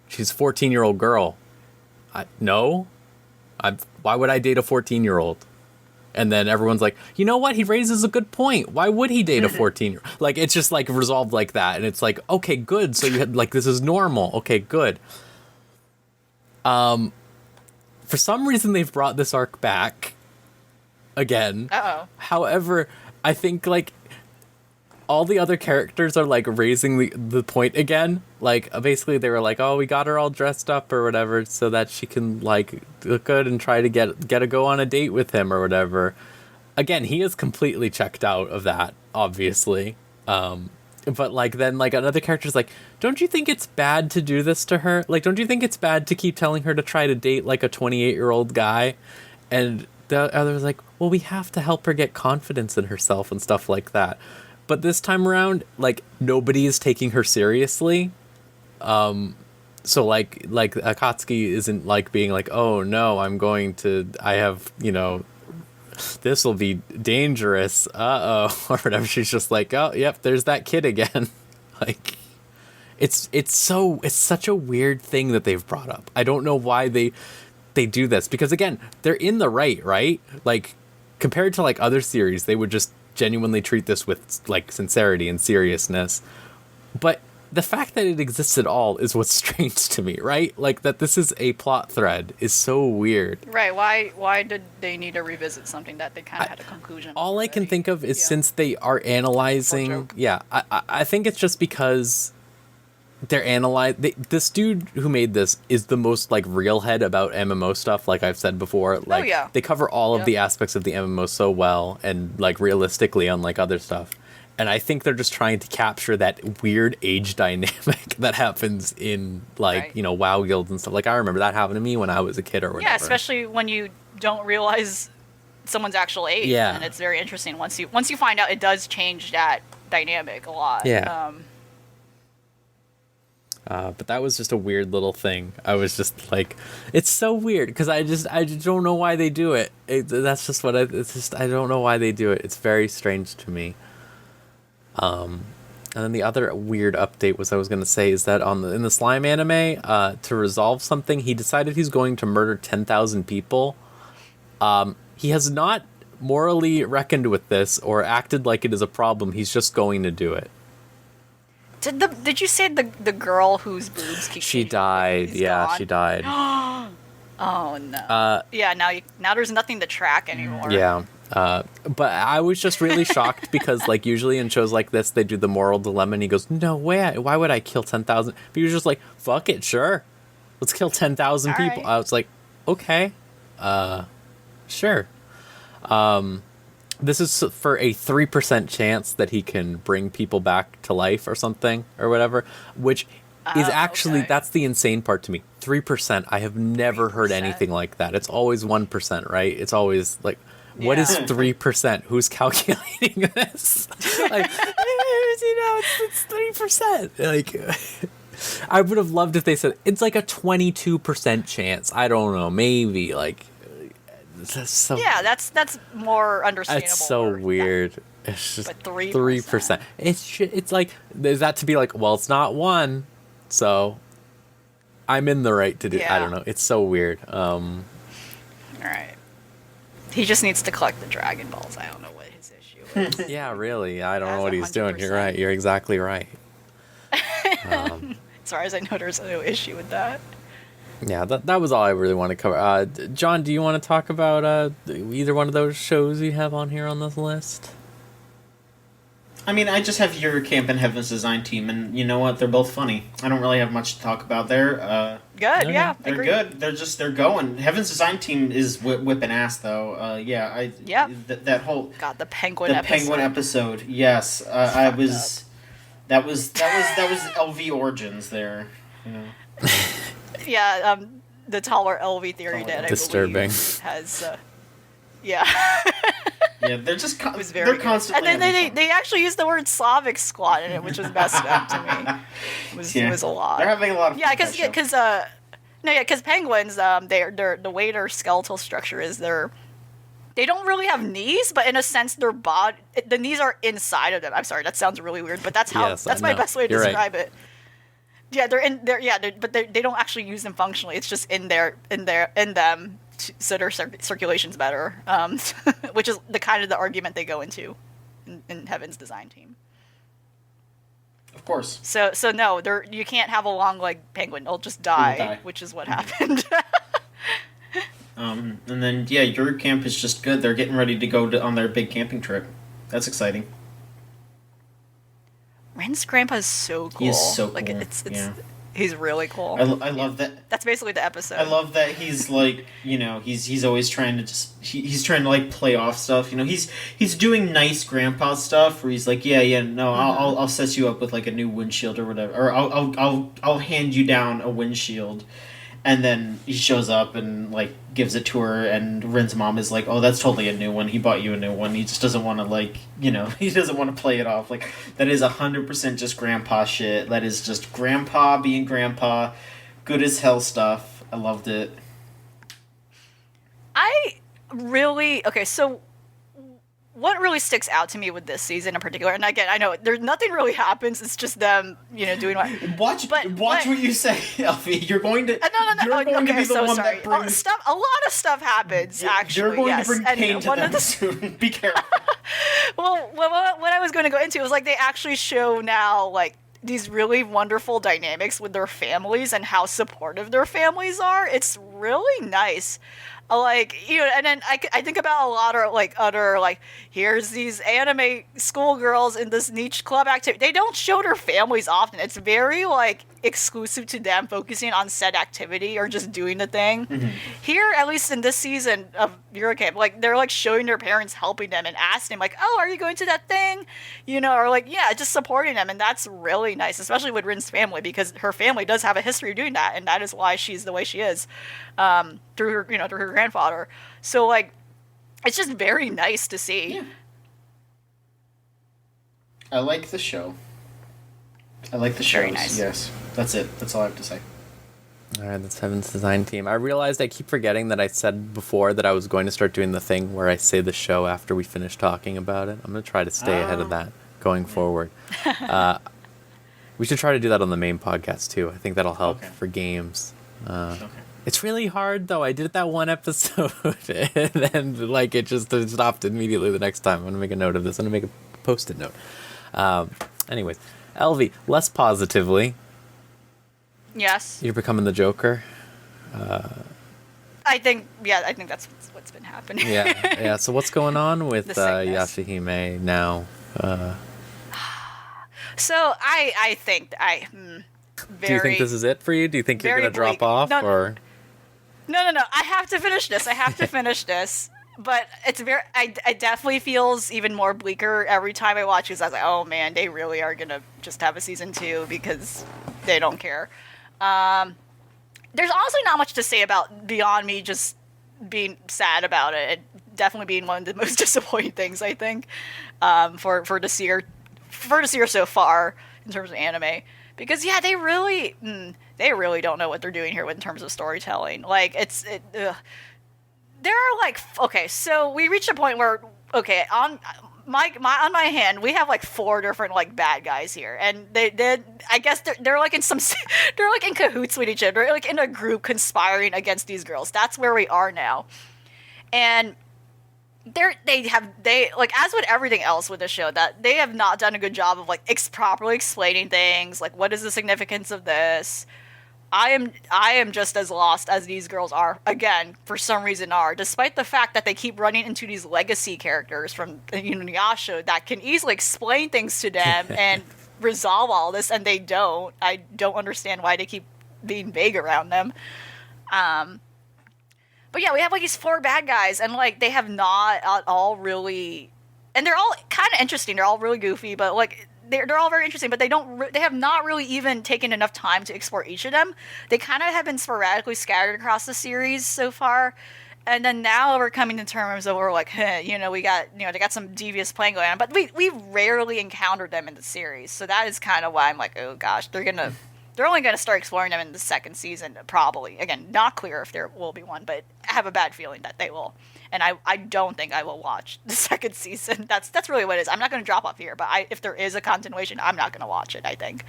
She's a 14-year-old girl. No? Why would I date a 14-year-old? And then everyone's like, you know what? He raises a good point. Why would he date a 14-year-old? Like, it's just, like, resolved like that. And it's like, okay, good. So, you had, like, this is normal. Okay, good. For some reason, they've brought this arc back again. Uh-oh. However, I think, like, all the other characters are, like, raising the point again. Like, basically, they were like, oh, we got her all dressed up or whatever so that she can, like, look good and try to get a go on a date with him or whatever. Again, he is completely checked out of that, obviously. But, like, then, like, another character's like, don't you think it's bad to do this to her? Like, don't you think it's bad to keep telling her to try to date, like, a 28-year-old guy? And the other's like, well, we have to help her get confidence in herself and stuff like that. But this time around, like, nobody is taking her seriously. So, like Akatsuki isn't, like, being like, oh, no, I have, this will be dangerous, or whatever. She's just like, oh, yep, there's that kid again. Like, it's such a weird thing that they've brought up. I don't know why they do this. Because, again, they're in the right? Like, compared to, like, other series, they would just genuinely treat this with, like, sincerity and seriousness. But the fact that it exists at all is what's strange to me, right? Like, that this is a plot thread is so weird. Right. Why did they need to revisit something that they kind of had a conclusion? All already? I can think of is since they are analyzing... Yeah, I think it's just because they're this dude who made this is the most, like, real head about MMO stuff, like I've said before. Like, they cover all of the aspects of the MMO so well and, like, realistically, unlike other stuff. And I think they're just trying to capture that weird age dynamic that happens in, like, WoW guilds and stuff. Like, I remember that happened to me when I was a kid or whatever. Yeah, especially when you don't realize someone's actual age. Yeah. And it's very interesting. Once you find out, it does change that dynamic a lot. Yeah. But that was just a weird little thing. I was just like, it's so weird because I just don't know why they do it. That's just what I don't know why they do it. It's very strange to me. And then the other weird update I was going to say is that in the Slime anime, to resolve something, he decided he's going to murder 10,000 people. He has not morally reckoned with this or acted like it is a problem. He's just going to do it. Did you say the girl whose boobs keep She died. Yeah, gone? she died. Oh no. Yeah, now there's nothing to track anymore. Yeah. But I was just really shocked because, like, usually in shows like this, they do the moral dilemma, and he goes, no way, why would I kill 10,000? But he was just like, fuck it, sure. Let's kill 10,000 people. Right. I was like, okay, sure. This is for a 3% chance that he can bring people back to life or something or whatever, which is actually, that's the insane part to me. 3%. I have never heard anything like that. It's always 1%, right? It's always like, what is 3%? Who's calculating this? Like, it's 3%. Like, I would have loved if they said it's like a 22% chance. I don't know, maybe like. That's more understandable. It's so weird. It's just 3%. It's like, is that to be like, well, it's not 1, so I'm in the right to do. I don't know. It's so weird. All right. He just needs to collect the Dragon Balls. I don't know what his issue is. Yeah, really. I don't know what he's doing. You're right. You're exactly right. As far as I know, there's no issue with that. Yeah, that was all I really want to cover. John, do you want to talk about either one of those shows you have on here on this list? I mean, I just have Your Camp and Heaven's Design Team, and you know what? They're both funny. I don't really have much to talk about there. Good, yeah. They're agreed. good. They're going. Heaven's Design Team is whipping ass, though. That whole... God, the penguin episode, yes. That was LV Origins there. Yeah. Yeah, the taller LV theory that I disturbing believe has... Yeah. Yeah, they're just It was very they're good. constantly. And then having fun. they actually used the word Slavic squad in it, which was messed up to me. It was a lot. They're having a lot of Yeah, fun. because penguins, they're the way their skeletal structure is, they don't really have knees, but in a sense, the knees are inside of them. I'm sorry, that sounds really weird, but that's my best way to describe it. Yeah, but they don't actually use them functionally. It's just in them, so their circulation's better. Which is the argument they go into in Heaven's design team. Of course. So no, you can't have a long leg penguin. It'll just die, which is what happened. And then your camp is just good. They're getting ready to go on their big camping trip. That's exciting. Ren's grandpa is so cool. He's so cool. He's really cool. I love that. That's basically the episode. I love that he's like, he's always trying to he's trying to like play off stuff. He's doing nice grandpa stuff where he's like, no, I'll set you up with like a new windshield or whatever, or I'll hand you down a windshield. And then he shows up and, like, gives it to her, and Ren's mom is like, oh, that's totally a new one. He bought you a new one. He just doesn't want to, like, he doesn't want to play it off. Like, that is 100% just grandpa shit. That is just grandpa being grandpa. Good as hell stuff. I loved it. So what really sticks out to me with this season in particular, and again, I know nothing really happens. It's just them, doing what. Watch what you say, Elfie. You're going to. No. You're going to be the one sorry. that brings stuff. A lot of stuff happens. Actually, you're going to bring pain to them the soon. Be careful. Well, what I was going to go into was like they actually show now like these really wonderful dynamics with their families and how supportive their families are. It's really nice. And then I think about a lot of other here's these anime schoolgirls in this niche club activity. They don't show their families often. It's very exclusive to them, focusing on said activity or just doing the thing. Mm-hmm. Here, at least in this season of Eurocamp, they're showing their parents helping them and asking them oh, are you going to that thing? Or just supporting them, and that's really nice, especially with Rin's family, because her family does have a history of doing that, and that is why she's the way she is. Through her grandfather. So it's just very nice to see. Yeah. I like the show. I like the shows. Very nice. Yes. That's it. That's all I have to say. Alright, that's Heaven's design team. I realized I keep forgetting that I said before that I was going to start doing the thing where I say the show after we finish talking about it. I'm going to try to stay ahead of that going forward. We should try to do that on the main podcast too. I think that'll help for games. Okay. It's really hard, though. I did it that one episode, and then, it just stopped immediately the next time. I'm going to make a note of this. I'm going to make a Post-it note. Anyways, Elvie, less positively. Yes. You're becoming the Joker. I think that's what's been happening. Yeah. So what's going on with Yashahime now? So I think do you think this is it for you? Do you think you're going to drop off, or? No. I have to finish this. But it's it definitely feels even more bleaker every time I watch it. I was like, oh man, they really are going to just have a season 2 because they don't care. There's honestly not much to say beyond me just being sad about it. It definitely being one of the most disappointing things, I think, for this year so far in terms of anime. Because they really don't know what they're doing here in terms of storytelling. There are so we reached a point where on my hand we have 4 different bad guys here, and they I guess they're in some they're in cahoots with each other. They're in a group conspiring against these girls. That's where we are now, and they as with everything else with the show, that they have not done a good job of properly explaining things. What is the significance of this? I am just as lost as these girls are, again, for some reason despite the fact that they keep running into these legacy characters from Inuyasha that can easily explain things to them and resolve all this, and they don't. I don't understand why they keep being vague around them. But yeah, we have these 4 bad guys, and they have not at all really, and they're all kind of interesting. They're all really goofy, but they're all very interesting. But they have not really even taken enough time to explore each of them. They kind of have been sporadically scattered across the series so far, And then now we're coming to terms of we're like, we got, they got some devious plan going on, but we rarely encountered them in the series, so that is kind of why I'm like, oh gosh, they're only gonna start exploring them in the second season, probably. Again, not clear if there will be one, but I have a bad feeling that they will, and I don't think I will watch the second season. That's really what it is. I'm not gonna drop off here, but if there is a continuation, I'm not gonna watch it, I think.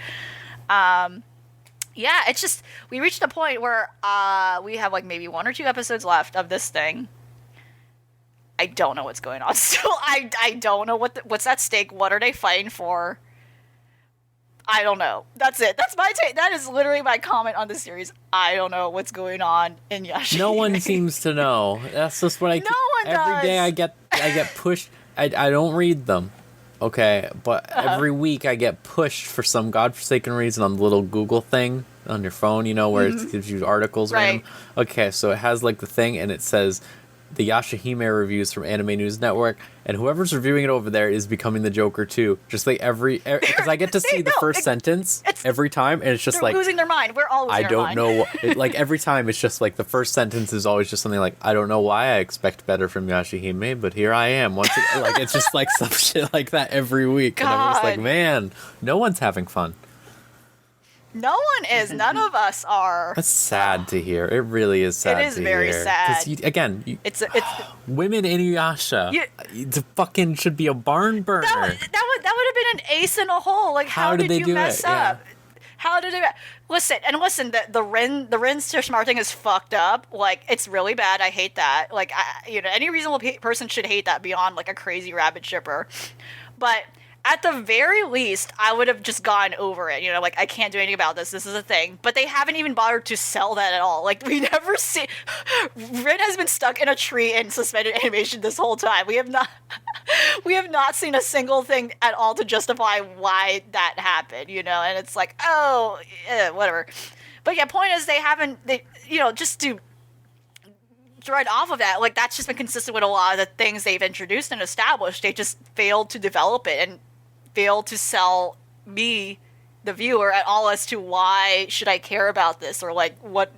Yeah, it's just, we reached a point where we have like maybe 1 or 2 episodes left of this thing. I don't know what's going on still. I don't know what's at stake. What are they fighting for? I don't know. That's it. That's my take. That is literally my comment on the series. I don't know what's going on in Yashahime. No one seems to know. That's just what I. No one does. Every day I get pushed. I don't read them. Okay, but every week I get pushed for some godforsaken reason on the little Google thing on your phone, where it gives you articles. Right. Random. Okay, so it has like the thing, and it says the Yashahime reviews from Anime News Network, and whoever's reviewing it over there is becoming the Joker too. Just like because I get to see the first sentence every time, and it's just they're like losing their mind. We're all losing our mind. I don't know. Like every time, it's just like the first sentence is always just something like, I don't know why I expect better from Yashahime, but here I am. Like it's just like some shit like that every week, God. And I'm just like, man, no one's having fun. No one is. None of us are. That's sad to hear. It really is sad. It is very sad. Because It's women in Inuyasha. It fucking should be a barn burner. that would have been an ace in a hole. Like how did you mess up? Yeah. How did it? Listen, the Rin Tishmar thing is fucked up. Like it's really bad. I hate that. Like any reasonable person should hate that beyond like a crazy rabbit shipper. But at the very least, I would have just gone over it. Like, I can't do anything about this. This is a thing. But they haven't even bothered to sell that at all. Like, we never see... Rin has been stuck in a tree in suspended animation this whole time. We have not seen a single thing at all to justify why that happened, And it's like, oh, whatever. But yeah, point is just to right off of that, like, that's just been consistent with a lot of the things they've introduced and established. They just failed to develop it and failed to sell me, the viewer, at all as to why should I care about this, or like what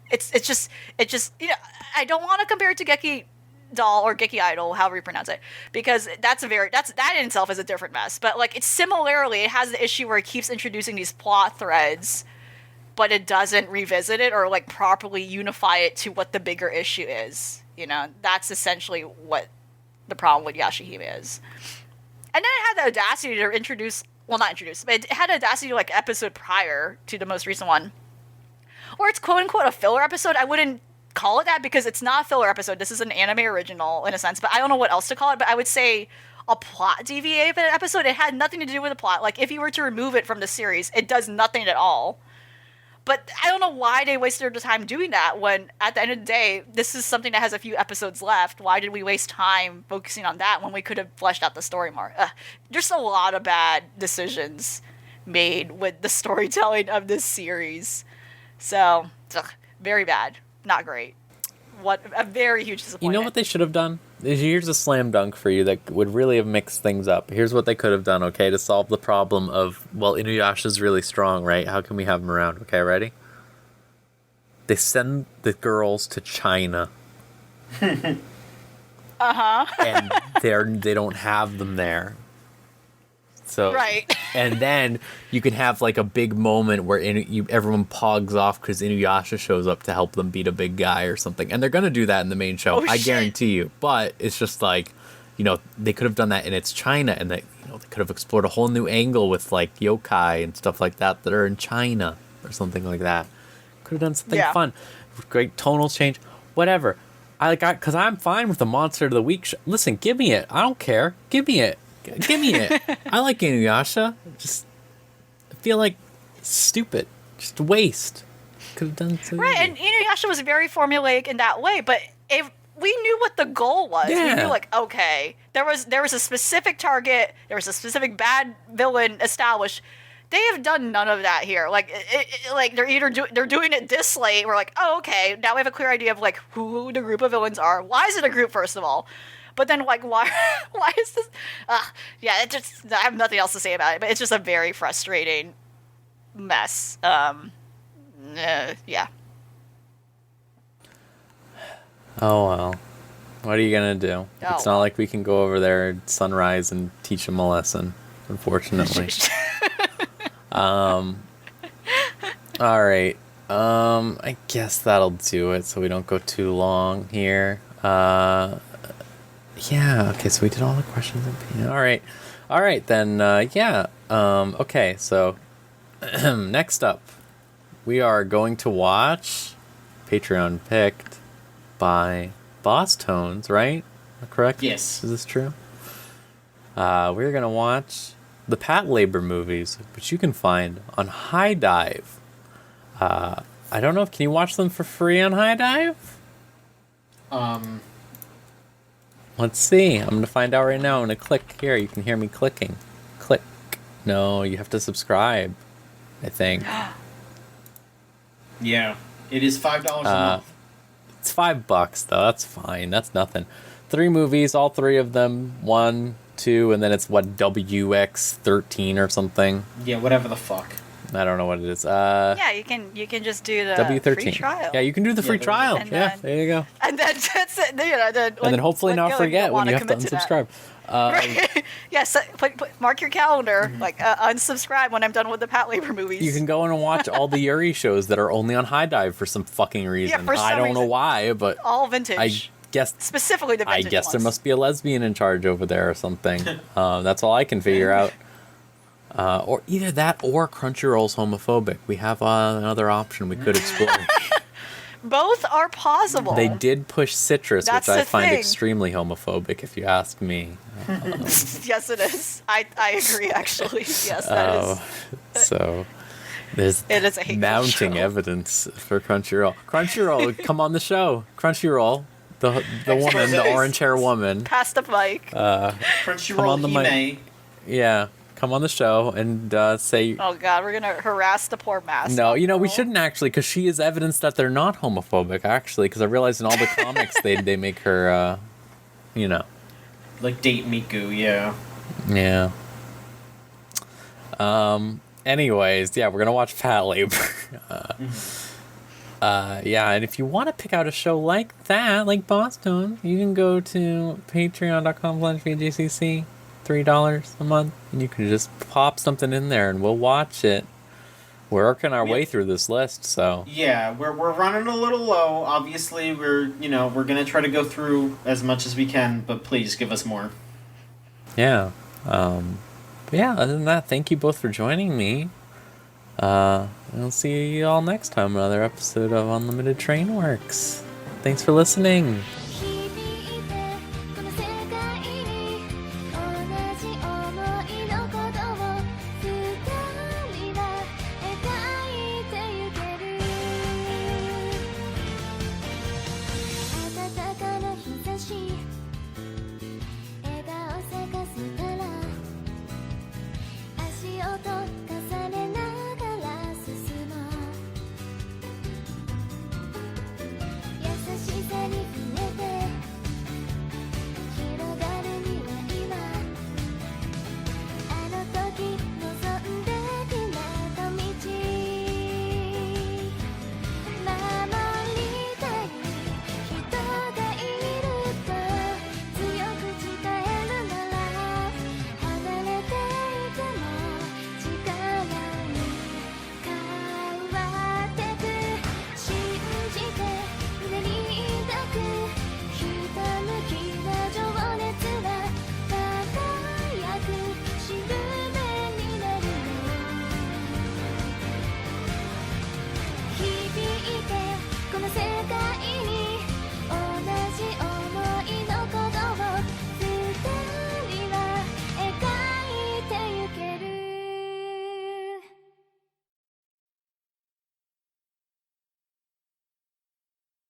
it's just I don't want to compare it to Geki Doll or Geki Idol, however you pronounce it, because that in itself is a different mess. But like, it has the issue where it keeps introducing these plot threads, but it doesn't revisit it or like properly unify it to what the bigger issue is. That's essentially what the problem with Yashahime is. And then it had the audacity to but it had the audacity to, like, episode prior to the most recent one, where it's quote-unquote a filler episode. I wouldn't call it that because it's not a filler episode. This is an anime original, in a sense, but I don't know what else to call it, but I would say a plot deviated episode. It had nothing to do with the plot. Like, if you were to remove it from the series, it does nothing at all. But I don't know why they wasted their time doing that when, at the end of the day, this is something that has a few episodes left. Why did we waste time focusing on that when we could have fleshed out the story more? There's a lot of bad decisions made with the storytelling of this series. So, very bad. Not great. What a very huge disappointment. You know what they should have done? Here's a slam dunk for you that would really have mixed things up. Here's what they could have done, okay, to solve the problem of, well, Inuyasha's really strong, right? How can we have him around? Okay, ready? They send the girls to China. Uh-huh. And they don't have them there. So, right. And then you can have like a big moment where everyone pogs off because Inuyasha shows up to help them beat a big guy or something. And they're going to do that in the main show. Oh, I shit. guarantee you. But it's just like, they could have done that, and it's China, and they could have explored a whole new angle with like yokai and stuff like that are in China or something like that. Could have done something fun. Great tonal change. Whatever. Because I'm fine with the Monster of the Week. Listen, give me it. I don't care. Give me it. Give me it. I like Inuyasha. I feel like stupid. Just a waste. Could have done something. Right, and Inuyasha was very formulaic in that way, but if we knew what the goal was. Yeah. We knew, like, okay, there was a specific target, there was a specific bad villain established. They have done none of that here. Like, like they're doing it this late. We're like, oh, okay, now we have a clear idea of like who the group of villains are. Why is it a group, first of all? But then, like, why is this? Yeah, I have nothing else to say about it. But it's just a very frustrating mess. Yeah. Oh well. What are you gonna do? It's not well. like we can go over there at sunrise and teach them a lesson, unfortunately. All right. I guess that'll do it so we don't go too long here. Yeah, okay, so we did all the questions. All right. All right, then, yeah. Okay, so next up, we are going to watch Patreon picked by Boss Tones, right? Correct? Yes. Is this true? We're going to watch the Patlabor movies, which you can find on High Dive. I don't know if can you watch them for free on High Dive? Let's see. I'm gonna find out right now. I'm gonna click here. You can hear me clicking. Click. No, you have to subscribe, I think. Yeah. It is $5 a month. It's $5 though. That's fine. That's nothing. 3 movies, all 3 of them. 1, 2, and then it's what WX13 or something. Yeah, whatever the fuck. I don't know what it is. Yeah, you can just do the W13. free trial. Yeah, you can do the free trial. And Yeah, then- there you go. And then that's it. And then hopefully not forget when you have to unsubscribe. Yes, mark your calendar. Like unsubscribe when I'm done with the Patlabor movies. You can go in and watch all the Yuri shows that are only on High Dive for some fucking reason. for some I don't know reason. why, but all vintage. I guess specifically the vintage I guess there ones. must be a lesbian in charge over there or something. That's all I can figure out. Or either that or Crunchyroll's homophobic. We have another option we could explore. Both are possible. They did push Citrus, That's which I the find thing. extremely homophobic, if you ask me. Yes, it is. I agree. Actually, yes, that is. So there's It is a hateful mounting show. evidence for Crunchyroll. Crunchyroll, come on the show. Crunchyroll, the woman, the Exposes. orange hair woman. Pass the mic. Come Crunchyroll on the mic. Hime. Yeah, come on the show and say. Oh God, we're gonna harass the poor mask. No, we shouldn't actually, because she is evidence that they're not homophobic, actually, because I realized in all the comics they make her, Like Date Miku, yeah. Yeah. Anyways, yeah, we're gonna watch Patlabor. Yeah, and if you want to pick out a show like that, like Boston, you can go to patreon.com/VJCC, $3 a month, and you can just pop something in there, and we'll watch it. We're working our way through this list, so Yeah, we're running a little low. Obviously, we're gonna try to go through as much as we can, but please give us more. yeah. But yeah, other than that, thank you both for joining me. We'll see you all next time, another episode of Unlimited Train Works. Thanks for listening.